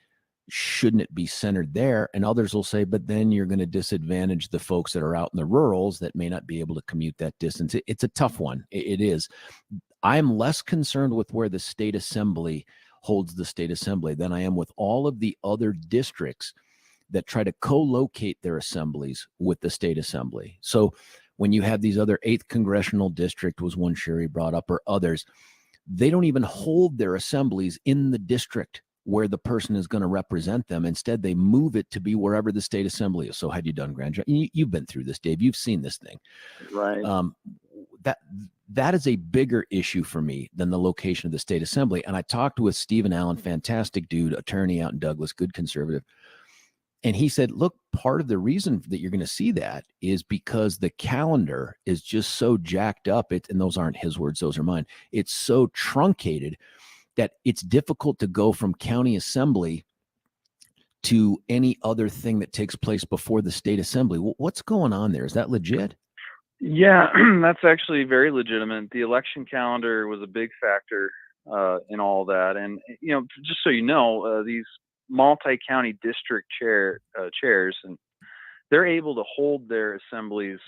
shouldn't it be centered there? And others will say, but then you're going to disadvantage the folks that are out in the rurals that may not be able to commute that distance. It's a tough one. It is. I'm less concerned with where the state assembly holds the state assembly than I am with all of the other districts that try to co-locate their assemblies with the state assembly. So when you have these other 8th congressional district was one Sherrie brought up, or others, they don't even hold their assemblies in the district where the person is going to represent them. Instead, they move it to be wherever the state assembly is. So had you done grand jury? You've been through this, Dave. You've seen this thing. Right. That is a bigger issue for me than the location of the state assembly. And I talked with Stephen Allen, fantastic dude, attorney out in Douglas, good conservative. And he said, look, part of the reason that you're going to see that is because the calendar is just so jacked up. And those aren't his words, those are mine. It's so truncated that it's difficult to go from county assembly to any other thing that takes place before the state assembly. What's going on there? Is that legit? Yeah, that's actually very legitimate. The election calendar was a big factor in all that. And, just so you know, these multi-county district chairs, and they're able to hold their assemblies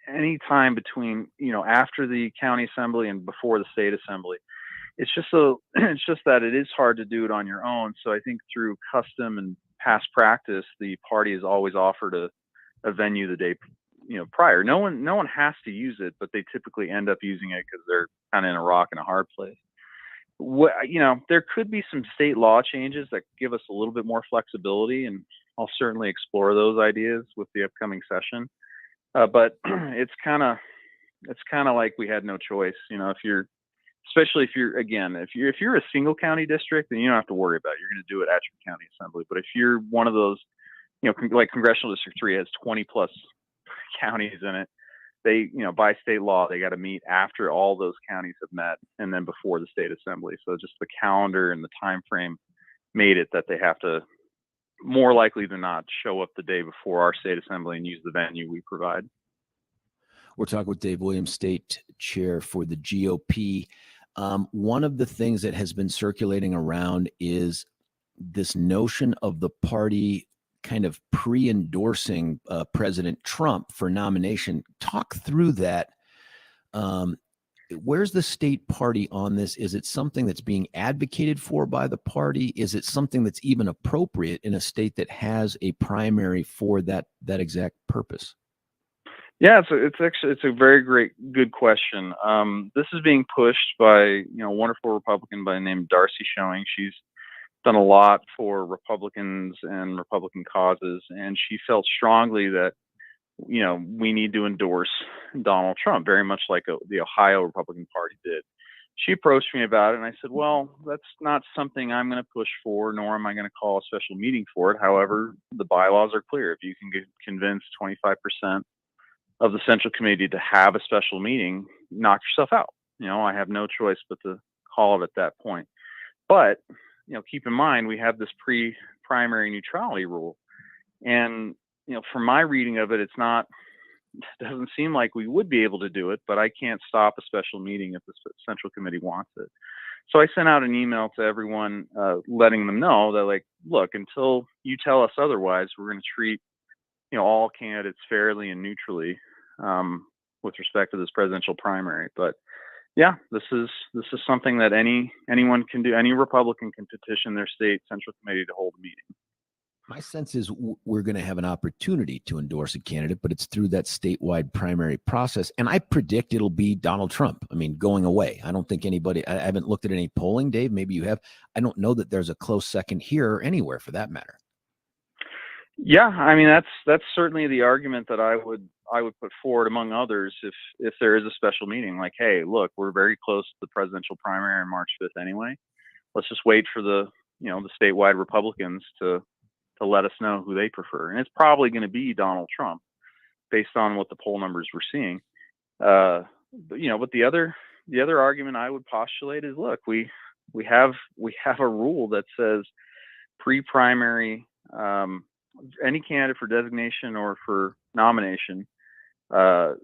anytime between, after the county assembly and before the state assembly. It's just that it is hard to do it on your own. So I think through custom and past practice, the party has always offered a venue the day prior. No one has to use it, but they typically end up using it because they're kind of in a rock and a hard place. There could be some state law changes that give us a little bit more flexibility, and I'll certainly explore those ideas with the upcoming session. But it's kind of like we had no choice. Especially if you're a single county district, then you don't have to worry about it. You're going to do it at your county assembly. But if you're one of those, like Congressional District 3 has 20 plus counties in it, they, by state law, they got to meet after all those counties have met and then before the state assembly. So just the calendar and the time frame made it that they have to, more likely than not, show up the day before our state assembly and use the venue we provide. We're talking with Dave Williams, state chair for the GOP. One of the things that has been circulating around is this notion of the party kind of pre-endorsing President Trump for nomination. Talk through that. Where's the state party on this? Is it something that's being advocated for by the party? Is it something that's even appropriate in a state that has a primary for that exact purpose? Yeah, it's a very good question. This is being pushed by a wonderful Republican by the name of Darcy Showing. She's done a lot for Republicans and Republican causes, and she felt strongly that we need to endorse Donald Trump, very much like the Ohio Republican Party did. She approached me about it, and I said, well, that's not something I'm going to push for, nor am I going to call a special meeting for it. However, the bylaws are clear. If you can convince 25% of the Central Committee to have a special meeting, knock yourself out. I have no choice but to call it at that point. But, keep in mind, we have this pre-primary neutrality rule. And, from my reading of it, it doesn't seem like we would be able to do it, but I can't stop a special meeting if the Central Committee wants it. So I sent out an email to everyone, letting them know that, look, until you tell us otherwise, we're going to treat, all candidates fairly and neutrally, with respect to this presidential primary. But yeah, this is something that anyone can do. Any Republican can petition their state Central Committee to hold a meeting. My sense is we're going to have an opportunity to endorse a candidate, but it's through that statewide primary process. And I predict it'll be Donald Trump. I mean, going away. I don't think I haven't looked at any polling, Dave. Maybe you have. I don't know that there's a close second here or anywhere for that matter. Yeah, I mean, that's certainly the argument that I would put forward, among others, if there is a special meeting. Like, hey, look, we're very close to the presidential primary on March 5th anyway. Let's just wait for the statewide Republicans to let us know who they prefer, and it's probably going to be Donald Trump, based on what the poll numbers we're seeing. But the other argument I would postulate is, look, we have a rule that says pre-primary. Any candidate for designation or for nomination, the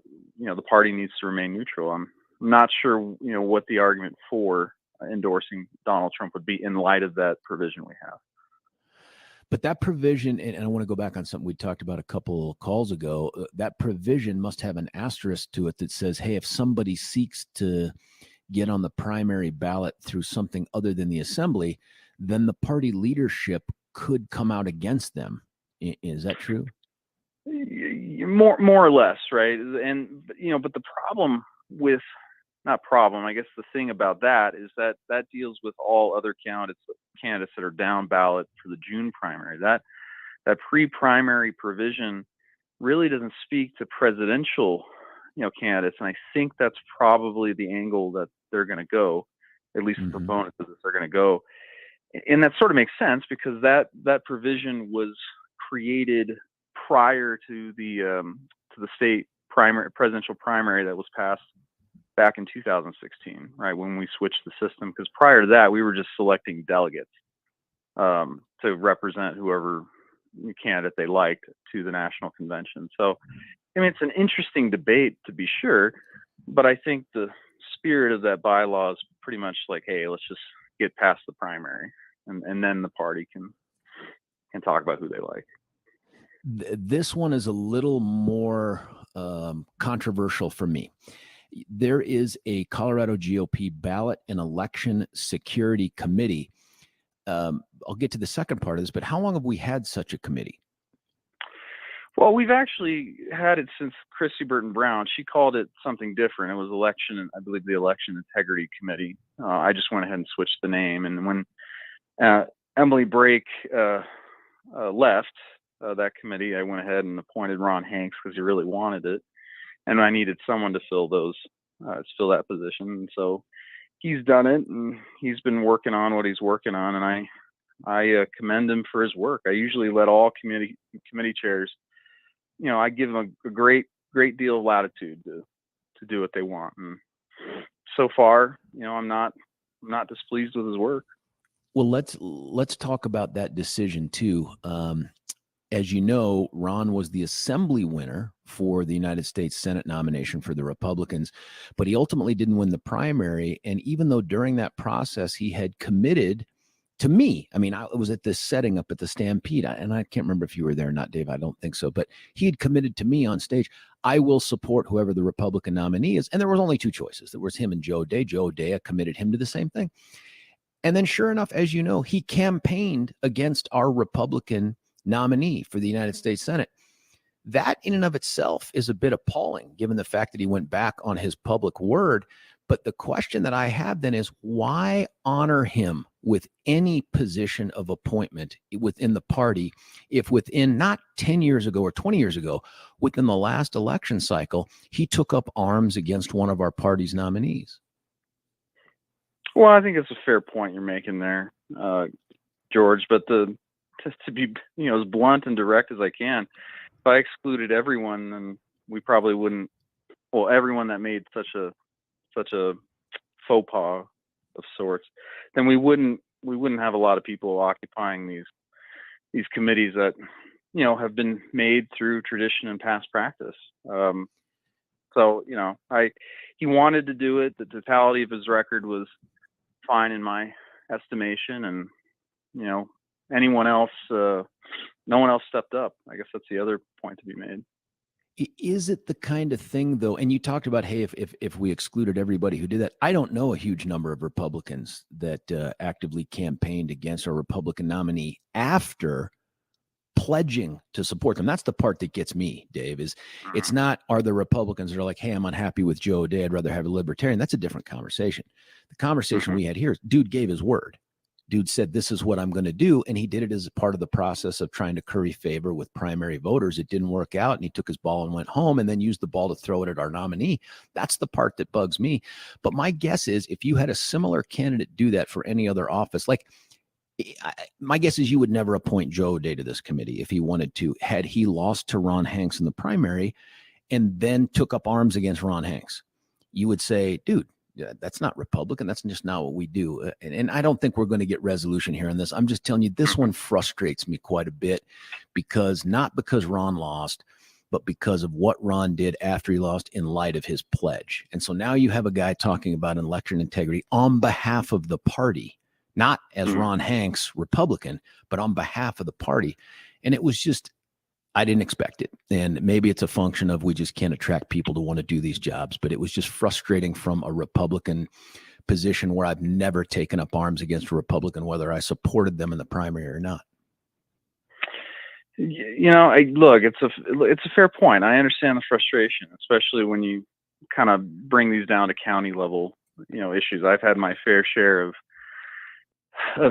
party needs to remain neutral. I'm not sure, what the argument for endorsing Donald Trump would be in light of that provision we have. But that provision, and I want to go back on something we talked about a couple calls ago, that provision must have an asterisk to it that says, hey, if somebody seeks to get on the primary ballot through something other than the assembly, then the party leadership could come out against them. Is that true? More or less, right? And but the problem with not problem, I guess the thing about that is that deals with all other candidates that are down ballot for the June primary. That pre-primary provision really doesn't speak to presidential candidates, and I think that's probably the angle that they're going to go, at least the proponents of this are going to go. And that sort of makes sense because that provision was created prior to the state presidential primary that was passed back in 2016, right, when we switched the system. Because prior to that, we were just selecting delegates to represent whoever candidate they liked to the national convention. So, I mean, it's an interesting debate to be sure, but I think the spirit of that bylaw is pretty much like, hey, let's just get past the primary, and then the party can talk about who they like. This one is a little more controversial for me. There is a Colorado GOP ballot and election security committee. I'll get to the second part of this, but how long have we had such a committee? Well, we've actually had it since Christy Burton Brown. She called it something different. It was I believe the Election Integrity Committee. I just went ahead and switched the name. And when Emily Brake left that committee, I went ahead and appointed Ron Hanks because he really wanted it. And I needed someone to fill that position. And so he's done it, and he's been working on what he's working on. And I commend him for his work. I usually let all committee chairs, I give them a great deal of latitude to do what they want. And so far, I'm not displeased with his work. Well, let's talk about that decision too. As you know, Ron was the assembly winner for the United States Senate nomination for the Republicans, but he ultimately didn't win the primary. And even though during that process he had committed to me, I mean, I was at this setting up at the Stampede, and I can't remember if you were there or not, Dave. I don't think so, but he had committed to me on stage, I will support whoever the Republican nominee is. And there was only two choices. There was him and Joe Day. Joe Day committed him to the same thing. And then sure enough, as you know, he campaigned against our Republican nominee for the United States Senate. That in and of itself is a bit appalling, given the fact that he went back on his public word. But the question that I have then is, why honor him with any position of appointment within the party if within not 10 years ago or 20 years ago, within the last election cycle, he took up arms against one of our party's nominees? Well, I think it's a fair point you're making there, George, but to be as blunt and direct as I can, if I excluded everyone, then we probably wouldn't. Well, everyone that made such a faux pas of sorts, then we wouldn't have a lot of people occupying these committees that have been made through tradition and past practice. So he wanted to do it. The totality of his record was fine in my estimation, and anyone else, no one else stepped up. I guess that's the other point to be made. Is it the kind of thing, though, and you talked about, hey, if we excluded everybody who did that, I don't know a huge number of Republicans that actively campaigned against our Republican nominee after pledging to support them. That's the part that gets me, Dave, is it's not, are the Republicans that are like, hey, I'm unhappy with Joe Day, I'd rather have a libertarian. That's a different conversation. The conversation we had here is, dude gave his word. Dude said, this is what I'm going to do. And he did it as a part of the process of trying to curry favor with primary voters. It didn't work out. And he took his ball and went home and then used the ball to throw it at our nominee. That's the part that bugs me. But my guess is if you had a similar candidate do that for any other office, like my guess is you would never appoint Joe Day to this committee if he wanted to, had he lost to Ron Hanks in the primary and then took up arms against Ron Hanks. You would say, dude, that's not Republican. That's just not what we do. And I don't think we're going to get resolution here on this. I'm just telling you, this one frustrates me quite a bit not because Ron lost, but because of what Ron did after he lost in light of his pledge. And so now you have a guy talking about election integrity on behalf of the party, not as Ron Hanks, Republican, but on behalf of the party. And it was just, I didn't expect it. And maybe it's a function of we just can't attract people to want to do these jobs, but it was just frustrating from a Republican position where I've never taken up arms against a Republican, whether I supported them in the primary or not. Look, it's a fair point. I understand the frustration, especially when you kind of bring these down to county level, issues. I've had my fair share of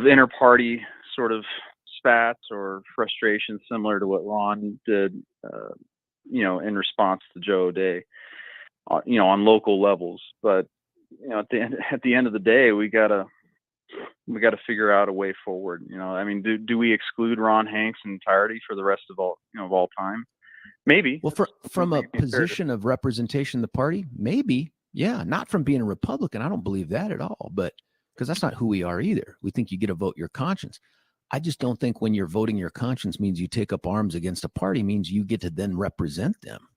inter-party sort of spats or frustrations similar to what Ron did, in response to Joe O'Dea, on local levels. But at the end of the day, we gotta figure out a way forward. Do we exclude Ron Hanks in entirety for the rest of all time? Maybe. Well, from a position of representation in the party, maybe. Yeah, not from being a Republican. I don't believe that at all. But because that's not who we are either. We think you get to vote your conscience. I just don't think when you're voting your conscience means you take up arms against a party means you get to then represent them.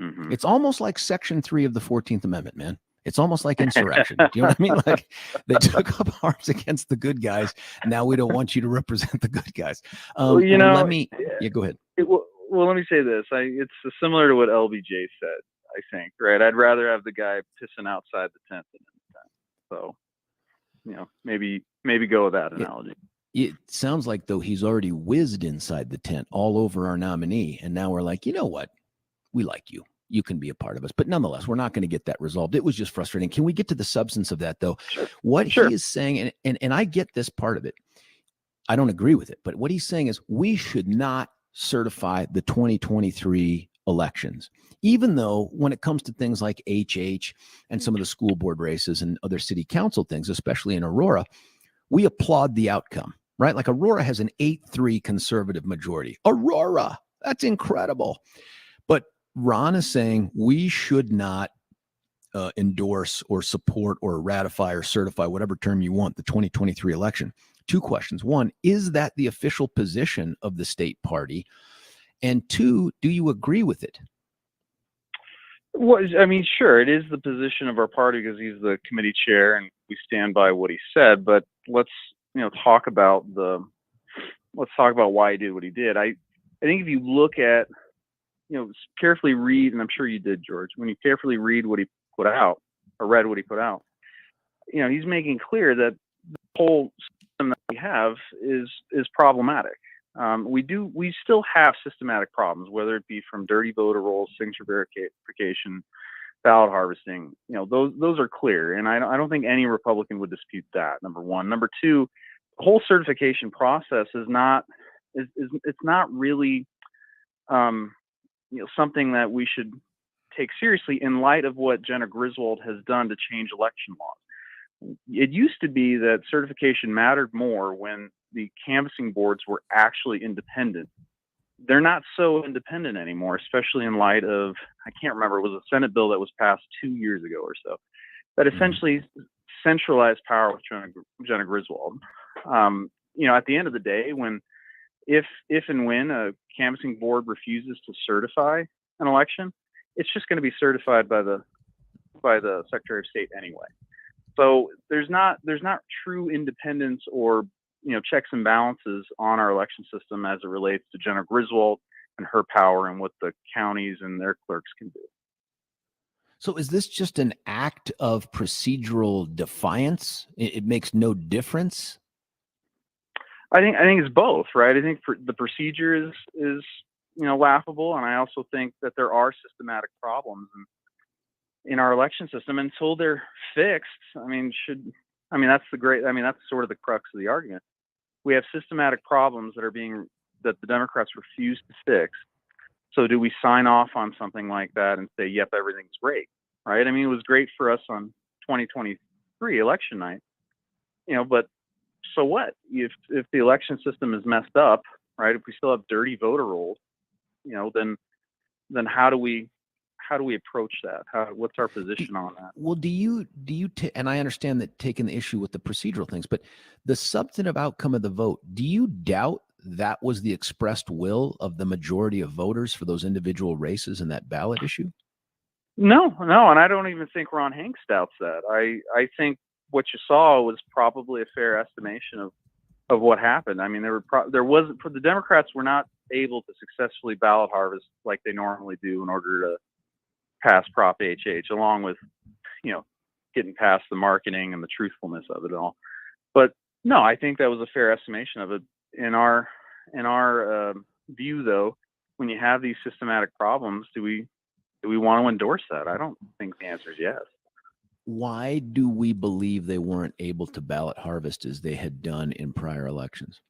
Mm-hmm. It's almost like Section 3 of the 14th Amendment, man. It's almost like insurrection. Do you know what I mean? Like they took up arms against the good guys. Now we don't want you to represent the good guys. Go ahead. Well, let me say this. It's similar to what LBJ said, I think, right? I'd rather have the guy pissing outside the tent than in the tent. So, maybe go with that analogy. It sounds like, though, he's already whizzed inside the tent all over our nominee. And now we're like, you know what? We like you. You can be a part of us. But nonetheless, we're not going to get that resolved. It was just frustrating. Can we get to the substance of that, though? Sure. What he is saying, and I get this part of it. I don't agree with it. But what he's saying is we should not certify the 2023 elections, even though when it comes to things like HH and some of the school board races and other city council things, especially in Aurora, we applaud the outcome, right? Like Aurora has an 8-3 conservative majority. Aurora, that's incredible. But Ron is saying we should not endorse or support or ratify or certify, whatever term you want, the 2023 election. Two questions. One, is that the official position of the state party? And two, do you agree with it? Well, I mean, sure, it is the position of our party because he's the committee chair and we stand by what he said. But let's talk about why he did what he did. I think if you look at, carefully read, and I'm sure you did, George, when you carefully read what he put out or read what he put out, he's making clear that the whole system that we have is problematic. We still have systematic problems, whether it be from dirty voter rolls, signature verification, ballot harvesting. Those are clear, and I don't think any Republican would dispute that. Number one. Number two, the whole certification process is not really something that we should take seriously in light of what Jenna Griswold has done to change election laws. It used to be that certification mattered more when the canvassing boards were actually independent. They're not so independent anymore, especially in light of, I can't remember, it was a Senate bill that was passed 2 years ago or so, that essentially centralized power with Jenna Griswold. At the end of the day, if and when a canvassing board refuses to certify an election, it's just going to be certified by the Secretary of State anyway. So there's not true independence or checks and balances on our election system as it relates to Jenna Griswold and her power and what the counties and their clerks can do. So is this just an act of procedural defiance? It makes no difference? I think it's both, right? I think the procedure is laughable, and I also think that there are systematic problems in our election system until they're fixed. That's sort of the crux of the argument. We have systematic problems that the Democrats refuse to fix. So do we sign off on something like that and say, yep, everything's great, right? It was great for us on 2023 election night, but so what? If the election system is messed up, right? If we still have dirty voter rolls, then how do we approach that? What's our position on that? Well, do you and I understand that taking the issue with the procedural things, but the substantive outcome of the vote, do you doubt that was the expressed will of the majority of voters for those individual races in that ballot issue? No, and I don't even think Ron Hanks doubts that. I think what you saw was probably a fair estimation of what happened. There wasn't, for the Democrats, were not able to successfully ballot harvest like they normally do in order to pass Prop HH, along with, getting past the marketing and the truthfulness of it all. But no, I think that was a fair estimation of it. In our view, though, when you have these systematic problems, do we want to endorse that? I don't think the answer is yes. Why do we believe they weren't able to ballot harvest as they had done in prior elections?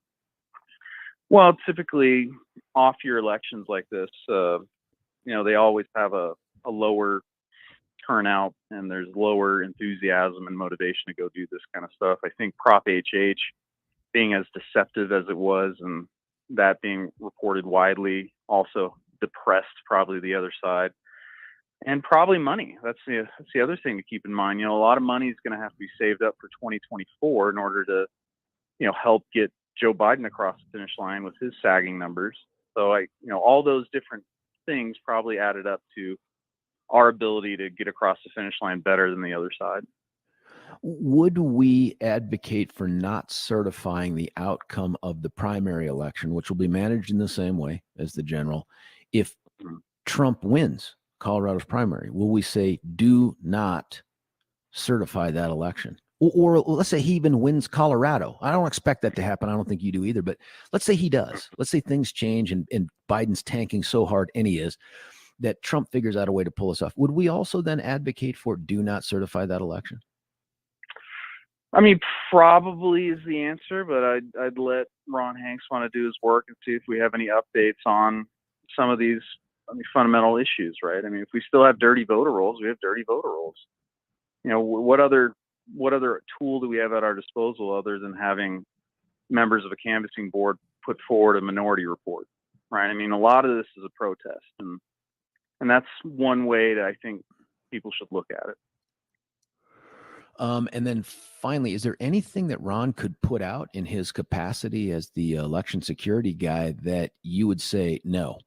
Well, typically off-year elections like this, they always have a lower turnout, and there's lower enthusiasm and motivation to go do this kind of stuff. I think Prop HH being as deceptive as it was, and that being reported widely, also depressed probably the other side. And probably money. That's the other thing to keep in mind. A lot of money is going to have to be saved up for 2024 in order to, help get Joe Biden across the finish line with his sagging numbers. So all those different things probably added up to our ability to get across the finish line better than the other side. Would we advocate for not certifying the outcome of the primary election, which will be managed in the same way as the general, if Trump wins Colorado's primary? Will we say do not certify that election? Or let's say he even wins Colorado. I don't expect that to happen. I don't think you do either. But let's say he does. Let's say things change and Biden's tanking so hard, and he is, that Trump figures out a way to pull us off. Would we also then advocate for do not certify that election? I mean, probably is the answer, but I'd let Ron Hanks want to do his work and see if we have any updates on some of these fundamental issues, right? I mean, if we still have dirty voter rolls, we have dirty voter rolls. What other tool do we have at our disposal other than having members of a canvassing board put forward a minority report, right? I mean, a lot of this is a protest, and that's one way that I think people should look at it. And then finally, is there anything that Ron could put out in his capacity as the election security guy that you would say no?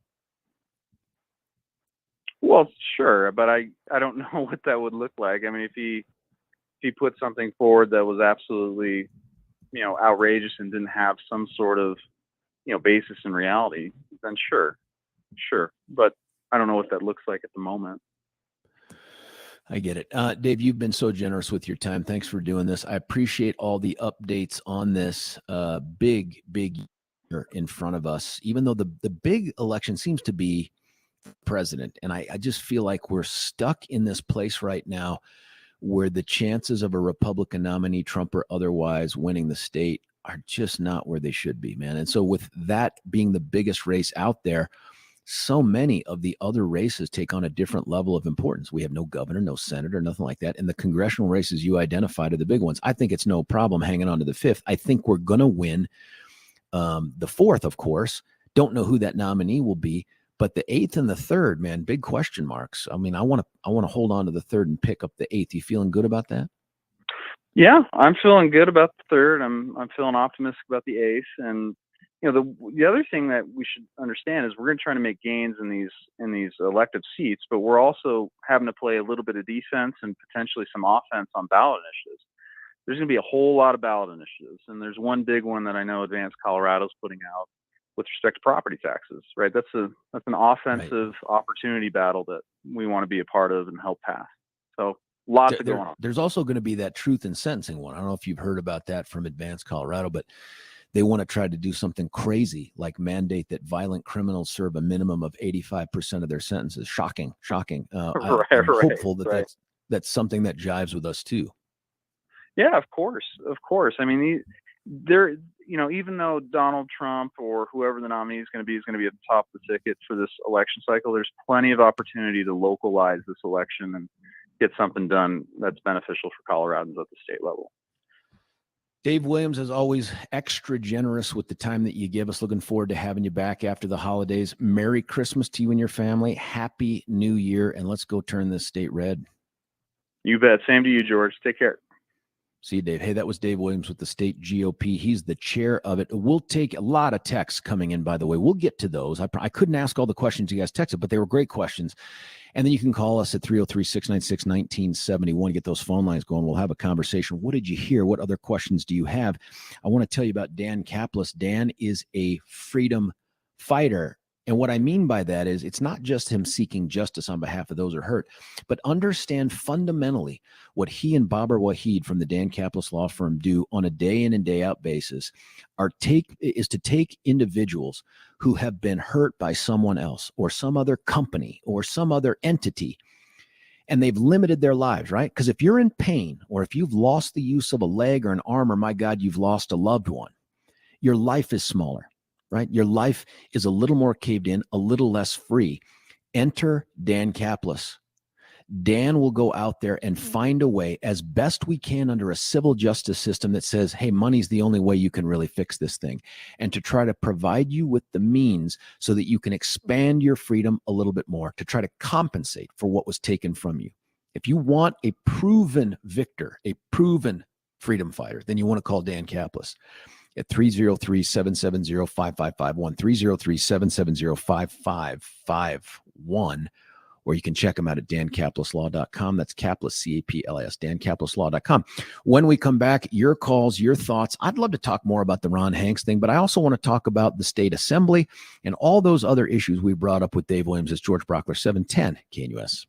Well, sure, but I don't know what that would look like. I mean, if he put something forward that was absolutely, outrageous and didn't have some sort of, basis in reality, then sure. But I don't know what that looks like at the moment. I get it. Dave, you've been so generous with your time. Thanks for doing this. I appreciate all the updates on this big year in front of us, even though the big election seems to be president. And I just feel like we're stuck in this place right now where the chances of a Republican nominee, Trump or otherwise, winning the state are just not where they should be, man. And so with that being the biggest race out there, so many of the other races take on a different level of importance. We have no governor, no senator, nothing like that. And the congressional races you identified are the big ones. I think it's no problem hanging on to the 5th. I think we're going to win the 4th, of course. Don't know who that nominee will be. But the 8th and the 3rd, man, big question marks. I mean, I want to hold on to the 3rd and pick up the 8th. You feeling good about that? Yeah, I'm feeling good about the 3rd. I'm feeling optimistic about the 8th. And the other thing that we should understand is we're going to try to make gains in these elective seats, but we're also having to play a little bit of defense and potentially some offense on ballot initiatives. There's going to be a whole lot of ballot initiatives, and there's one big one that I know Advanced Colorado's putting out with respect to property taxes, right? That's an offensive opportunity battle that we want to be a part of and help pass. So lots going on. There's also going to be that truth in sentencing one. I don't know if you've heard about that from Advanced Colorado, but they want to try to do something crazy, like mandate that violent criminals serve a minimum of 85% of their sentences. Shocking. I'm hopeful that that's something that jives with us too. Yeah, of course. I mean, even though Donald Trump or whoever the nominee is going to be at the top of the ticket for this election cycle, there's plenty of opportunity to localize this election and get something done that's beneficial for Coloradans at the state level. Dave Williams, as always, extra generous with the time that you give us. Looking forward to having you back after the holidays. Merry Christmas to you and your family. Happy New Year, and let's go turn this state red. You bet. Same to you, George. Take care. See you, Dave. Hey, that was Dave Williams with the state GOP. He's the chair of it. We'll take a lot of texts coming in, by the way. We'll get to those. I couldn't ask all the questions you guys texted, but they were great questions. And then you can call us at 303-696-1971. Get those phone lines going. We'll have a conversation. What did you hear? What other questions do you have? I want to tell you about Dan Kaplis. Dan is a freedom fighter. And what I mean by that is it's not just him seeking justice on behalf of those who are hurt, but understand fundamentally what he and Babar Wahid from the Dan Caplis law firm do on a day in and day out basis is to take individuals who have been hurt by someone else or some other company or some other entity, and they've limited their lives, right? Because if you're in pain or if you've lost the use of a leg or an arm, or my God, you've lost a loved one, your life is smaller. Right? Your life is a little more caved in, a little less free. Enter Dan Caplis. Dan will go out there and find a way as best we can under a civil justice system that says, hey, money's the only way you can really fix this thing. And to try to provide you with the means so that you can expand your freedom a little bit more, to try to compensate for what was taken from you. If you want a proven victor, a proven freedom fighter, then you want to call Dan Caplis at 303-770-5551, 303-770-5551, or you can check them out at dancaplislaw.com. That's Caplis, C-A-P-L-A-S, dancaplislaw.com. When we come back, your calls, your thoughts. I'd love to talk more about the Ron Hanks thing, but I also want to talk about the state assembly and all those other issues we brought up with Dave Williams. As George Brauchler, 710 KNUS.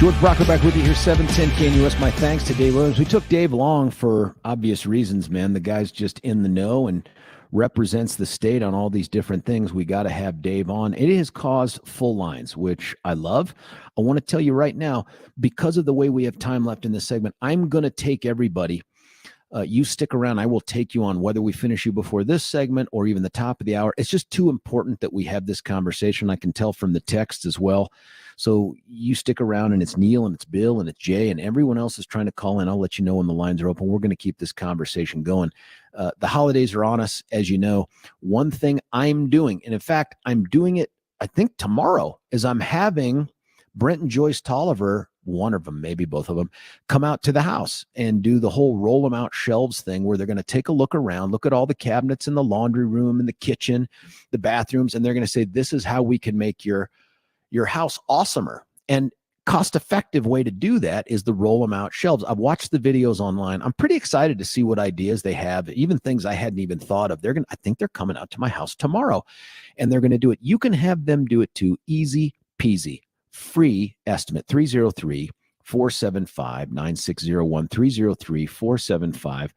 George Brauchler back with you here, 710 KNUS. My thanks to Dave Williams. We took Dave long for obvious reasons, man. The guy's just in the know and represents the state on all these different things. We got to have Dave on. It has caused full lines, which I love. I want to tell you right now, because of the way we have time left in this segment, I'm going to take everybody. You stick around. I will take you on whether we finish you before this segment or even the top of the hour. It's just too important that we have this conversation. I can tell from the text as well. So you stick around, and it's Neil and it's Bill and it's Jay and everyone else is trying to call in. I'll let you know when the lines are open. We're going to keep this conversation going. The holidays are on us, as you know. One thing I'm doing, and in fact, I'm doing it, I think tomorrow, is I'm having Brent and Joyce Tolliver, one of them, maybe both of them, come out to the house and do the whole roll them out shelves thing where they're going to take a look around, look at all the cabinets in the laundry room and the kitchen, the bathrooms, and they're going to say, this is how we can make your house awesomer. And cost-effective way to do that is the roll them out shelves. I've watched the videos online. I'm pretty excited to see what ideas they have, even things I hadn't even thought of. I think they're coming out to my house tomorrow, and they're going to do it. You can have them do it too. Easy peasy. Free estimate, 303-475-9601,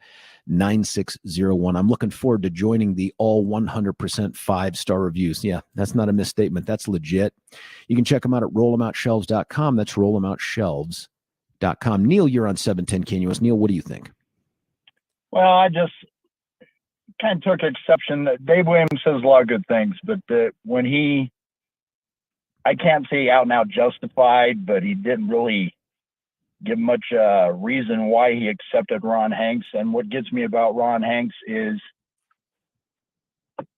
303-475-9601. I'm looking forward to joining the all 100% 5-star reviews. Yeah, that's not a misstatement. That's legit. You can check them out at rollemoutshelves.com. That's rollemoutshelves.com. Neil, you're on 710 KNUS. Neil, what do you think? Well, I just kind of took exception that Dave Williams says a lot of good things, but when I can't say out and out justified, but he didn't really give much reason why he accepted Ron Hanks. And what gets me about Ron Hanks is,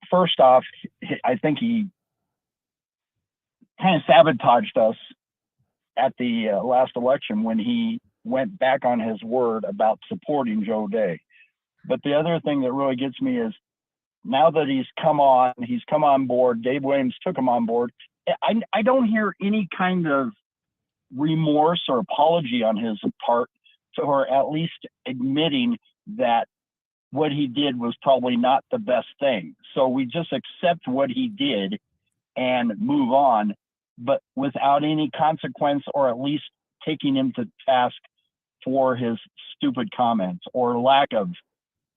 first off, I think he kind of sabotaged us at the last election when he went back on his word about supporting Joe Day. But the other thing that really gets me is, now that he's come on board, Dave Williams took him on board. I don't hear any kind of remorse or apology on his part for at least admitting that what he did was probably not the best thing. So we just accept what he did and move on, but without any consequence, or at least taking him to task for his stupid comments or lack of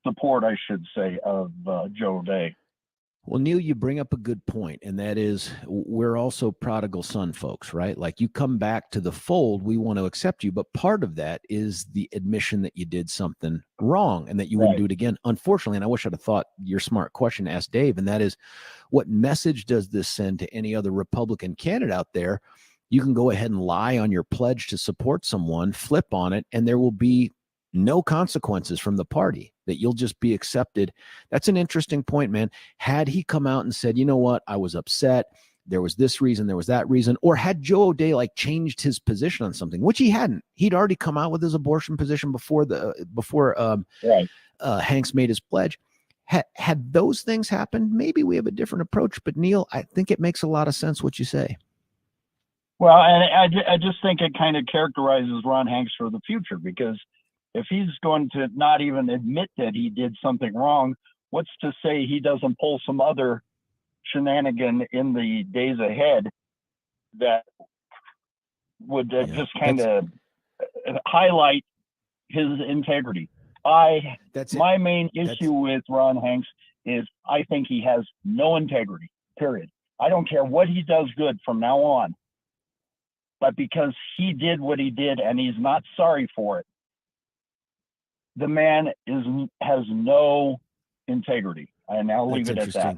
support, I should say, of Joe Day. Well, Neil, you bring up a good point, and that is, we're also prodigal son folks, right? Like, you come back to the fold, we want to accept you, but part of that is the admission that you did something wrong and that you wouldn't do it again. Unfortunately, and I wish I'd have thought your smart question to ask Dave, and that is, what message does this send to any other Republican candidate out there? You can go ahead and lie on your pledge to support someone, flip on it, and there will be no consequences from the party, that you'll just be accepted. That's an interesting point, man. Had he come out and said, you know what, I was upset, there was this reason, there was that reason, or had Joe O'Dea changed his position on something, which he hadn't. He'd already come out with his abortion position before Hanks made his pledge. Had those things happened, maybe we have a different approach. But Neil, I think it makes a lot of sense what you say. Well, and I just think it kind of characterizes Ron Hanks for the future, because if he's going to not even admit that he did something wrong, what's to say he doesn't pull some other shenanigan in the days ahead that would just kind of highlight his integrity? My main issue with Ron Hanks is I think he has no integrity, period. I don't care what he does good from now on, but because he did what he did and he's not sorry for it, the man has no integrity. And I'll leave it at that.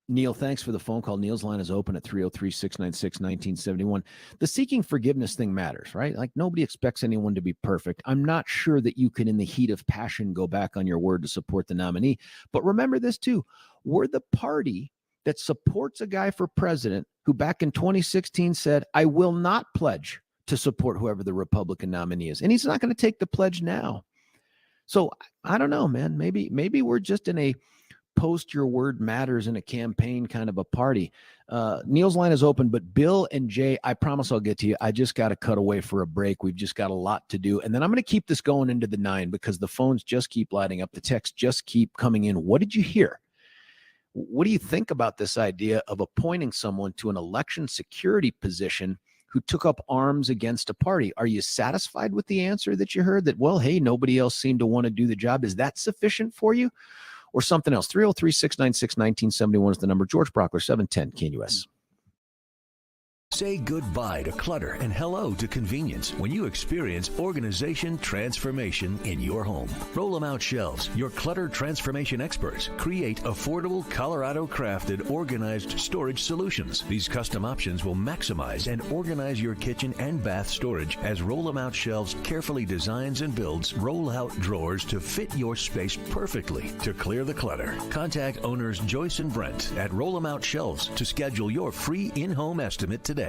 Neil, thanks for the phone call. Neil's line is open at 303-696-1971. The seeking forgiveness thing matters, right? Like, nobody expects anyone to be perfect. I'm not sure that you can, in the heat of passion, go back on your word to support the nominee. But remember this too. We're the party that supports a guy for president who back in 2016 said, I will not pledge to support whoever the Republican nominee is. And he's not going to take the pledge now. So I don't know, man. Maybe we're just in a post your word matters in a campaign kind of a party. Neil's line is open, but Bill and Jay, I promise I'll get to you. I just got to cut away for a break. We've just got a lot to do. And then I'm going to keep this going into the 9 because the phones just keep lighting up. The texts just keep coming in. What did you hear? What do you think about this idea of appointing someone to an election security position who took up arms against a party. Are you satisfied with the answer that you heard that, well, hey, nobody else seemed to want to do the job? Is that sufficient for you or something else? 303-696-1971 is the number. George Brauchler, 710 KNUS. Say goodbye to clutter and hello to convenience when you experience organization transformation in your home. Roll 'em Out Shelves, your clutter transformation experts, create affordable Colorado-crafted organized storage solutions. These custom options will maximize and organize your kitchen and bath storage as Roll 'em Out Shelves carefully designs and builds roll-out drawers to fit your space perfectly to clear the clutter. Contact owners Joyce and Brent at Roll 'em Out Shelves to schedule your free in-home estimate today.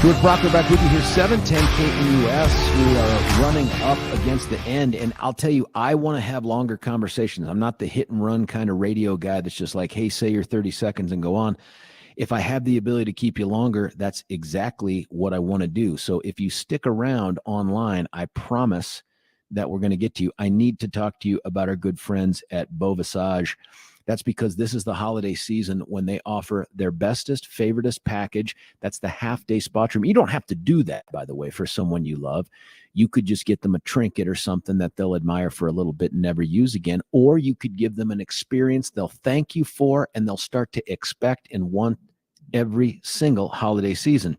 George Brauchler back with you here, 710 KNUS. We are running up against the end, and I'll tell you, I want to have longer conversations. I'm not the hit and run kind of radio guy that's just like, hey, say your 30 seconds and go on. If I have the ability to keep you longer, that's exactly what I want to do. So if you stick around online, I promise that we're going to get to you. I need to talk to you about our good friends at Beau Visage. That's because this is the holiday season when they offer their bestest, favoritist package. That's the half-day spa treatment. You don't have to do that, by the way, for someone you love. You could just get them a trinket or something that they'll admire for a little bit and never use again. Or you could give them an experience they'll thank you for and they'll start to expect and want every single holiday season.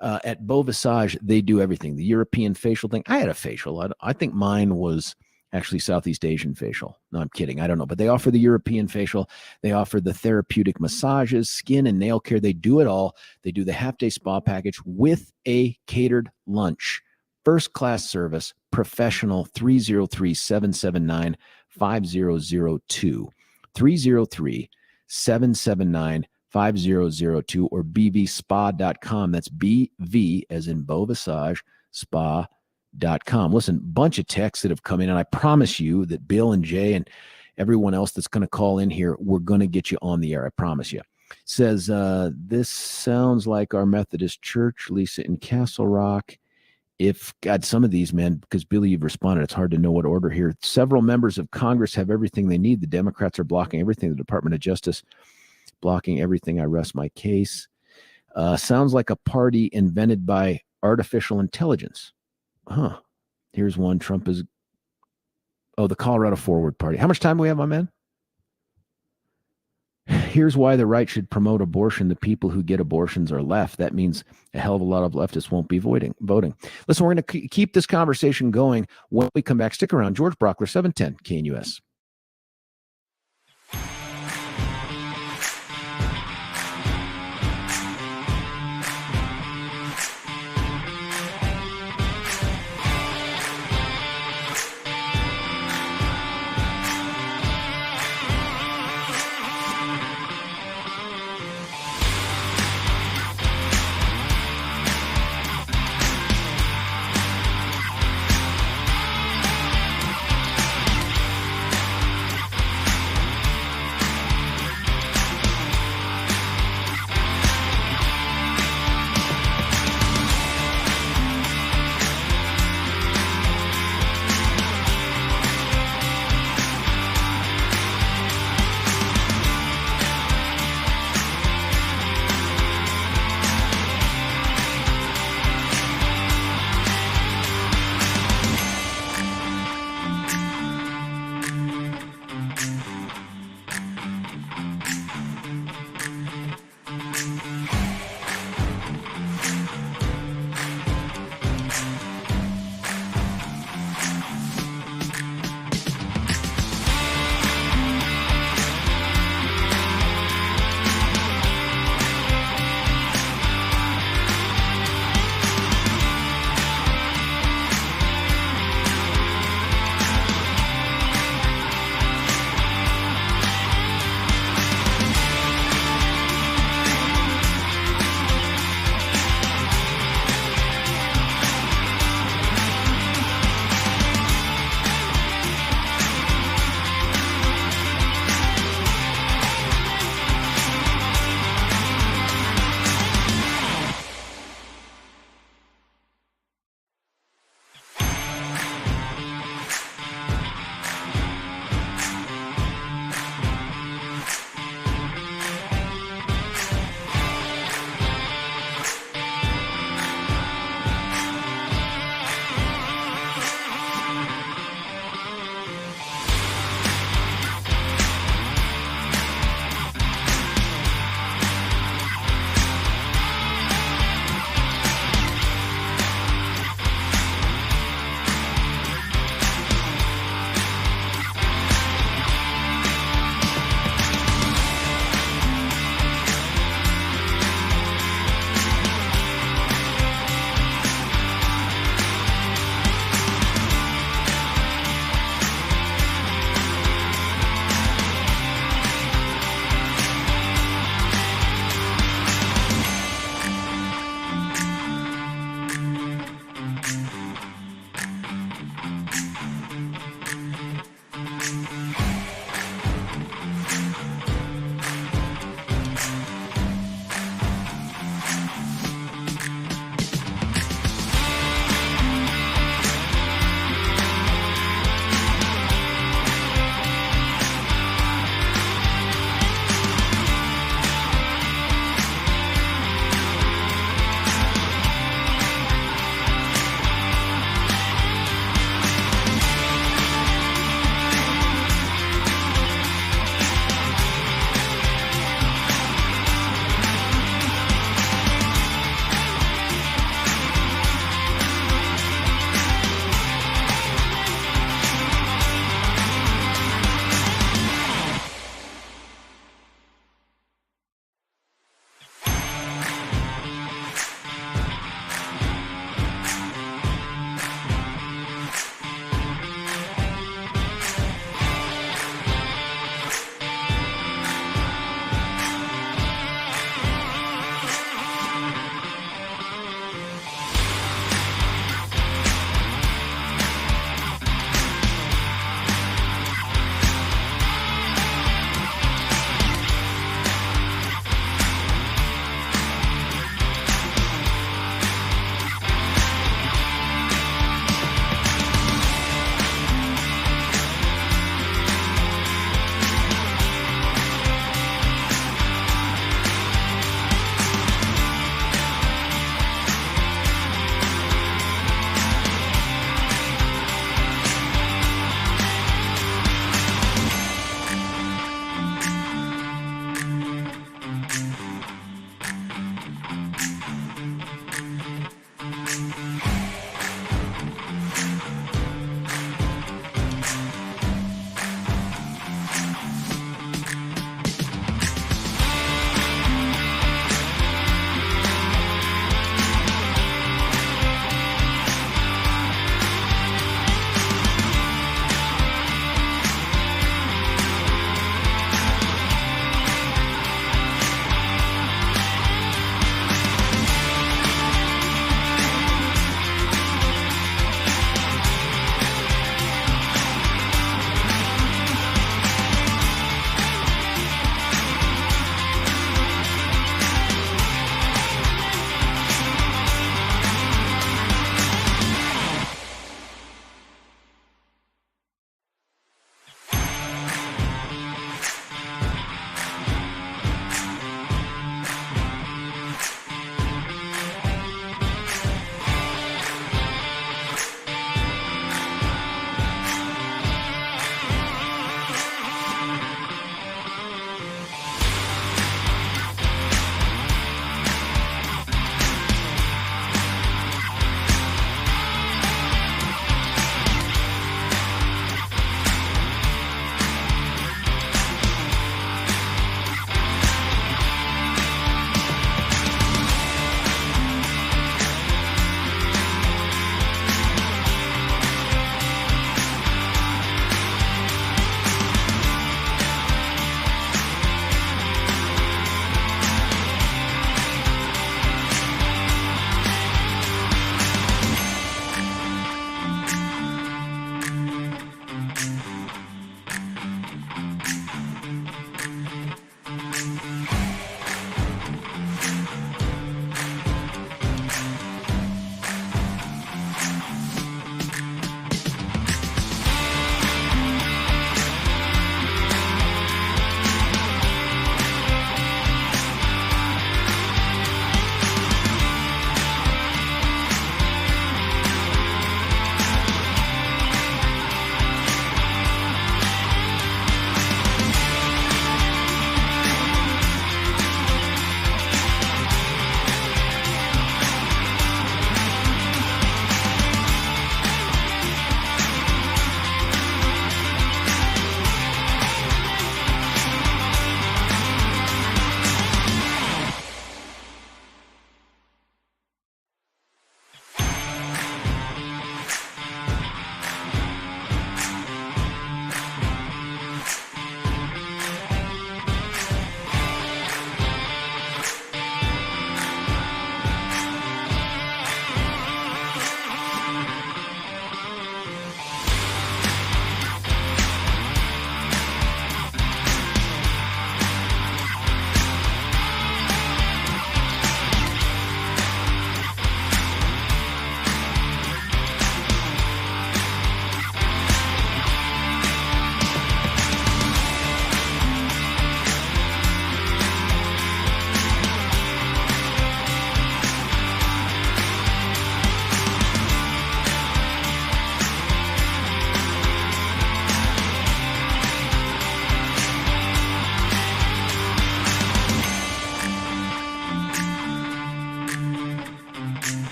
At Beau Visage, they do everything. The European facial thing. I had a facial. I think mine was actually Southeast Asian facial. No, I'm kidding. I don't know. But they offer the European facial. They offer the therapeutic massages, skin and nail care. They do it all. They do the half-day spa package with a catered lunch. First-class service, professional, 303-779-5002. 303-779-5002 or bvspa.com. That's BV as in Beau Visage, spa.com. Listen, bunch of texts that have come in, and I promise you that Bill and Jay and everyone else that's going to call in here, we're going to get you on the air. I promise you. Says, this sounds like our Methodist Church, Lisa in Castle Rock. If, God, some of these, man, because Billy, you've responded, it's hard to know what order here. Several members of Congress have everything they need. The Democrats are blocking everything. The Department of Justice blocking everything. I rest my case. Sounds like a party invented by artificial intelligence. Huh. Here's one. Trump is, the Colorado Forward Party. How much time do we have, my man? Here's why the right should promote abortion. The people who get abortions are left. That means a hell of a lot of leftists won't be voting. Listen, we're going to keep this conversation going when we come back. Stick around. George Brauchler, 710 KNUS.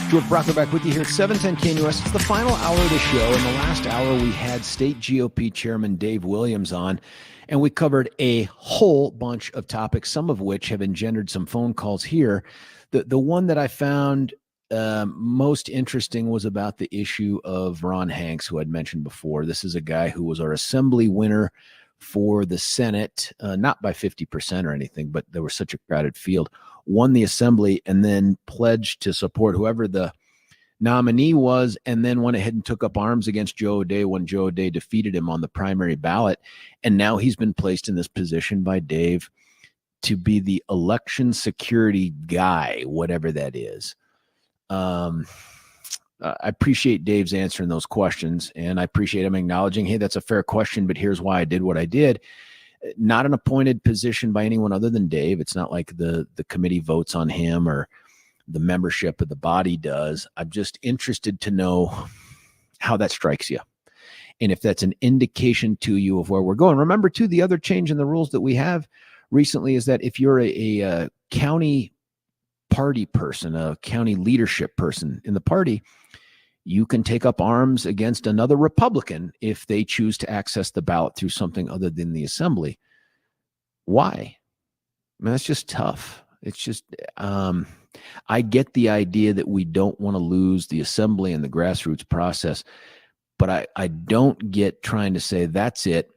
George Brauchler back with you here at 710 KNUS. It's the final hour of the show. In the last hour, we had State GOP Chairman Dave Williams on, and we covered a whole bunch of topics, some of which have engendered some phone calls here. The one that I found most interesting was about the issue of Ron Hanks, who I'd mentioned before. This is a guy who was our assembly winner for the Senate, not by 50% or anything, but there was such a crowded field, won the assembly and then pledged to support whoever the nominee was, and then went ahead and took up arms against Joe O'Dea when Joe O'Dea defeated him on the primary ballot. And now he's been placed in this position by Dave to be the election security guy, whatever that is. I appreciate Dave's answering those questions, and I appreciate him acknowledging, hey, that's a fair question, but here's why I did what I did. Not an appointed position by anyone other than Dave. It's not like the committee votes on him or the membership of the body does. I'm just interested to know how that strikes you, and if that's an indication to you of where we're going. Remember, too, the other change in the rules that we have recently is that if you're a county party person, a county leadership person in the party, you can take up arms against another Republican if they choose to access the ballot through something other than the assembly. Why? I mean, that's just tough. It's just, I get the idea that we don't want to lose the assembly and the grassroots process, but I don't get trying to say that's it.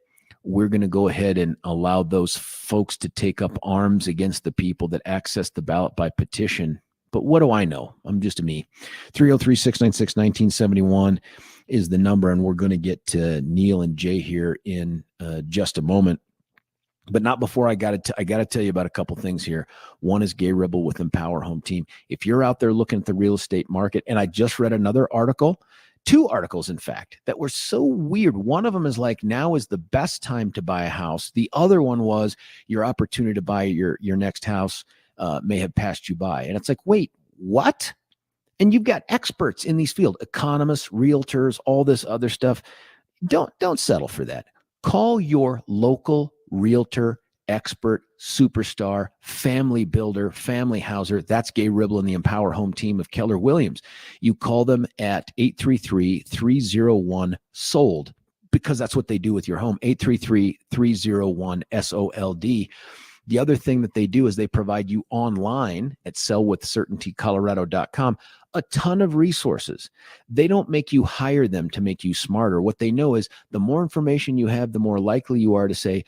We're going to go ahead and allow those folks to take up arms against the people that access the ballot by petition. But what do I know? I'm just a me. 303-696-1971 is the number, and we're going to get to Neil and Jay here in just a moment. But not before I got to tell you about a couple things here. One is Gay Rebel with Empower Home Team. If you're out there looking at the real estate market, and I just read another article, 2 articles, in fact, that were so weird. One of them is like, now is the best time to buy a house. The other one was your opportunity to buy your next house may have passed you by. And it's like, wait, what? And you've got experts in these fields, economists, realtors, all this other stuff. Don't settle for that. Call your local realtor, expert, superstar, family builder, family houser. That's Gay Ribble and the Empower Home Team of Keller Williams. You call them at 833-301-SOLD, because that's what they do with your home. 833-301-SOLD. The other thing that they do is they provide you online at sellwithcertaintycolorado.com a ton of resources. They don't make you hire them to make you smarter. What they know is the more information you have, the more likely you are to say,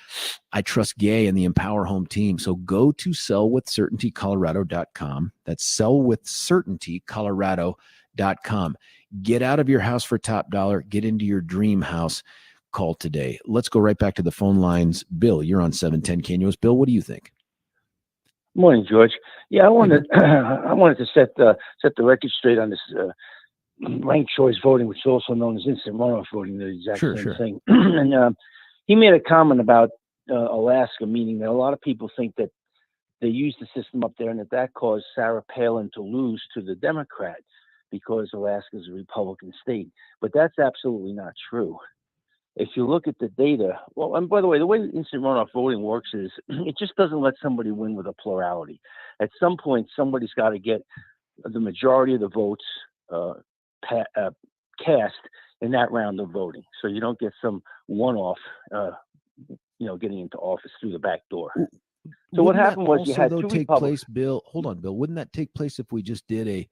I trust Gay and the Empower Home Team. So go to sellwithcertaintycolorado.com. That's sellwithcertaintycolorado.com. Get out of your house for top dollar. Get into your dream house. Call today. Let's go right back to the phone lines. Bill, you're on 710 KNUS. Bill, what do you think? Morning, George. Yeah, I wanted to set the record straight on this ranked choice voting, which is also known as instant runoff voting, the exact same thing. And he made a comment about Alaska, meaning that a lot of people think that they used the system up there and that caused Sarah Palin to lose to the Democrat because Alaska is a Republican state. But that's absolutely not true. If you look at the data, well, and by the way, the way instant runoff voting works is it just doesn't let somebody win with a plurality. At some point, somebody's got to get the majority of the votes cast in that round of voting. So you don't get some one-off, getting into office through the back door. So what happened was you had two Republicans. Bill, hold on, Bill. Wouldn't that take place if we just did a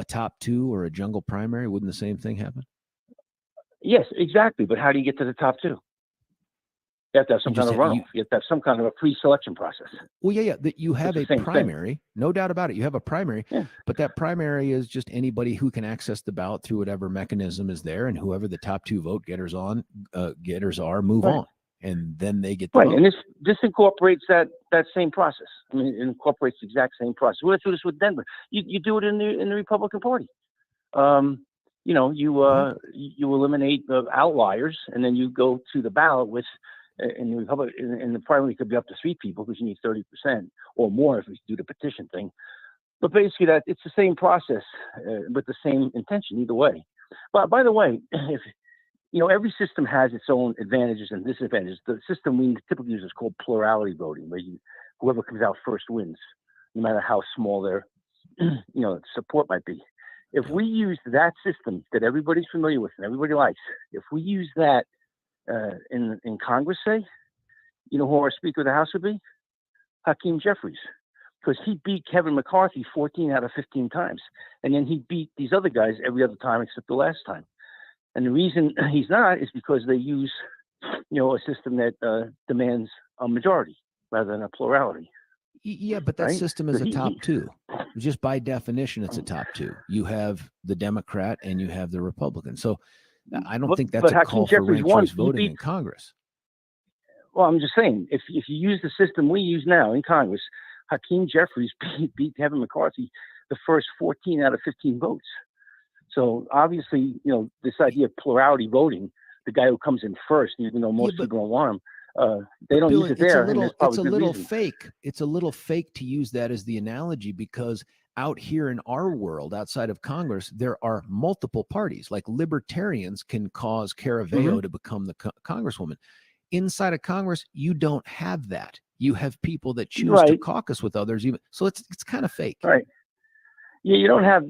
top 2 or a jungle primary? Wouldn't the same thing happen? Yes, exactly. But how do you get to the top 2? You have to have some kind of runoff. You have to have some kind of a pre-selection process. Well, yeah. That you have a primary, no doubt about it. You have a primary, but that primary is just anybody who can access the ballot through whatever mechanism is there, and whoever the top 2 vote getters are, move on, and then they get the vote. And this incorporates that same process. I mean, it incorporates the exact same process. We went through this with Denver. You do it in the Republican Party. You eliminate the outliers, and then you go to the ballot with, in the primary could be up to 3 people because you need 30% or more if you do the petition thing. But basically, it's the same process with the same intention either way. But by the way, if every system has its own advantages and disadvantages. The system we typically use is called plurality voting, where whoever comes out first wins, no matter how small their support might be. If we use that system that everybody's familiar with and everybody likes, if we use that in Congress, say, you know who our Speaker of the House would be? Hakeem Jeffries, because he beat Kevin McCarthy 14 out of 15 times. And then he beat these other guys every other time except the last time. And the reason he's not is because they use, a system that demands a majority rather than a plurality. Yeah, but that right? system is a top two. Just by definition, it's a top two. You have the Democrat and you have the Republican. So I don't think that's a call for ranked choice voting in Congress. Well, I'm just saying, if you use the system we use now in Congress, Hakeem Jeffries beat Kevin McCarthy the first 14 out of 15 votes. So obviously, this idea of plurality voting, the guy who comes in first, even though most people don't want him, they don't use it there. It's a little fake. It's a little fake to use that as the analogy, because out here in our world, outside of Congress, there are multiple parties. Like libertarians can cause Caraveo to become the congresswoman. Inside of Congress, you don't have that. You have people that choose to caucus with others, even so. It's kind of fake, right? Yeah, you don't have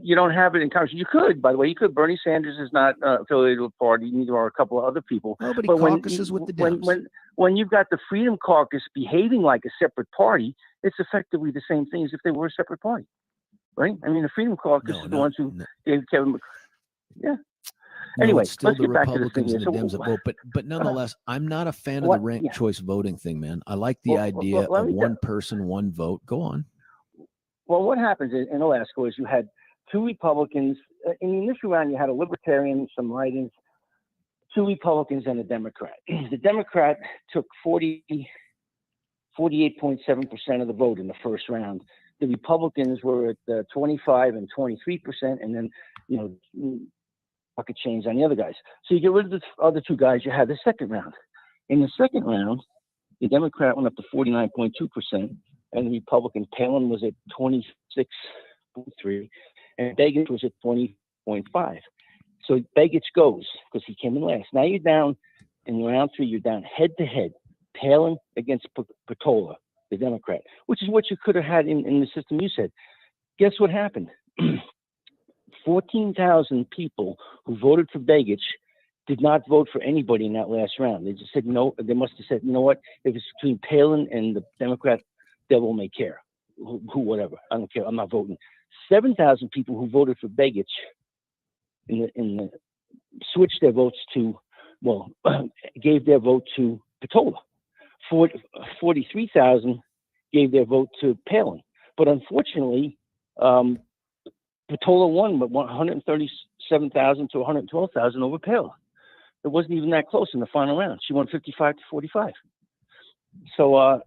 it in Congress. You could, by the way, Bernie Sanders is not affiliated with a party. Neither are a couple of other people. Nobody caucuses with the Dems. When you've got the Freedom Caucus behaving like a separate party, it's effectively the same thing as if they were a separate party, right? I mean, the Freedom Caucus is the ones who gave Kevin McCarthy. Yeah. Anyway, it's still let's the get back to this Republicans thing. and the Dems that vote, but nonetheless, I'm not a fan of the ranked choice voting thing, man. I like the idea of one person, one vote. Go on. Well, what happens in Alaska is you had two Republicans. In the initial round, you had a Libertarian, some write-ins, two Republicans, and a Democrat. The Democrat took 48.7% of the vote in the first round. The Republicans were at 25 and 23%, and then, pocket change on the other guys. So you get rid of the other two guys, you have the second round. In the second round, the Democrat went up to 49.2%, and the Republican Palin was at 26.3%, and Begich was at 20.5%. So Begich goes because he came in last. Now you're down in round three, you're down head to head, Palin against Patola, the Democrat, which is what you could have had in the system you said. Guess what happened? 14,000 people who voted for Begich did not vote for anybody in that last round. They just said, no, they must have said, you know what, if it's between Palin and the Democrat, devil may care, who whatever, I don't care, I'm not voting. 7,000 people who voted for Begich switched their votes to, gave their vote to Patola. 43,000 gave their vote to Palin. But unfortunately, Patola won, but 137,000 to 112,000 over Palin. It wasn't even that close in the final round. She won 55 to 45. So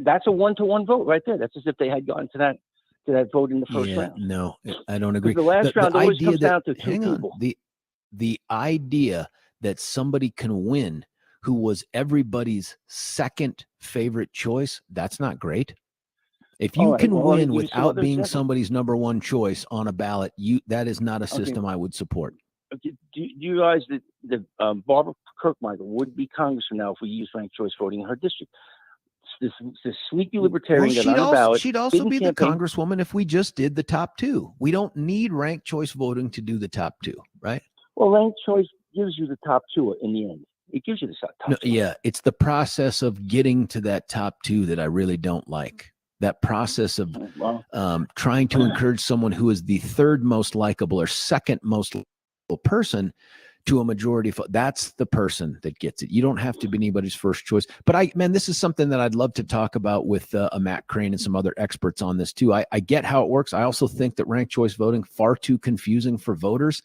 that's a 1-to-1 vote right there. That's as if they had gone to that vote in the first round. No, I don't agree. The last round always comes down to two people. The idea that somebody can win who was everybody's second favorite choice, that's not great. If you can win without being somebody's number one choice on a ballot, that is not a system I would support. Do you realize that Barbara Kirkmichael would be congressman now if we use ranked choice voting in her district? This sleepy libertarian got on the ballot. She'd also be the congresswoman if we just did the top two. We don't need ranked choice voting to do the top two, right? Well, ranked choice gives you the top two in the end. It gives you the top two. Yeah, it's the process of getting to that top two that I really don't like. That process of trying to encourage someone who is the third most likable or second most likable person to a majority. That's the person that gets it. You don't have to be anybody's first choice. But this is something that I'd love to talk about with Matt Crane and some other experts on this too. I get how it works. I also think that ranked choice voting far too confusing for voters.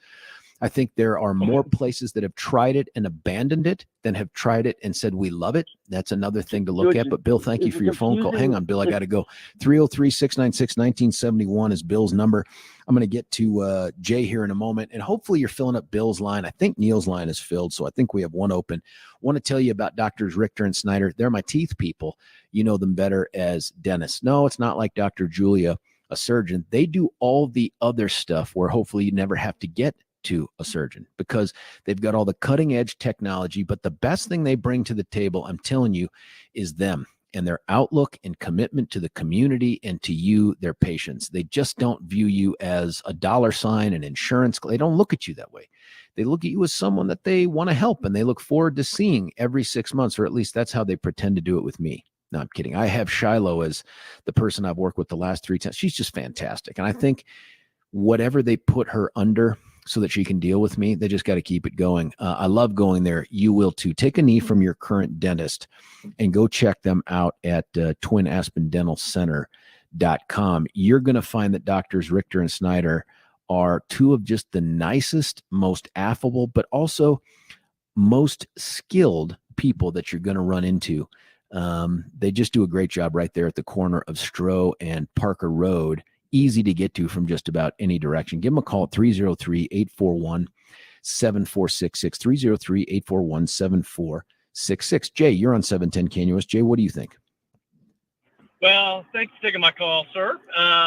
I think there are more places that have tried it and abandoned it than have tried it and said, we love it. That's another thing to look at. But Bill, thank you for your phone call. Hang on, Bill, I got to go. 303-696-1971 is Bill's number. I'm going to get to Jay here in a moment. And hopefully you're filling up Bill's line. I think Neil's line is filled. So I think we have one open. Want to tell you about Doctors Richter and Snyder. They're my teeth people. You know them better as dentists. No, it's not like Dr. Julia, a surgeon. They do all the other stuff where hopefully you never have to get to a surgeon because they've got all the cutting edge technology. But the best thing they bring to the table, I'm telling you, is them. and their outlook and commitment to the community and to you, their patients. They just don't view you as a dollar sign, an insurance. They don't look at you that way. They look at you as someone that they want to help, and they look forward to seeing every 6 months, or at least that's how they pretend to do it with me. No, I'm kidding. I have Shiloh as the person I've worked with the last 3 times. She's just fantastic. And I think whatever they put her under so that she can deal with me, they just got to keep it going. I love going there. You will too. Take a knee from your current dentist and go check them out at twinaspendentalcenter.com. You're going to find that Doctors Richter and Snyder are 2 of just the nicest, most affable, but also most skilled people that you're going to run into. They just do a great job right there at the corner of Stroh and Parker Road. Easy to get to from just about any direction. Give them a call at 303-841-7466, 303-841-7466. Jay, you're on 710 KNUS. Jay, what do you think? Well, thanks for taking my call, sir.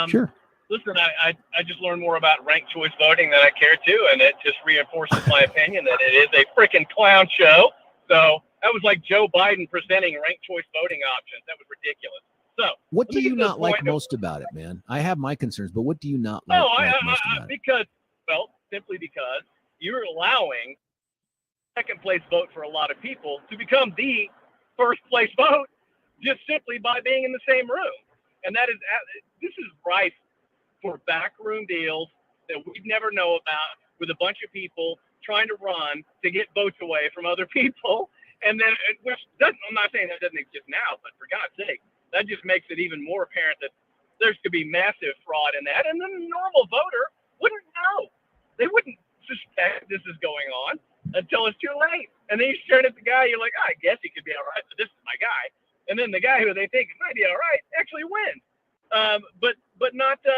Sure. Listen, I just learned more about ranked choice voting than I care to, and it just reinforces my opinion that it is a freaking clown show. So that was like Joe Biden presenting ranked choice voting options. That was ridiculous. So what do you not like most about it, man? I have my concerns, but what do you not like, most about it? Simply because you're allowing second place vote for a lot of people to become the first place vote just simply by being in the same room. And this is rife for backroom deals that we'd never know about, with a bunch of people trying to run to get votes away from other people. And then, I'm not saying that doesn't exist now, but for God's sake, that just makes it even more apparent that there's to be massive fraud in that. And then the normal voter wouldn't know. They wouldn't suspect this is going on until it's too late. And then you stare at the guy, you're like, I guess he could be all right, but this is my guy. And then the guy who they think might be all right actually wins. But not the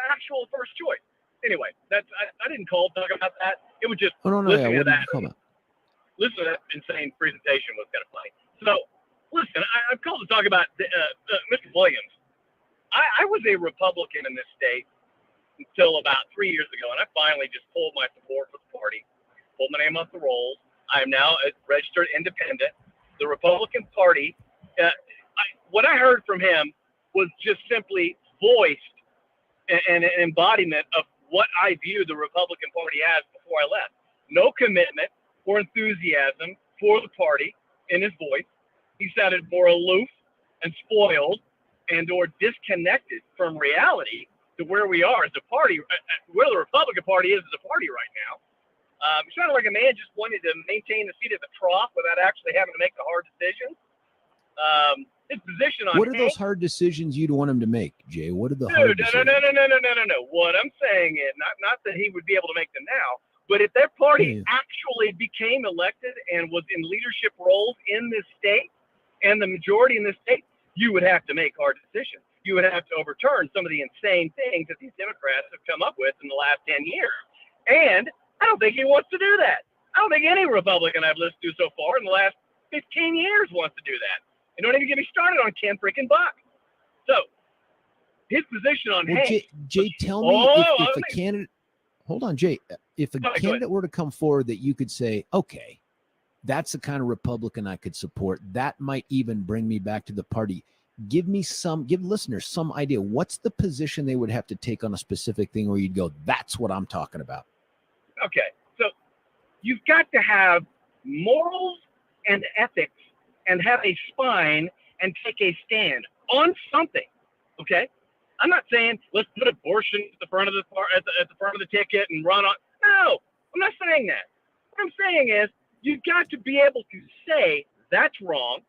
actual first choice. Anyway, I didn't call to talk about that. It was just listening to that. Listen to that insane presentation was kind of funny. So, listen, I've called to talk about Mr. Williams. I was a Republican in this state until about 3 years ago, and I finally just pulled my support for the party, pulled my name off the rolls. I am now a registered independent. The Republican Party, what I heard from him was just simply voiced an embodiment of what I view the Republican Party as before I left. No commitment or enthusiasm for the party in his voice. He sounded more aloof and spoiled and or disconnected from reality to where we are as a party, where the Republican Party is as a party right now. He sounded like a man just wanted to maintain the seat at the trough without actually having to make the hard decisions. His position on what are those hard decisions you'd want him to make, Jay? What are the hard decisions? No. What I'm saying is not that he would be able to make them now, but if their party actually became elected and was in leadership roles in this state and the majority in this state, you would have to make hard decisions. You would have to overturn some of the insane things that these Democrats have come up with in the last 10 years. And I don't think he wants to do that. I don't think any Republican I've listened to so far in the last 15 years wants to do that. And don't even get me started on Ken freaking Buck. So his position on Jay, tell me if a candidate. Hold on, Jay. If a candidate were to come forward that you could say, okay, that's the kind of Republican I could support, that might even bring me back to the party. Give listeners some idea. What's the position they would have to take on a specific thing where you'd go, that's what I'm talking about? Okay. So you've got to have morals and ethics and have a spine and take a stand on something. Okay. I'm not saying let's put abortion at the front of the ticket and run on. No, I'm not saying that. What I'm saying is you've got to be able to say that's wrong.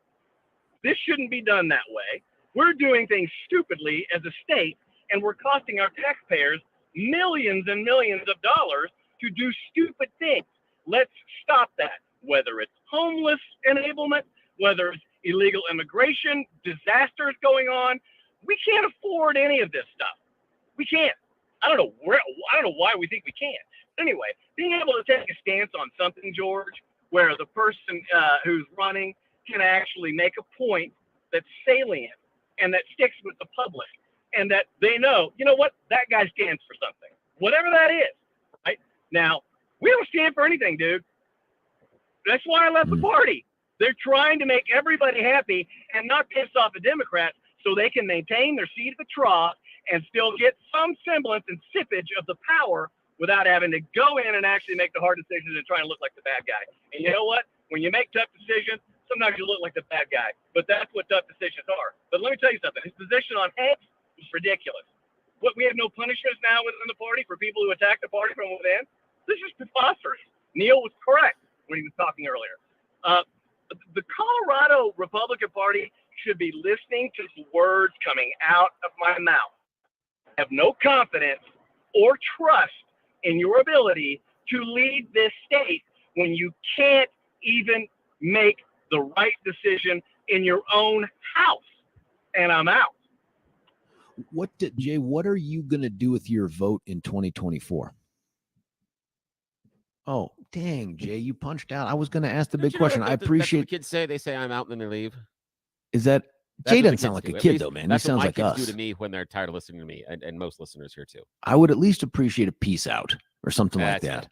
This shouldn't be done that way. We're doing things stupidly as a state, and we're costing our taxpayers millions and millions of dollars to do stupid things. Let's stop that. Whether it's homeless enablement, whether it's illegal immigration, disasters going on, we can't afford any of this stuff. We can't. I don't know why we think we can't. Anyway, being able to take a stance on something, George, where the person who's running can actually make a point that's salient and that sticks with the public, and that they know, you know what, that guy stands for something, whatever that is. Right now, we don't stand for anything, dude. That's why I left the party. They're trying to make everybody happy and not piss off the Democrats so they can maintain their seat at the trough and still get some semblance and sippage of the power without having to go in and actually make the hard decisions and try and look like the bad guy. And you know what? When you make tough decisions, sometimes you look like the bad guy. But that's what tough decisions are. But let me tell you something. His position on Hanks is ridiculous. What, we have no punishments now within the party for people who attack the party from within? This is preposterous. Neil was correct when he was talking earlier. The Colorado Republican Party should be listening to the words coming out of my mouth. I have no confidence or trust in your ability to lead this state when you can't even make the right decision in your own house. And I'm out. Jay, what are you going to do with your vote in 2024? Oh, dang, Jay, you punched out. I was going to ask the big question. I appreciate. That's what kids say. They say I'm out and then they leave. Is that Jay doesn't sound like a kid though, man. He sounds like us. That's what my kids do to me when they're tired of listening to me, and most listeners here too. I would at least appreciate a peace out or something like that.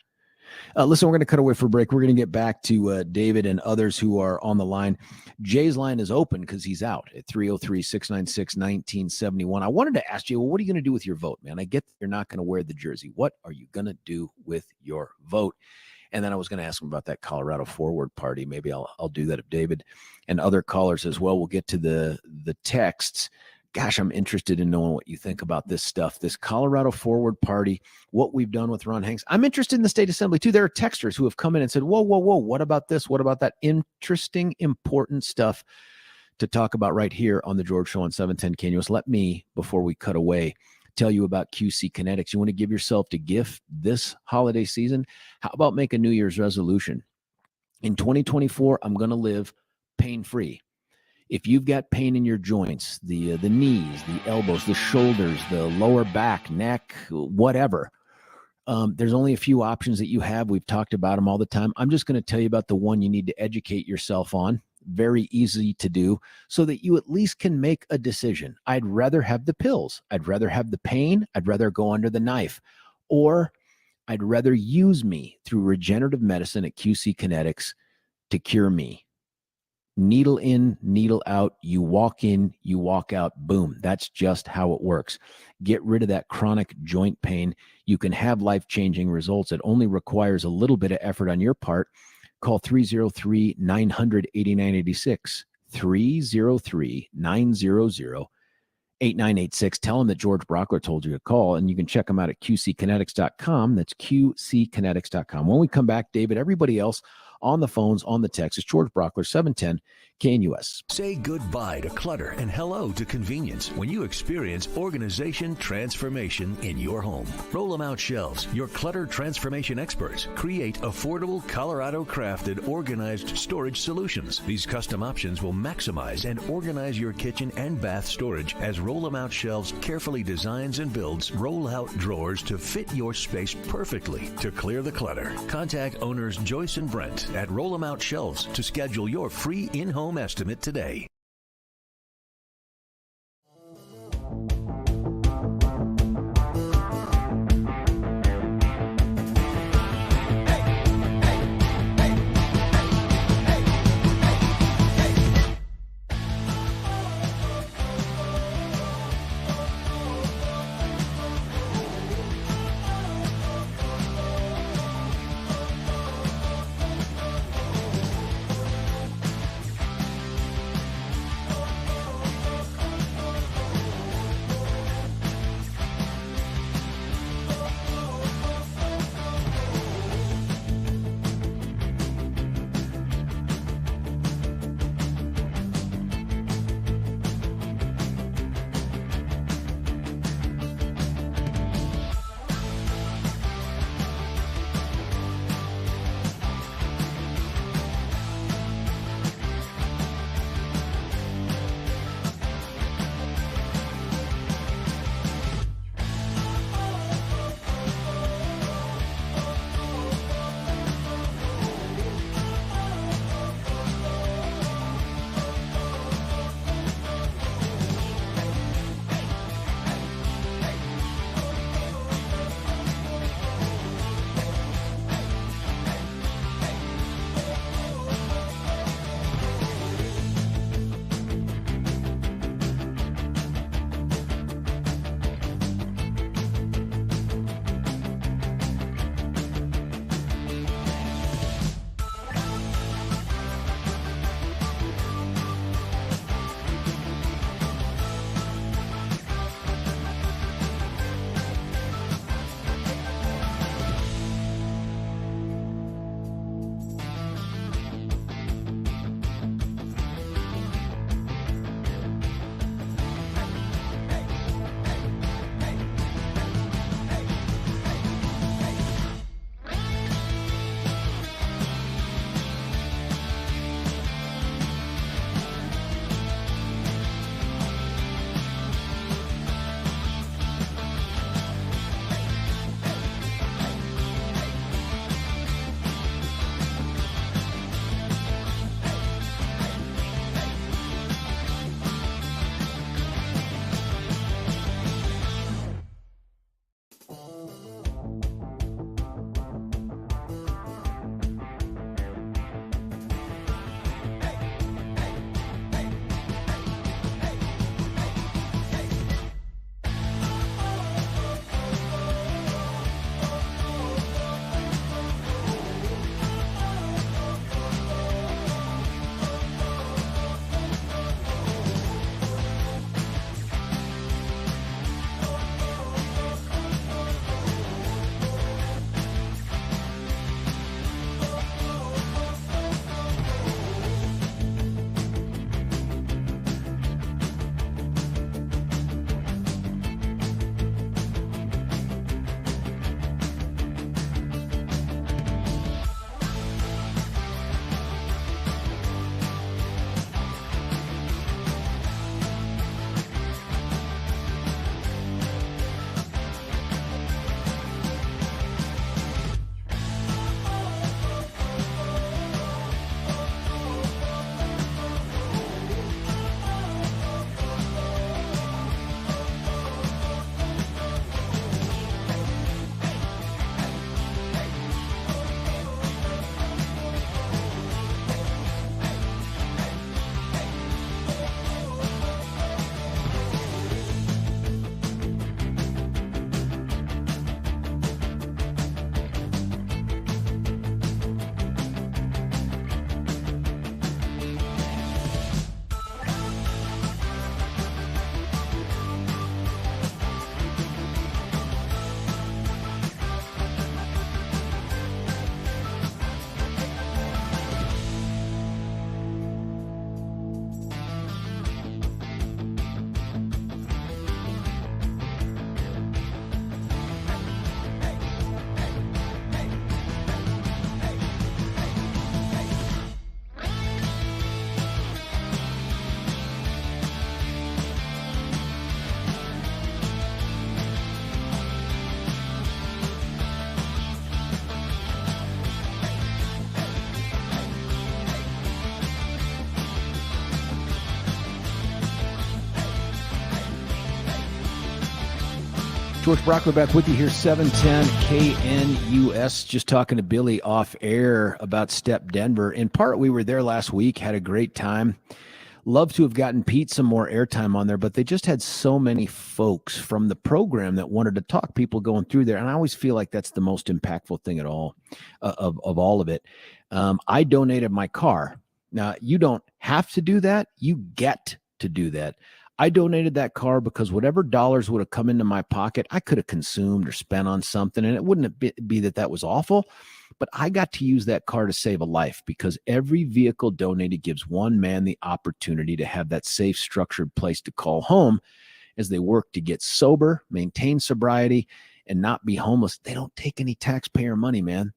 Listen, we're going to cut away for a break. We're going to get back to David and others who are on the line. Jay's line is open because he's out at 303-696-1971. I wanted to ask Jay, well, what are you going to do with your vote, man? I get that you're not going to wear the jersey. What are you going to do with your vote? And then I was going to ask him about that Colorado Forward Party. Maybe I'll do that if David and other callers as well. We'll get to the texts. Gosh, I'm interested in knowing what you think about this stuff, this Colorado Forward Party, what we've done with Ron Hanks. I'm interested in the state assembly, too. There are texters who have come in and said, whoa, what about this? What about that? Interesting, important stuff to talk about right here on the George Show on 710 KNUS. Let me, before we cut away, tell you about QC Kinetics. You want to give yourself a gift this holiday season? How about make a New Year's resolution? In 2024, I'm going to live pain-free. If you've got pain in your joints, the knees, the elbows, the shoulders, the lower back, neck, whatever, there's only a few options that you have. We've talked about them all the time. I'm just going to tell you about the one you need to educate yourself on. Very easy to do so that you at least can make a decision. I'd rather have the pills. I'd rather have the pain. I'd rather go under the knife. Or I'd rather use me through regenerative medicine at QC Kinetics to cure me. Needle in, needle out, you walk in, you walk out, boom. That's just how it works. Get rid of that chronic joint pain. You can have life-changing results. It only requires a little bit of effort on your part. Call 303-900-8986, 303-900-8986. Tell them that George Brauchler told you to call, and you can check them out at qckinetics.com. That's qckinetics.com. When we come back, David, everybody else on the phones, on the text, it's George Brauchler, 710 KNUS. Say goodbye to clutter and hello to convenience when you experience organization transformation in your home. Roll them out shelves. Your clutter transformation experts create affordable, Colorado-crafted, organized storage solutions. These custom options will maximize and organize your kitchen and bath storage as Roll them out shelves carefully designs and builds roll-out drawers to fit your space perfectly to clear the clutter. Contact owners Joyce and Brent at Roll 'em Out Shelves to schedule your free in-home estimate today. George Brauchler back with you here, 710 KNUS. Just talking to Billy off air about Step Denver. In part, we were there last week, had a great time. Love to have gotten Pete some more airtime on there, but they just had so many folks from the program that wanted to talk, people going through there. And I always feel like that's the most impactful thing at all, of all of it. I donated my car. Now, you don't have to do that. You get to do that. I donated that car because whatever dollars would have come into my pocket, I could have consumed or spent on something, and it wouldn't be that was awful, but I got to use that car to save a life because every vehicle donated gives one man the opportunity to have that safe, structured place to call home as they work to get sober, maintain sobriety, and not be homeless. They don't take any taxpayer money, man.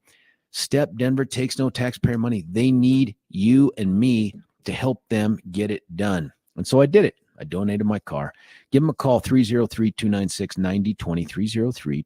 Step Denver takes no taxpayer money. They need you and me to help them get it done. And so I did it. I donated my car. Give them a call, 303-296-9020,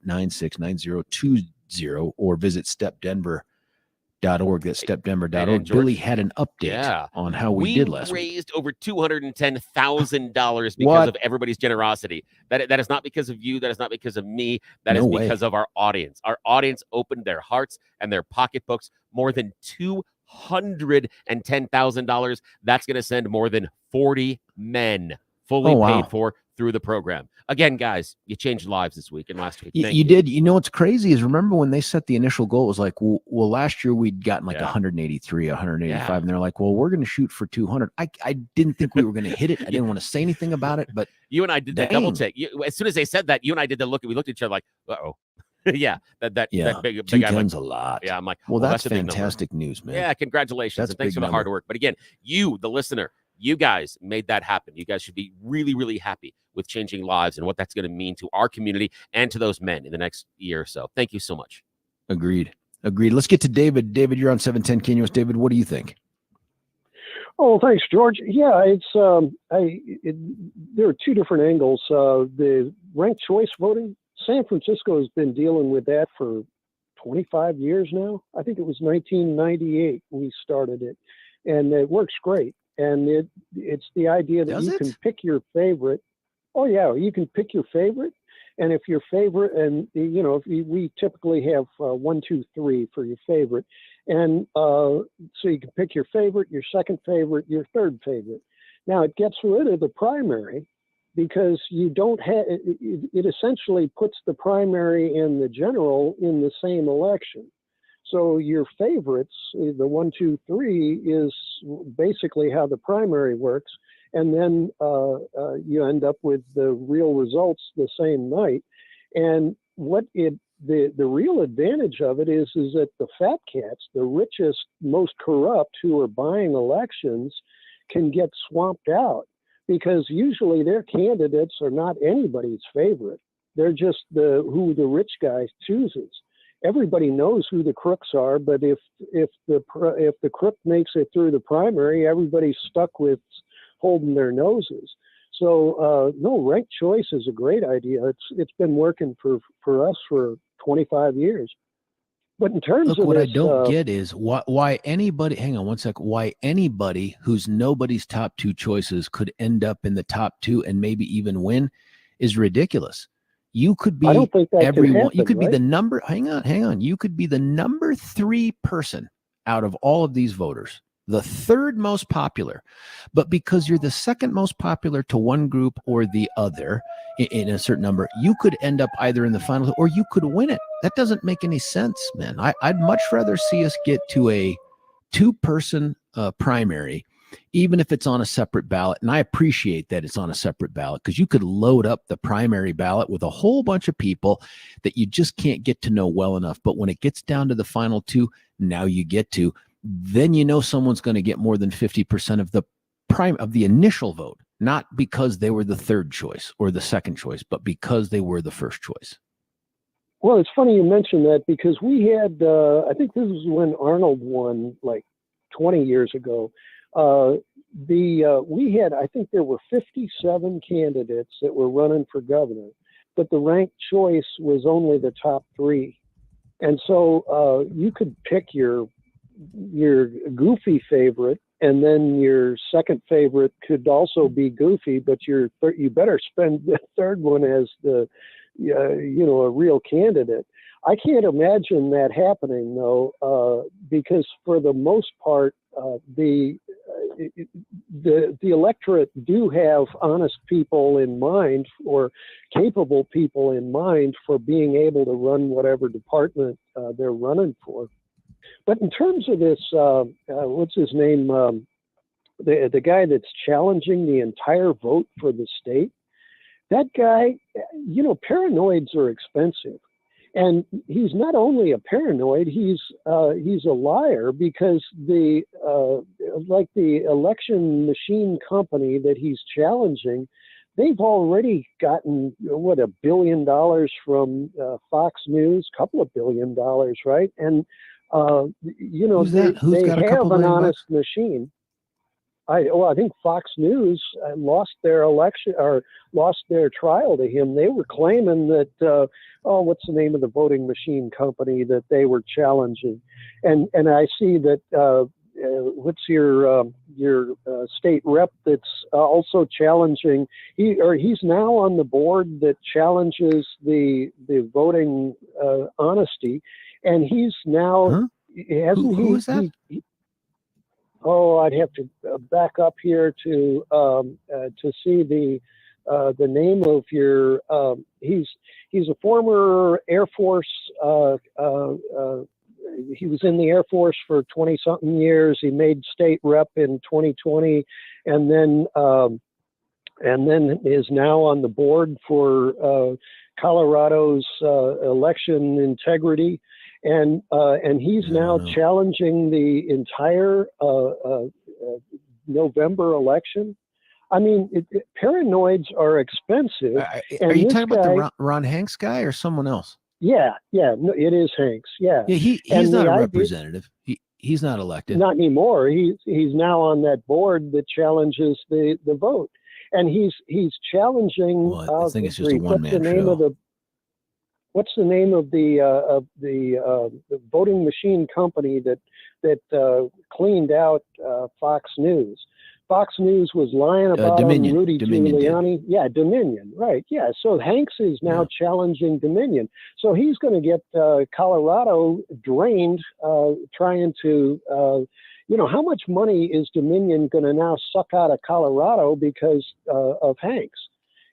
303-296-9020, or visit stepdenver.org. That's stepdenver.org. Billy had an update on how we did last week. We raised over $210,000 because of everybody's generosity. That is not because of you. That is not because of me. That is because of our audience. Our audience opened their hearts and their pocketbooks. More than $210,000. That's going to send more than 40 men fully paid for through the program. Again, guys, you changed lives this week and last week. You did. You know what's crazy is, remember when they set the initial goal, it was like, well last year we'd gotten like 183, 185, and they're like, well, we're going to shoot for 200. I didn't think we were going to hit it. I didn't want to say anything about it, but you and I did the double take. As soon as they said that, you and I did the look, and we looked at each other like, uh-oh. That big 210's a lot. Yeah, I'm like, well that's fantastic news, man. Yeah, congratulations. And thanks for the hard work. But again, you, the listener, you guys made that happen. You guys should be really, really happy with changing lives and what that's going to mean to our community and to those men in the next year or so. Thank you so much. Agreed. Let's get to David. David, you're on 710 KNUS. David, what do you think? Oh, thanks, George. Yeah, it's there are two different angles. The ranked choice voting, San Francisco has been dealing with that for 25 years now. I think it was 1998 we started it, and it works great. And it's the idea that you can pick your favorite. Oh yeah, you can pick your favorite, and if your favorite, and we typically have 1, 2, 3 for your favorite, and so you can pick your favorite, your second favorite, your third favorite. Now it gets rid of the primary, because you don't have it essentially puts the primary and the general in the same election. So your favorites, the 1, 2, 3, is basically how the primary works, and then you end up with the real results the same night. And the real advantage of it is that the fat cats, the richest, most corrupt, who are buying elections, can get swamped out, because usually their candidates are not anybody's favorite. They're just who the rich guy chooses. Everybody knows who the crooks are, but if the crook makes it through the primary, everybody's stuck with holding their noses. So ranked choice is a great idea. It's been working for us for 25 years. But in terms of what I don't get is why anybody, hang on one sec, why anybody who's nobody's top two choices could end up in the top two and maybe even win is ridiculous. You could be everyone. You could be the number. Hang on. You could be the number 3 person out of all of these voters, the third most popular, but because you're the second most popular to one group or the other in a certain number, you could end up either in the final or you could win it. That doesn't make any sense, man. I'd much rather see us get to a 2-person primary, even if it's on a separate ballot. And I appreciate that it's on a separate ballot, because you could load up the primary ballot with a whole bunch of people that you just can't get to know well enough. But when it gets down to the final 2, now you get to, then you know someone's going to get more than 50% of the initial vote, not because they were the third choice or the second choice, but because they were the first choice. Well, it's funny you mentioned that, because we had, I think this was when Arnold won like 20 years ago. We had, I think there were 57 candidates that were running for governor, but the ranked choice was only the top 3. And so you could pick your goofy favorite, and then your second favorite could also be goofy, but you better spend the third one as the a real candidate. I can't imagine that happening though, because for the most part, the electorate do have honest people in mind or capable people in mind for being able to run whatever department they're running for. But in terms of this, what's his name? The guy that's challenging the entire vote for the state, that guy, paranoids are expensive. And he's not only a paranoid, he's a liar, because the election machine company that he's challenging, they've already gotten $1 billion from Fox News, couple of $1 billion, right? And they have an honest machine. I think Fox News lost their election or lost their trial to him. They were claiming that, what's the name of the voting machine company that they were challenging? And I see that, what's your state rep that's also challenging? He's now on the board that challenges the voting honesty, and he's now hasn't Who is that? I'd have to back up here to see the name of your. He's a former Air Force. He was in the Air Force for 20-something years. He made state rep in 2020, and then is now on the board for Colorado's election integrity. And he's now challenging the entire November election. I mean, paranoids are expensive. Are you talking about the Ron Hanks guy or someone else? Yeah, no, it is Hanks. Yeah, he's not a representative. He's not elected. Not anymore. He's now on that board that challenges the vote, and he's challenging. Well, I think it's just a one-man show. What's the name of the voting machine company that cleaned out Fox News? Fox News was lying about Dominion. Rudy Dominion Giuliani. Did. Yeah, Dominion. Right. Yeah. So Hanks is now challenging Dominion. So he's going to get Colorado drained, trying to, how much money is Dominion going to now suck out of Colorado because of Hanks?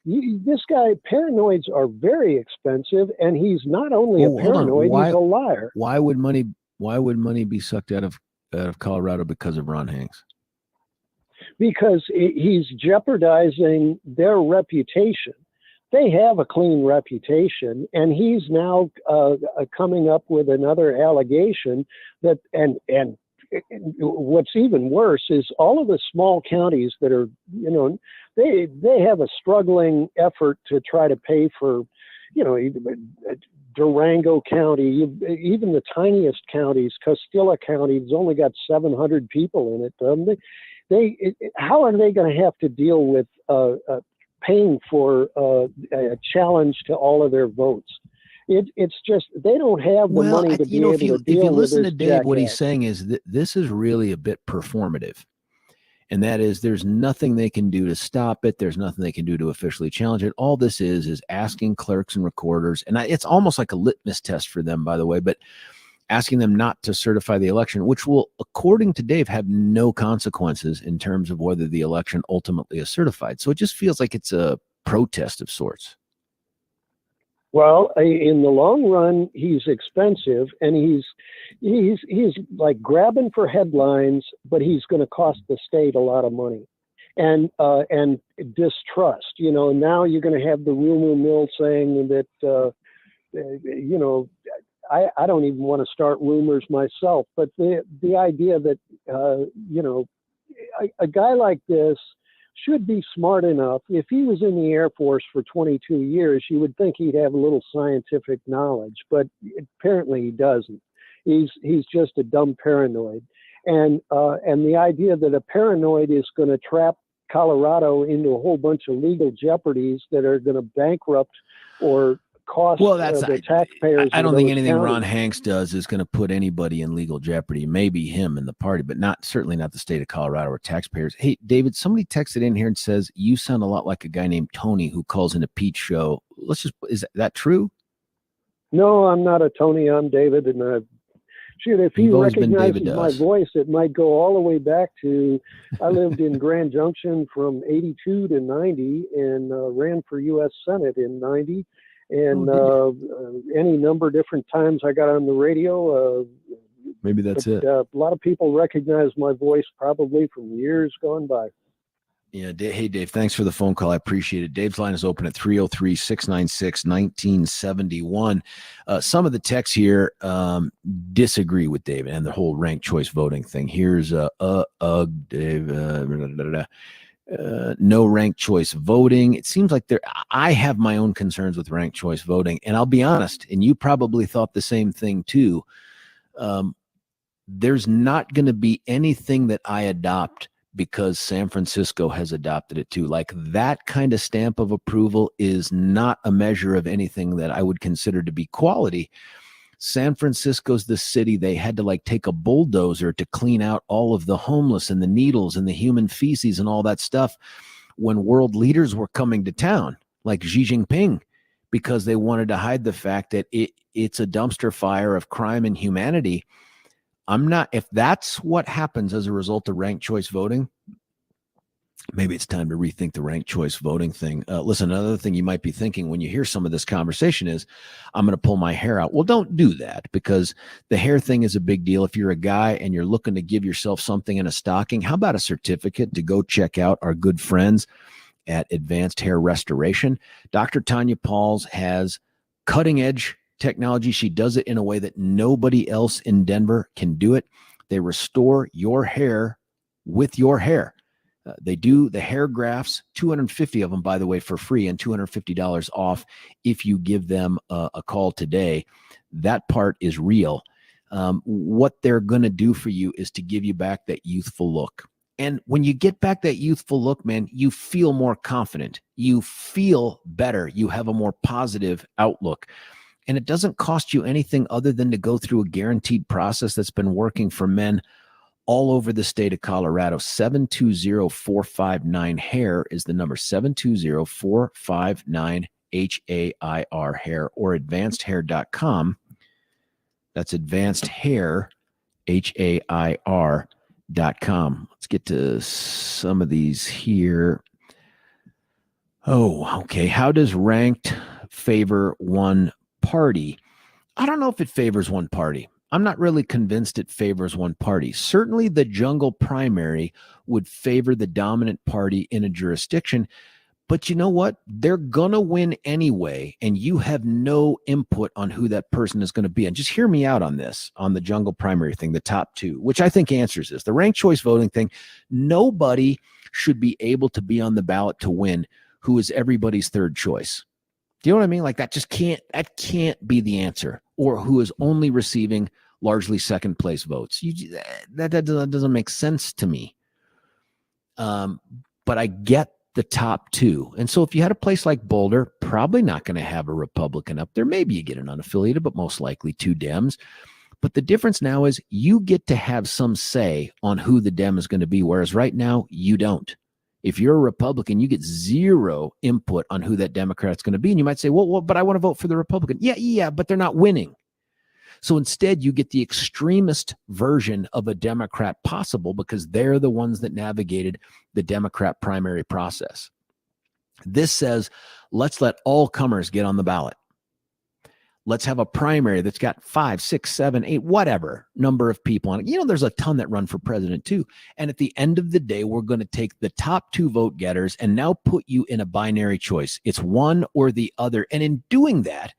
This guy, paranoids are very expensive, and he's not only a paranoid, he's a liar. Why would money be sucked out of Colorado because of Ron Hanks? Because he's jeopardizing their reputation. They have a clean reputation, and he's now coming up with another allegation that, and what's even worse is all of the small counties that are, they have a struggling effort to try to pay for, Durango County, even the tiniest counties, Costilla County, has only got 700 people in it. How are they going to have to deal with paying for a challenge to all of their votes? It's just they don't have the money to be able to deal with this. If you listen to Dave, jackass. what he's saying is that this is really a bit performative. And that is, there's nothing they can do to stop it. There's nothing they can do to officially challenge it. All this is asking clerks and recorders, and it's almost like a litmus test for them, by the way, but asking them not to certify the election, which will, according to Dave, have no consequences in terms of whether the election ultimately is certified. So it just feels like it's a protest of sorts. Well, in the long run, he's expensive, and he's like grabbing for headlines, but he's going to cost the state a lot of money, and distrust. Now you're going to have the rumor mill saying that, I don't even want to start rumors myself, but the idea that a guy like this should be smart enough. If he was in the Air Force for 22 years, you would think he'd have a little scientific knowledge, but apparently he doesn't. He's just a dumb paranoid. And the idea that a paranoid is going to trap Colorado into a whole bunch of legal jeopardies that are going to bankrupt or cost the taxpayers. I don't think anything Ron Hanks does is going to put anybody in legal jeopardy. Maybe him and the party, but certainly not the state of Colorado or taxpayers. Hey, David, somebody texted in here and says you sound a lot like a guy named Tony who calls in a Pete show is that true? No, I'm not a Tony. I'm David, and if he recognizes my voice, it might go all the way back to I lived in Grand Junction from 82 to 90 and ran for U.S. Senate in 90. And any number of different times I got on the radio. Maybe that's it. A lot of people recognize my voice probably from years gone by. Yeah. Hey, Dave, thanks for the phone call. I appreciate it. Dave's line is open at 303-696-1971. Some of the texts here disagree with Dave and the whole ranked choice voting thing. Here's Dave, no ranked choice voting. It seems like I have my own concerns with ranked choice voting, and I'll be honest, and you probably thought the same thing too. There's not going to be anything that I adopt because San Francisco has adopted it too. Like, that kind of stamp of approval is not a measure of anything that I would consider to be quality. San Francisco's the city they had to take a bulldozer to clean out all of the homeless and the needles and the human feces and all that stuff when world leaders were coming to town, like Xi Jinping, because they wanted to hide the fact that it's a dumpster fire of crime and humanity. If that's what happens as a result of ranked choice voting, maybe it's time to rethink the ranked choice voting thing. Listen, another thing you might be thinking when you hear some of this conversation is, I'm going to pull my hair out. Well, don't do that, because the hair thing is a big deal. If you're a guy and you're looking to give yourself something in a stocking, how about a certificate to go check out our good friends at Advanced Hair Restoration? Dr. Tanya Pauls has cutting edge technology. She does it in a way that nobody else in Denver can do it. They restore your hair with your hair. They do the hair grafts, 250 of them, by the way, for free, and $250 off if you give them a call today. That part is real. What they're going to do for you is to give you back that youthful look. And when you get back that youthful look, man, you feel more confident. You feel better. You have a more positive outlook. And it doesn't cost you anything other than to go through a guaranteed process that's been working for men all over the state of Colorado. 720-459-HAIR is the number, 720-459-HAIR, hair, or advancedhair.com. That's advancedhair, HAIR.com. Let's get to some of these here. Oh, okay. How does ranked favor one party? I don't know if it favors one party. I'm not really convinced it favors one party. Certainly the jungle primary would favor the dominant party in a jurisdiction, but you know what? They're going to win anyway, and you have no input on who that person is going to be. And just hear me out on this, on the jungle primary thing, the top two, which I think answers this. The ranked choice voting thing, nobody should be able to be on the ballot to win who is everybody's third choice. Do you know what I mean? Like, that can't be the answer, or who is only receiving largely second place votes. That doesn't make sense to me. But I get the top two. And so if you had a place like Boulder, probably not going to have a Republican up there. Maybe you get an unaffiliated, but most likely two Dems. But the difference now is you get to have some say on who the Dem is going to be, whereas right now you don't. If you're a Republican, you get zero input on who that Democrat's going to be. And you might say, well, but I want to vote for the Republican. Yeah, but they're not winning. So instead, you get the extremist version of a Democrat possible, because they're the ones that navigated the Democrat primary process. This says, let's let all comers get on the ballot. Let's have a primary that's got 5, 6, 7, 8, whatever number of people on it. You know, there's a ton that run for president too. And at the end of the day, we're going to take the top two vote getters and now put you in a binary choice. It's one or the other. And in doing that,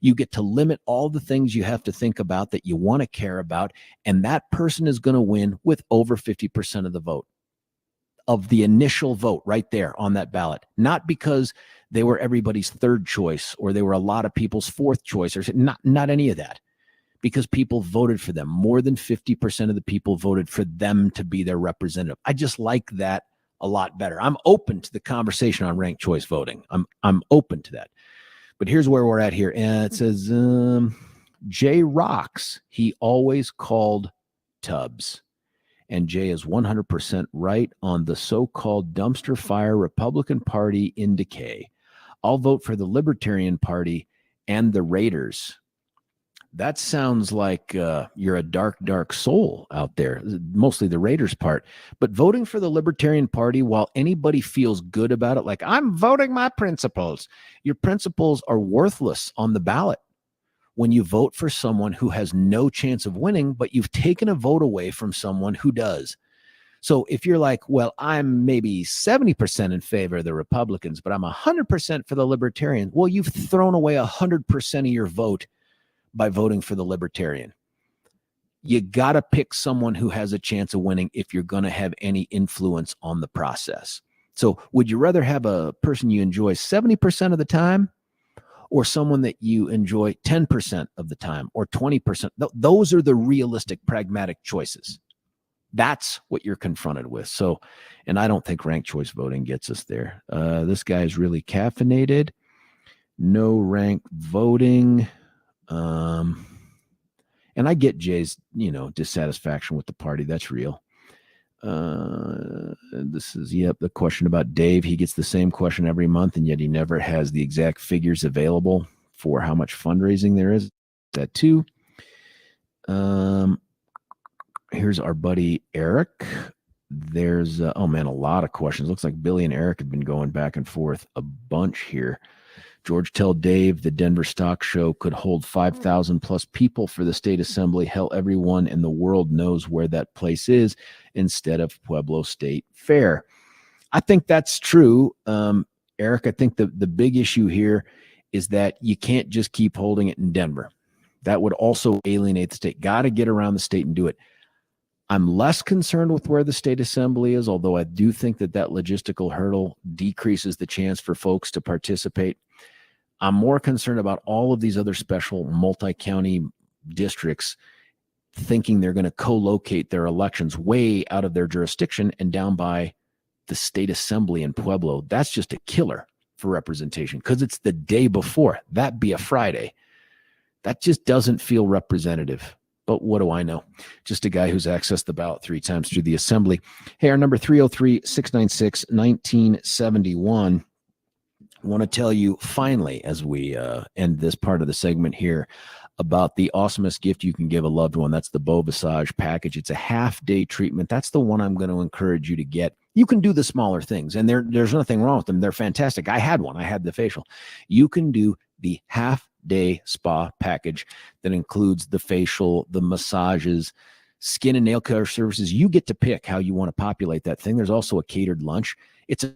you get to limit all the things you have to think about that you want to care about. And that person is going to win with over 50% of the vote, of the initial vote right there on that ballot. Not because they were everybody's third choice or they were a lot of people's fourth choice, or not any of that, because people voted for them. More than 50% of the people voted for them to be their representative. I just like that a lot better. I'm open to the conversation on ranked choice voting. I'm open to that. But here's where we're at here. And it says, Jay rocks. He always called Tubbs. And Jay is 100% right on the so-called dumpster fire Republican Party in decay. I'll vote for the Libertarian Party and the Raiders. That sounds like you're a dark, dark soul out there, mostly the Raiders part. But voting for the Libertarian Party, while anybody feels good about it, like I'm voting my principles, your principles are worthless on the ballot when you vote for someone who has no chance of winning, but you've taken a vote away from someone who does. So if you're like, well, I'm maybe 70% in favor of the Republicans, but I'm 100% for the Libertarian, well, you've thrown away 100% of your vote by voting for the Libertarian. You got to pick someone who has a chance of winning if you're going to have any influence on the process. So would you rather have a person you enjoy 70% of the time or someone that you enjoy 10% of the time or 20%? Those are the realistic, pragmatic choices. That's what you're confronted with. So, and I don't think ranked choice voting gets us there. This guy is really caffeinated. No ranked voting. And I get Jay's, dissatisfaction with the party. That's real. This is, the question about Dave. He gets the same question every month, and yet he never has the exact figures available for how much fundraising there is. That too. Here's our buddy Eric. There's, a lot of questions. Looks like Billy and Eric have been going back and forth a bunch here. George, tell Dave the Denver Stock Show could hold 5,000 plus people for the state assembly. Hell, everyone in the world knows where that place is instead of Pueblo State Fair. I think that's true. Eric, I think the big issue here is that you can't just keep holding it in Denver. That would also alienate the state. Got to get around the state and do it. I'm less concerned with where the state assembly is, although I do think that logistical hurdle decreases the chance for folks to participate. I'm more concerned about all of these other special multi-county districts thinking they're going to co-locate their elections way out of their jurisdiction and down by the state assembly in Pueblo. That's just a killer for representation because it's the day before. That'd be a Friday. That just doesn't feel representative. But what do I know? Just a guy who's accessed the ballot 3 times through the assembly. Hey, our number 303-696-1971. I want to tell you finally, as we end this part of the segment here, about the awesomest gift you can give a loved one. That's the Beau Visage package. It's a half-day treatment. That's the one I'm going to encourage you to get. You can do the smaller things, and there's nothing wrong with them. They're fantastic. I had one. I had the facial. You can do the half-day spa package that includes the facial, the massages, skin and nail care services. You get to pick how you want to populate that thing. There's also a catered lunch. It's a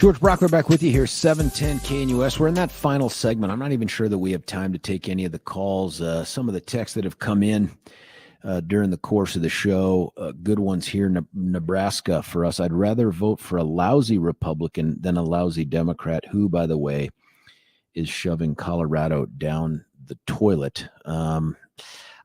George Brauchler back with you here, 710 KNUS. We're in that final segment. I'm not even sure that we have time to take any of the calls. Some of the texts that have come in during the course of the show, good ones here. Nebraska for us. I'd rather vote for a lousy Republican than a lousy Democrat, who, by the way, is shoving Colorado down the toilet.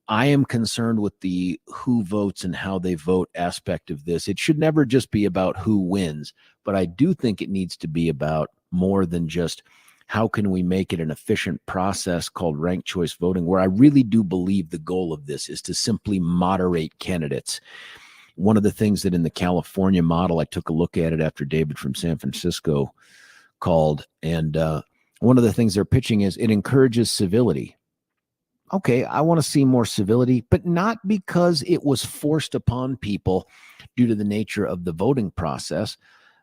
I am concerned with the who votes and how they vote aspect of this. It should never just be about who wins, but I do think it needs to be about more than just how can we make it an efficient process called ranked choice voting, where I really do believe the goal of this is to simply moderate candidates. One of the things that in the California model, I took a look at it after David from San Francisco called, and one of the things they're pitching is it encourages civility. Okay, I want to see more civility, but not because it was forced upon people due to the nature of the voting process.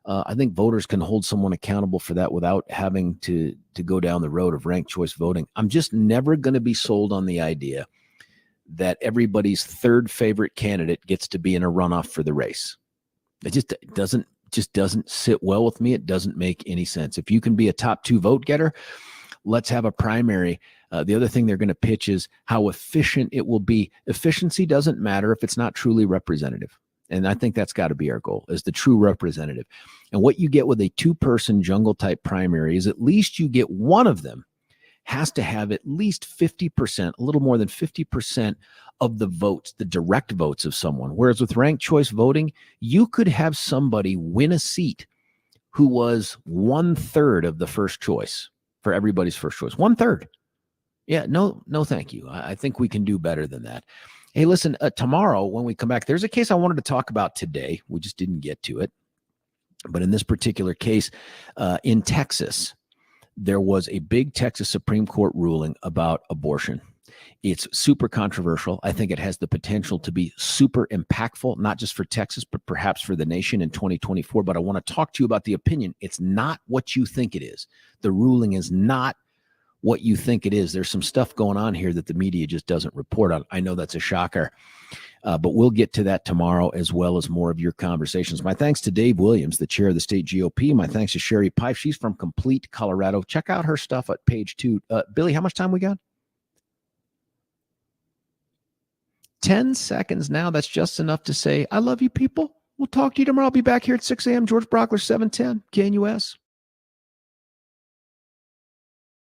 I think voters can hold someone accountable for that without having to go down the road of ranked choice voting. I'm just never going to be sold on the idea that everybody's third favorite candidate gets to be in a runoff for the race. It just doesn't sit well with me. It doesn't make any sense. If you can be a top 2 vote getter, let's have a primary. The other thing they're going to pitch is how efficient it will be. Efficiency doesn't matter if it's not truly representative. And I think that's got to be our goal, is the true representative. And what you get with a 2-person jungle type primary is at least you get one of them has to have at least 50%, a little more than 50% of the votes, the direct votes of someone. Whereas with ranked choice voting, you could have somebody win a seat who was 1/3 of the first choice for everybody's first choice. 1/3. Yeah, no, thank you. I think we can do better than that. Hey, listen, tomorrow when we come back, there's a case I wanted to talk about today. We just didn't get to it. But in this particular case, in Texas, there was a big Texas Supreme Court ruling about abortion. It's super controversial. I think it has the potential to be super impactful, not just for Texas, but perhaps for the nation in 2024. But I want to talk to you about the opinion. It's not what you think it is. The ruling is not what you think it is. There's some stuff going on here that the media just doesn't report on. I know that's a shocker, but we'll get to that tomorrow, as well as more of your conversations. My thanks to Dave Williams, the chair of the state GOP. My thanks to Sherrie Peif. She's from Complete, Colorado. Check out her stuff at page 2. Billy, how much time we got? 10 seconds now. That's just enough to say, I love you, people. We'll talk to you tomorrow. I'll be back here at 6 a.m. George Brauchler, 710 KNUS.